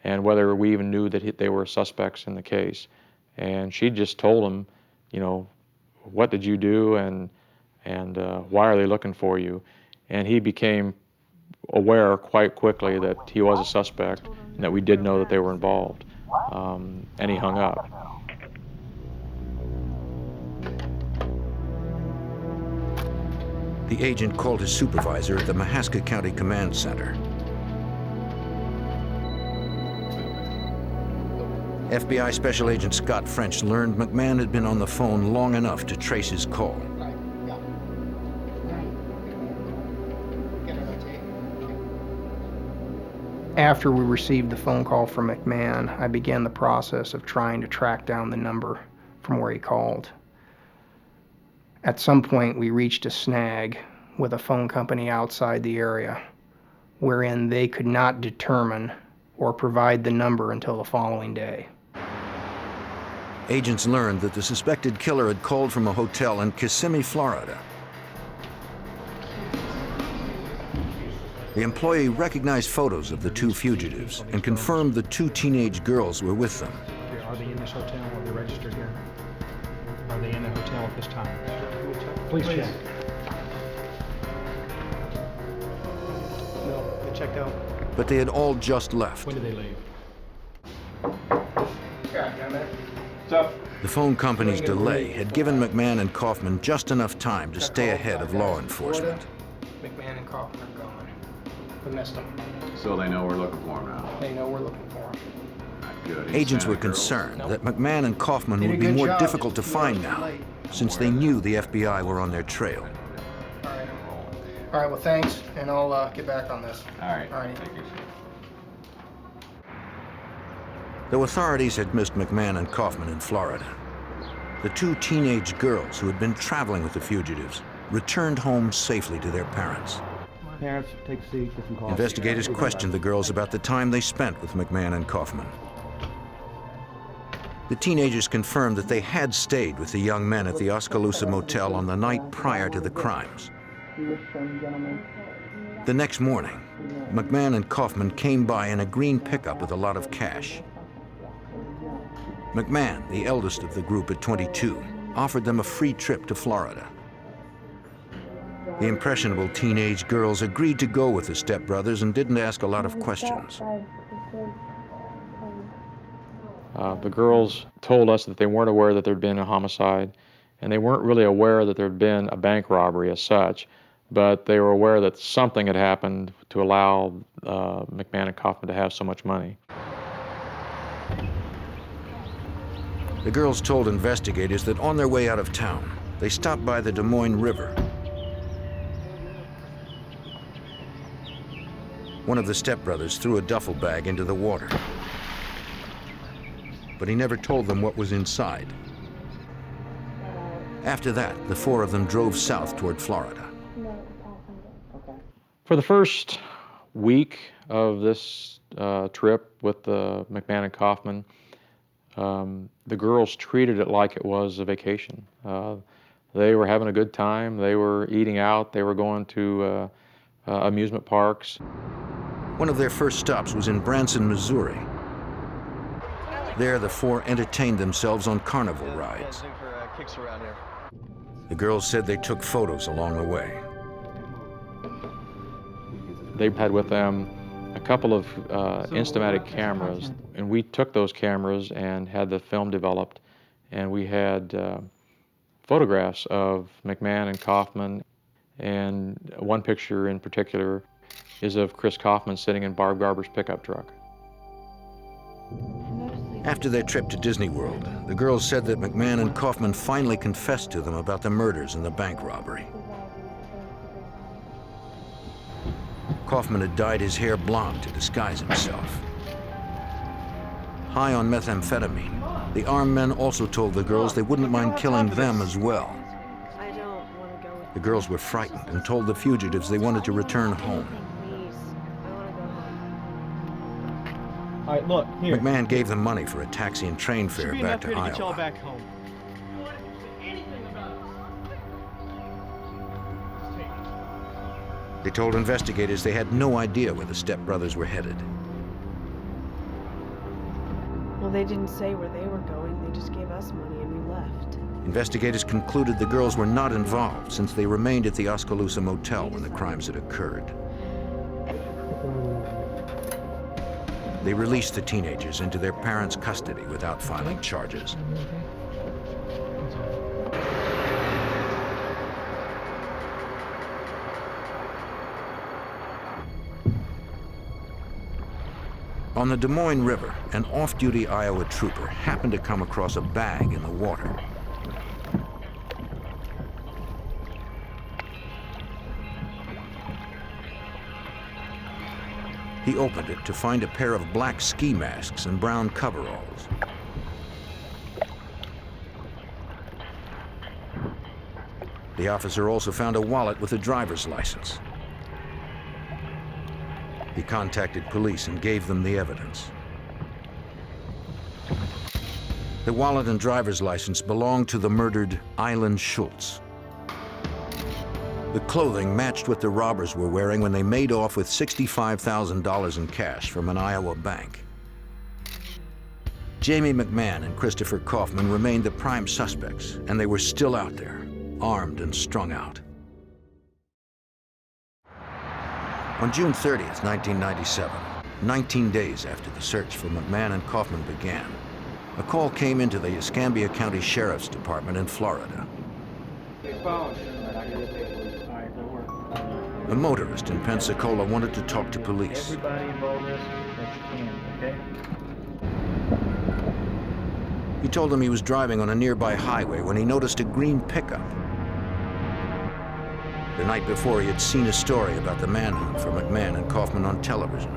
S15: and whether we even knew that they were suspects in the case. And she just told him, you know, what did you do and why are they looking for you? And he became aware quite quickly that he was a suspect and that we did know that they were involved. And he hung up.
S1: The agent called his supervisor at the Mahaska County Command Center. FBI Special Agent Scott French learned McMahon had been on the phone long enough to trace his call.
S9: After we received the phone call from McMahon, I began the process of trying to track down the number from where he called. At some point, we reached a snag with a phone company outside the area, wherein they could not determine or provide the number until the following day.
S1: Agents learned that the suspected killer had called from a hotel in Kissimmee, Florida. The employee recognized photos of the two fugitives and confirmed the two teenage girls were with them.
S9: Are they in this hotel? Are they registered here? Are they in the hotel at this time? Please check. No, they checked out.
S1: But they had all just left.
S9: When did they leave?
S1: The phone company's delay had given McMahon and Kaufman just enough time to stay ahead of law enforcement.
S9: McMahon and Kaufman are gone. We missed them.
S4: So they know we're looking for him now.
S9: They know we're looking for them.
S4: Good.
S1: Agents were concerned that McMahon and Kaufman would be more difficult to find now, since they knew the FBI were on their trail.
S9: All right, well, thanks, and I'll get back on this.
S4: All right.
S9: All right.
S4: Thank you.
S1: Though authorities had missed McMahon and Kaufman in Florida, the two teenage girls who had been traveling with the fugitives returned home safely to their parents.
S12: Parents, take a seat, get some coffee.
S1: Investigators questioned the girls about the time they spent with McMahon and Kaufman. The teenagers confirmed that they had stayed with the young men at the Oskaloosa Motel on the night prior to the crimes. The next morning, McMahon and Kaufman came by in a green pickup with a lot of cash. McMahon, the eldest of the group at 22, offered them a free trip to Florida. The impressionable teenage girls agreed to go with the stepbrothers and didn't ask a lot of questions.
S15: The girls told us that they weren't aware that there'd been a homicide, and they weren't really aware that there'd been a bank robbery as such, but they were aware that something had happened to allow McMahon and Kaufman to have so much money.
S1: The girls told investigators that on their way out of town, they stopped by the Des Moines River. One of the stepbrothers threw a duffel bag into the water, but he never told them what was inside. After that, the four of them drove south toward Florida.
S15: For the first week of this trip with the McMahon and Kaufman, the girls treated it like it was a vacation. They were having a good time. They were eating out. They were going to amusement parks.
S1: One of their first stops was in Branson, Missouri. There, the four entertained themselves on carnival rides. The girls said they took photos along the way.
S15: They had with them a couple of Instamatic cameras, and we took those cameras and had the film developed, and we had photographs of McMahon and Kaufman, and one picture in particular is of Chris Kaufman sitting in Barb Garber's pickup truck.
S1: After their trip to Disney World, the girls said that McMahon and Kaufman finally confessed to them about the murders and the bank robbery. Kaufman had dyed his hair blonde to disguise himself. High on methamphetamine, The armed men also told the girls they wouldn't mind killing them as well.
S22: I don't want to go with
S1: The girls were frightened and told the fugitives they wanted to return home.
S22: please. I want to go home.
S12: All right, look, here.
S1: McMahon gave them money for a taxi and train
S12: Should
S1: fare
S12: be
S1: back
S12: enough here
S1: to
S12: to get y'all
S1: Iowa.
S12: back home.
S1: They told investigators they had no idea where the stepbrothers were headed.
S11: Well, they didn't say where they were going. They just gave us money and we left.
S1: Investigators concluded the girls were not involved since they remained at the Oskaloosa motel when the crimes had occurred. They released the teenagers into their parents' custody without filing charges. On the Des Moines River, an off-duty Iowa trooper happened to come across a bag in the water. He opened it to find a pair of black ski masks and brown coveralls. The officer also found a wallet with a driver's license. He contacted police and gave them the evidence. The wallet and driver's license belonged to the murdered Island Schultz. The clothing matched what the robbers were wearing when they made off with $65,000 in cash from an Iowa bank. Jamie McMahon and Christopher Kaufman remained the prime suspects, and they were still out there, armed and strung out. On June 30th, 1997, 19 days after the search for McMahon and Kaufman began, a call came into the Escambia County Sheriff's Department in Florida. A motorist in Pensacola wanted to talk to police.
S12: Everybody involved in this that you can, okay?
S1: He told them he was driving on a nearby highway when he noticed a green pickup. The night before, he had seen a story about the manhunt for McMahon and Kaufman on television.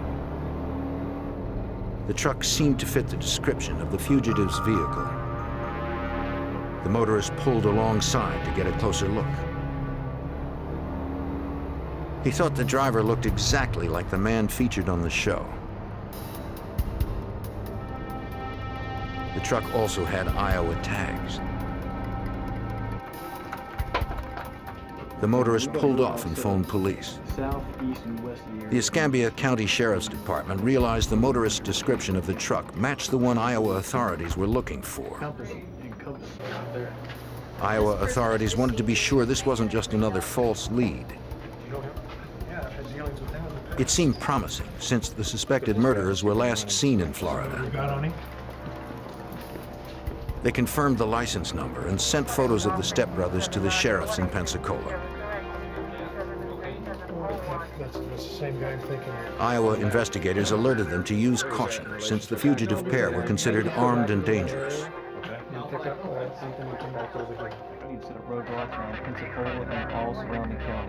S1: The truck seemed to fit the description of the fugitive's vehicle. The motorist pulled alongside to get a closer look. He thought the driver looked exactly like the man featured on the show. The truck also had Iowa tags. The motorist pulled off and phoned police.
S12: South, east, and west of the area.
S1: The Escambia County Sheriff's Department realized the motorist's description of the truck matched the one Iowa authorities were looking for. Iowa authorities wanted to be sure this wasn't just another false lead. It seemed promising, since the suspected murderers were last seen in Florida. They confirmed the license number and sent photos of the stepbrothers to the sheriffs in Pensacola.
S10: That's the same guy I'm thinking of.
S1: Iowa investigators alerted them to use caution, since the fugitive pair were considered armed and dangerous.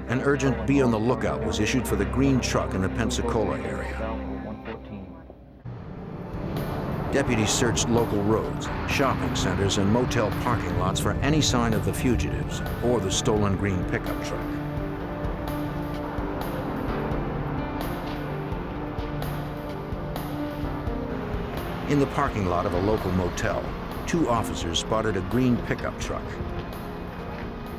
S1: An urgent be on the lookout was issued for the green truck in the Pensacola area. Deputies searched local roads, shopping centers, and motel parking lots for any sign of the fugitives or the stolen green pickup truck. In the parking lot of a local motel, 2 officers spotted a green pickup truck.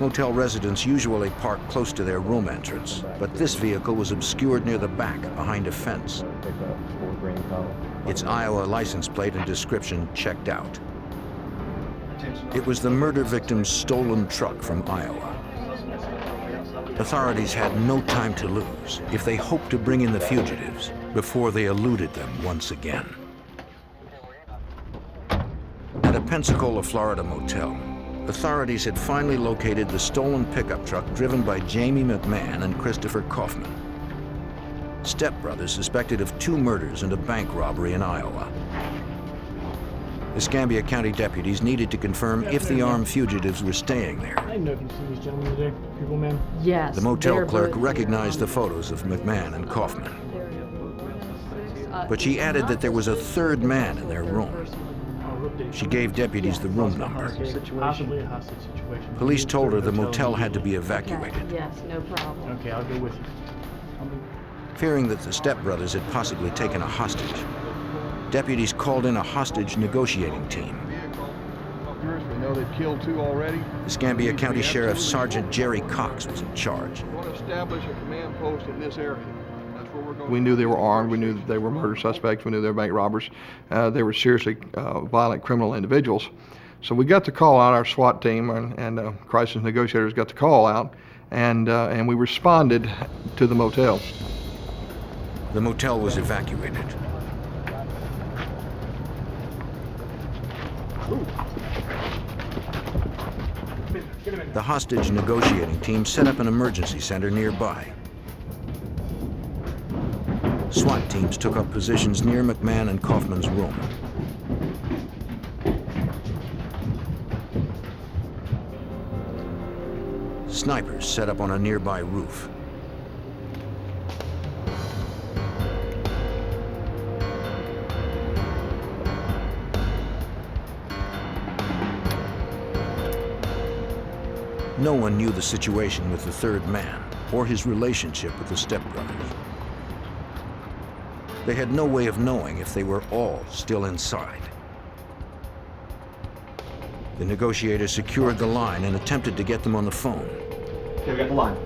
S1: Motel residents usually park close to their room entrance, but this vehicle was obscured near the back behind a fence. Its Iowa license plate and description checked out. It was the murder victim's stolen truck from Iowa. Authorities had no time to lose if they hoped to bring in the fugitives before they eluded them once again. At a Pensacola, Florida motel, authorities had finally located the stolen pickup truck driven by Jamie McMahon and Christopher Kaufman, stepbrothers suspected of 2 murders and a bank robbery in Iowa. Escambia County deputies needed to confirm if the armed fugitives were staying there.
S10: I know if you've seen these gentlemen today, people, man.
S11: Yes.
S1: The motel clerk recognized the photos of McMahon and Kaufman, but she added that there was a 3rd man in their room. She gave deputies the room number.
S12: Possibly a hostage situation.
S1: Police told her the motel had to be evacuated.
S11: Yes, no problem.
S12: Okay, I'll go with you.
S1: Fearing that the stepbrothers had possibly taken a hostage, deputies called in a hostage negotiating team.
S14: We know they've killed 2 already.
S1: The Escambia County Sheriff Sergeant Jerry Cox was in charge.
S14: We want to establish a command post in this area. That's where we're going.
S16: We knew they were armed. We knew that they were murder suspects. We knew they were bank robbers. They were seriously violent criminal individuals. So we got the call out. Our SWAT team and crisis negotiators got the call out, and we responded to the motel.
S1: The motel was evacuated. The hostage negotiating team set up an emergency center nearby. SWAT teams took up positions near McMahon and Kaufman's room. Snipers set up on a nearby roof. No one knew the situation with the third man or his relationship with the stepbrothers. They had no way of knowing if they were all still inside. The negotiators secured the line and attempted to get them on the phone.
S12: Okay, we got the line.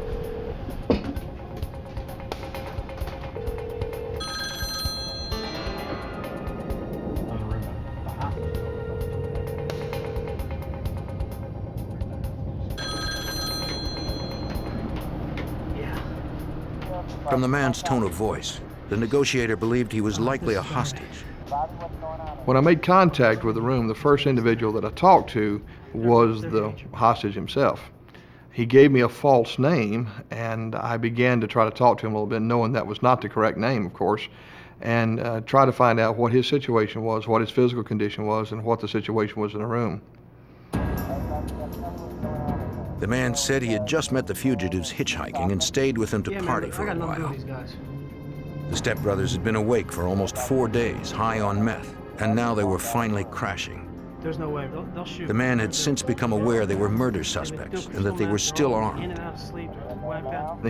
S1: From the man's tone of voice, the negotiator believed he was likely a hostage.
S16: When I made contact with the room, the first individual that I talked to was the hostage himself. He gave me a false name, and I began to try to talk to him a little bit, knowing that was not the correct name, of course, and try to find out what his situation was, what his physical condition was, and what the situation was in the room.
S1: The man said he had just met the fugitives hitchhiking and stayed with them to party for a while. The stepbrothers had been awake for almost 4 days, high on meth, and now they were finally crashing.
S7: There's no way. They'll shoot.
S1: The man had since become aware they were murder suspects and that they were still armed.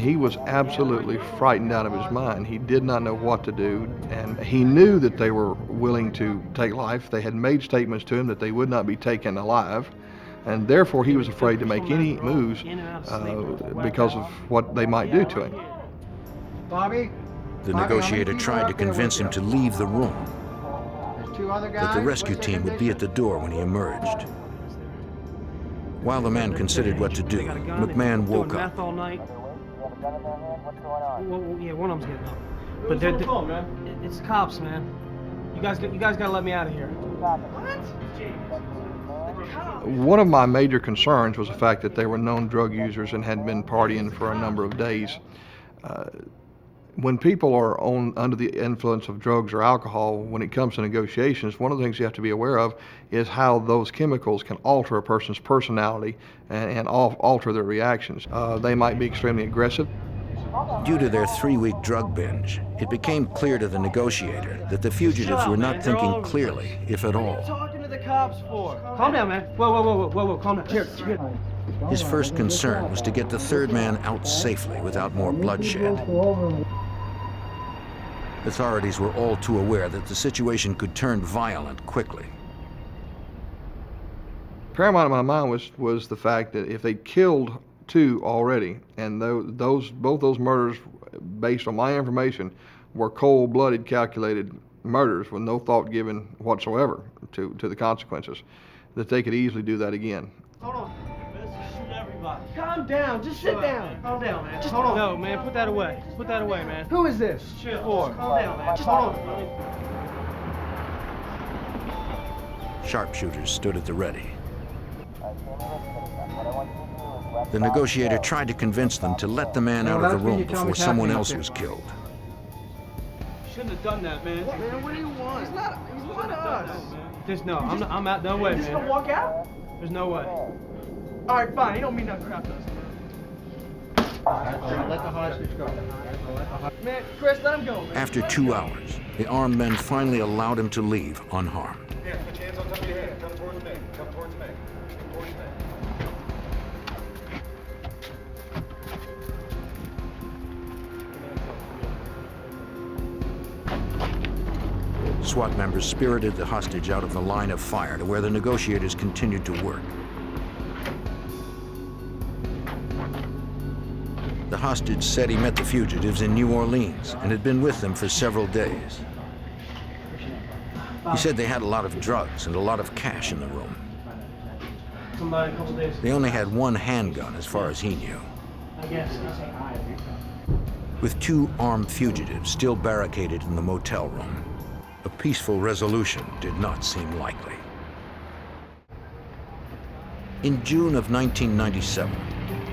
S16: He was absolutely frightened out of his mind. He did not know what to do, and he knew that they were willing to take life. They had made statements to him that they would not be taken alive, and therefore he was afraid to make any moves because of what they might do to him.
S12: Bobby?
S1: The negotiator tried to convince him to leave the room, that the rescue team would be at the door when he emerged. While the man considered what to do, McMahon woke up.
S7: All night. Well, yeah, one of them's getting up. But they're, it's cops, man. You guys gotta let me out of here.
S16: One of my major concerns was the fact that they were known drug users and had been partying for a number of days. When people are under the influence of drugs or alcohol, when it comes to negotiations, one of the things you have to be aware of is how those chemicals can alter a person's personality and alter their reactions. They might be extremely aggressive.
S1: Due to their 3-week drug binge, it became clear to the negotiator that the fugitives were not thinking clearly, if at all.
S7: What are you talking to the cops for? Calm down, man. Whoa, calm down. Here.
S1: His first concern was to get the third man out safely without more bloodshed. Authorities were all too aware that the situation could turn violent quickly.
S16: Paramount in my mind was the fact that if they killed 2 already, and both those murders, based on my information, were cold-blooded, calculated murders with no thought given whatsoever to the consequences, that they could easily do that again.
S7: Hold on. Shoot everybody. Calm down. Just sit down. Calm down, man. Just hold on. No, man. Put that away. Put that away, man.
S12: Who is this?
S7: Chill. Calm down, man. Just hold on.
S1: Sharpshooters stood at the ready. The negotiator tried to convince them to let the man out of the room before someone else was killed.
S7: Shouldn't have done that, man.
S12: Man, what do you want? He's not us.
S7: I'm out. No way, man.
S12: You just gonna walk out?
S7: There's no way.
S12: All right, fine. You don't mean nothing crap to us.
S17: Let the hostage go.
S12: Man, Chris, let him go, man.
S1: After 2 hours, the armed men finally allowed him to leave unharmed.
S7: Yeah, put your hands on top of your head. Come towards me. Come towards me. Come towards me.
S1: SWAT members spirited the hostage out of the line of fire to where the negotiators continued to work. The hostage said he met the fugitives in New Orleans and had been with them for several days. He said they had a lot of drugs and a lot of cash in the room. They only had one handgun as far as he knew. With 2 armed fugitives still barricaded in the motel room, a peaceful resolution did not seem likely. In June of 1997,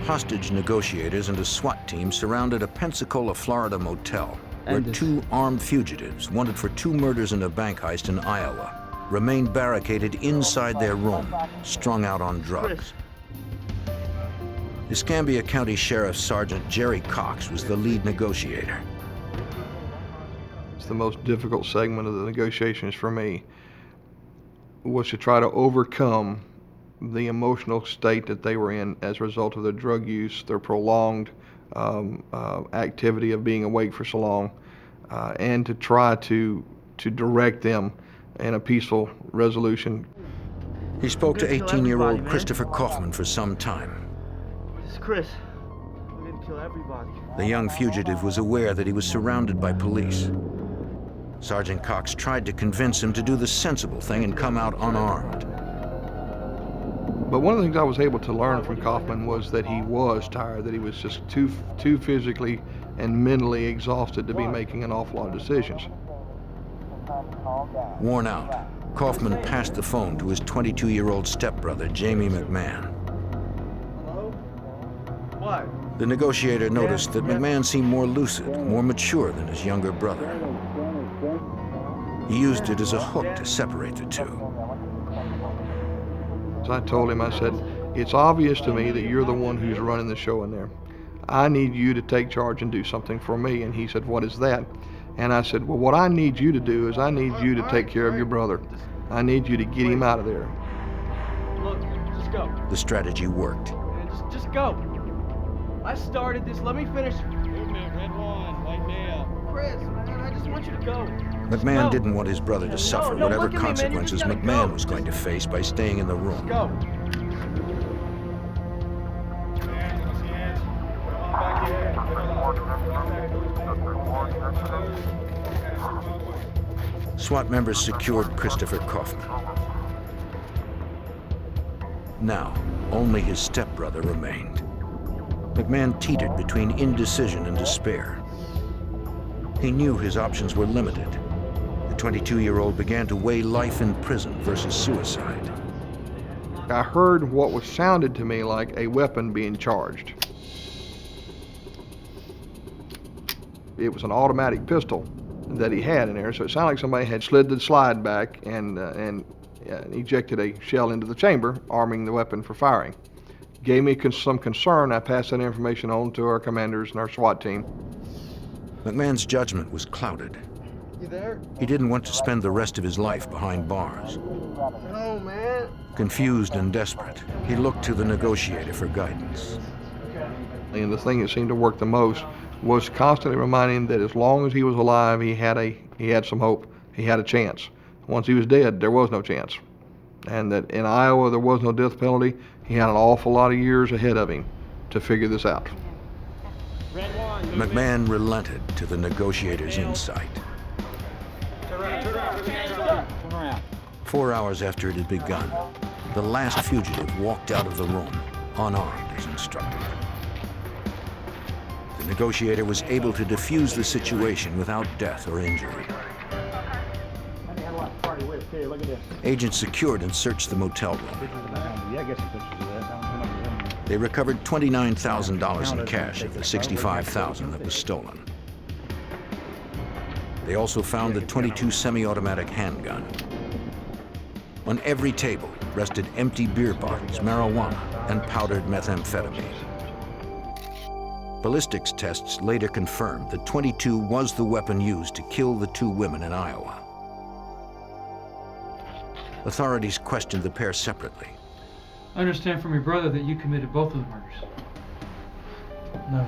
S1: hostage negotiators and a SWAT team surrounded a Pensacola, Florida motel where 2 armed fugitives wanted for 2 murders and a bank heist in Iowa remained barricaded inside their room, strung out on drugs. Escambia County Sheriff Sergeant Jerry Cox was the lead negotiator.
S16: It's the most difficult segment of the negotiations for me, was to try to overcome the emotional state that they were in as a result of their drug use, their prolonged activity of being awake for so long, and to try to direct them in a peaceful resolution.
S1: He spoke to 18-year-old Christopher Kaufman for some time.
S12: This is Chris. We're gonna kill everybody.
S1: The young fugitive was aware that he was surrounded by police. Sergeant Cox tried to convince him to do the sensible thing and come out unarmed.
S16: But one of the things I was able to learn from Kaufman was that he was tired, that he was just too physically and mentally exhausted to be making an awful lot of decisions.
S1: Worn out, Kaufman passed the phone to his 22-year-old stepbrother, Jamie McMahon.
S12: Hello? What?
S1: The negotiator noticed that McMahon seemed more lucid, more mature than his younger brother. He used it as a hook to separate the two.
S16: So I told him, I said, it's obvious to me that you're the one who's running the show in there. I need you to take charge and do something for me. And he said, what is that? And I said, well, what I need you to do is I need you to take care of your brother. I need you to get him out of there.
S12: Look, just go.
S1: The strategy worked.
S12: Man, just go. I started this. Let me finish.
S7: Movement, red one, white male.
S12: Chris, man, I just want you to go.
S1: McMahon didn't want his brother to suffer
S12: No,
S1: whatever
S12: look at me, man. You
S1: consequences
S12: just gotta
S1: McMahon
S12: go.
S1: was going to face by staying in the room.
S12: Go.
S1: SWAT members secured Christopher Kaufman. Now, only his stepbrother remained. McMahon teetered between indecision and despair. He knew his options were limited. The 22-year-old began to weigh life in prison versus suicide.
S16: I heard what sounded to me like a weapon being charged. It was an automatic pistol that he had in there, so it sounded like somebody had slid the slide back and ejected a shell into the chamber, arming the weapon for firing. Gave me some concern. I passed that information on to our commanders and our SWAT team.
S1: McMahon's judgment was clouded.
S12: You there?
S1: He didn't want to spend the rest of his life behind bars.
S12: No, man.
S1: Confused and desperate, he looked to the negotiator for guidance.
S16: And the thing that seemed to work the most was constantly reminding him that as long as he was alive, he had some hope. He had a chance. Once he was dead, there was no chance. And that in Iowa, there was no death penalty. He had an awful lot of years ahead of him to figure this out.
S1: McMahon relented to the negotiator's insight.
S7: Turn around.
S1: 4 hours after it had begun, the last fugitive walked out of the room, unarmed as instructed. The negotiator was able to defuse the situation without death or injury. Agents secured and searched the motel room. They recovered $29,000 in cash of the $65,000 that was stolen. They also found the .22 semi-automatic handgun. On every table rested empty beer bottles, marijuana, and powdered methamphetamine. Ballistics tests later confirmed that .22 was the weapon used to kill the 2 women in Iowa. Authorities questioned the pair separately.
S8: I understand from your brother that you committed both of the murders.
S12: No.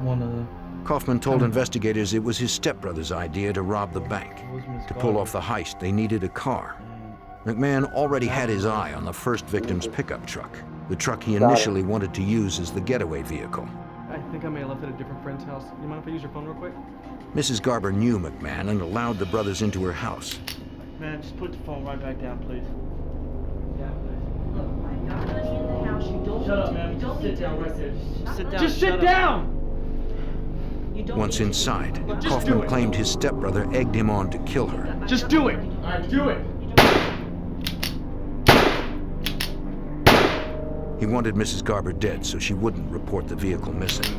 S12: One of them.
S1: Kaufman told investigators it was his stepbrother's idea to rob the bank. To pull off the heist, they needed a car. McMahon already had his eye on the first victim's pickup truck, the truck he initially wanted to use as the getaway vehicle.
S12: I think I may have left it at a different friend's house. You mind if I use your phone real quick?
S1: Mrs. Garber knew McMahon and allowed the brothers into her house.
S12: Man, just put the phone right back down, please. Yeah, please.
S22: Look, I got money in the house. You don't
S12: Shut
S22: need
S12: up,
S22: to,
S12: man.
S22: you don't
S12: Just
S22: need
S12: sit
S22: to
S12: down right there.
S22: Just
S12: Sit down.
S8: Just sit down!
S22: You don't
S1: Once
S22: need to-
S1: inside,
S12: Just do
S1: Kaufman
S12: it.
S1: claimed his stepbrother egged him on to kill her.
S12: Just do it! Alright, do it!
S1: He wanted Mrs. Garber dead so she wouldn't report the vehicle missing.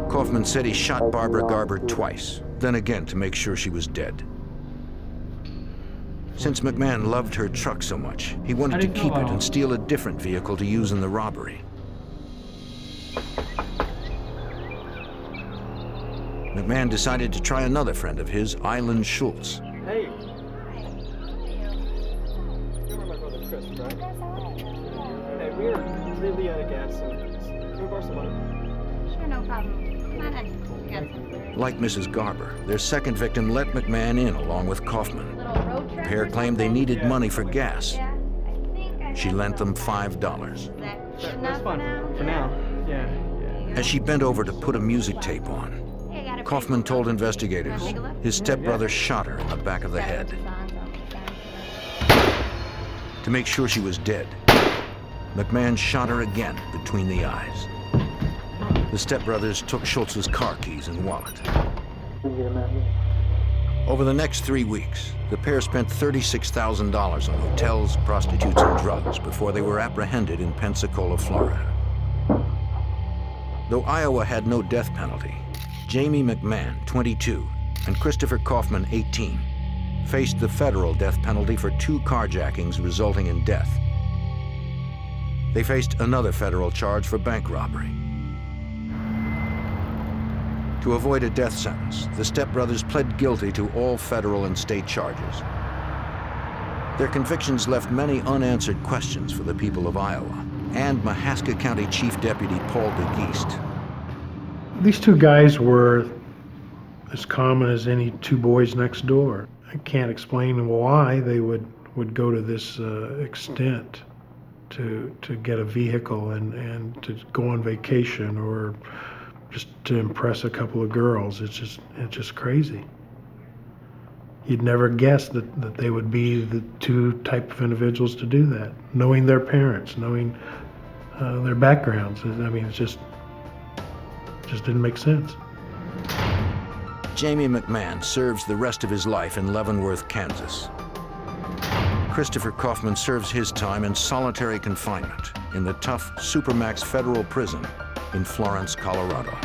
S1: Kaufman said he shot Barbara Garber twice, then again to make sure she was dead. Since McMahon loved her truck so much, he wanted to keep it and steal a different vehicle to use in the robbery. McMahon decided to try another friend of his, Island Schultz.
S12: Hey! You remember my brother Chris, right? Hey, we're really out of gas, so can we borrow some money?
S5: Sure, no problem. Come on in. I got some.
S1: Like Mrs. Garber, their second victim let McMahon in along with Kaufman.
S5: Road
S1: The
S5: trip
S1: pair
S5: or
S1: claimed they
S5: something?
S1: needed money for gas.
S5: Yeah, I think I
S1: She
S5: have
S1: lent them
S5: some.
S1: $5.
S5: Is that good
S12: That's
S5: enough
S12: fine.
S5: now?
S12: For now. Yeah.
S1: As she bent over to put a music tape on,
S5: Hey, I got a
S1: Kaufman
S5: pretty cool
S1: told
S5: note.
S1: investigators
S5: Wanna take a look?
S1: his stepbrother shot her in the back of the
S5: Got a
S1: head.
S5: bunch of songs on the side.
S1: To make sure she was dead, McMahon shot her again between the eyes. The stepbrothers took Schultz's car keys and wallet. Over the next 3 weeks, the pair spent $36,000 on hotels, prostitutes, and drugs before they were apprehended in Pensacola, Florida. Though Iowa had no death penalty, Jamie McMahon, 22, and Christopher Kaufman, 18, faced the federal death penalty for 2 carjackings resulting in death. They faced another federal charge for bank robbery. To avoid a death sentence, the stepbrothers pled guilty to all federal and state charges. Their convictions left many unanswered questions for the people of Iowa and Mahaska County Chief Deputy Paul DeGeest.
S10: These two guys were as common as any two boys next door. I can't explain why they would go to this extent to get a vehicle and to go on vacation or just to impress a couple of girls. It's just crazy. You'd never guess that they would be the two type of individuals to do that, knowing their parents, knowing their backgrounds. I mean, it just didn't make sense.
S1: Jamie McMahon serves the rest of his life in Leavenworth, Kansas. Christopher Kaufman serves his time in solitary confinement in the tough Supermax federal prison in Florence, Colorado.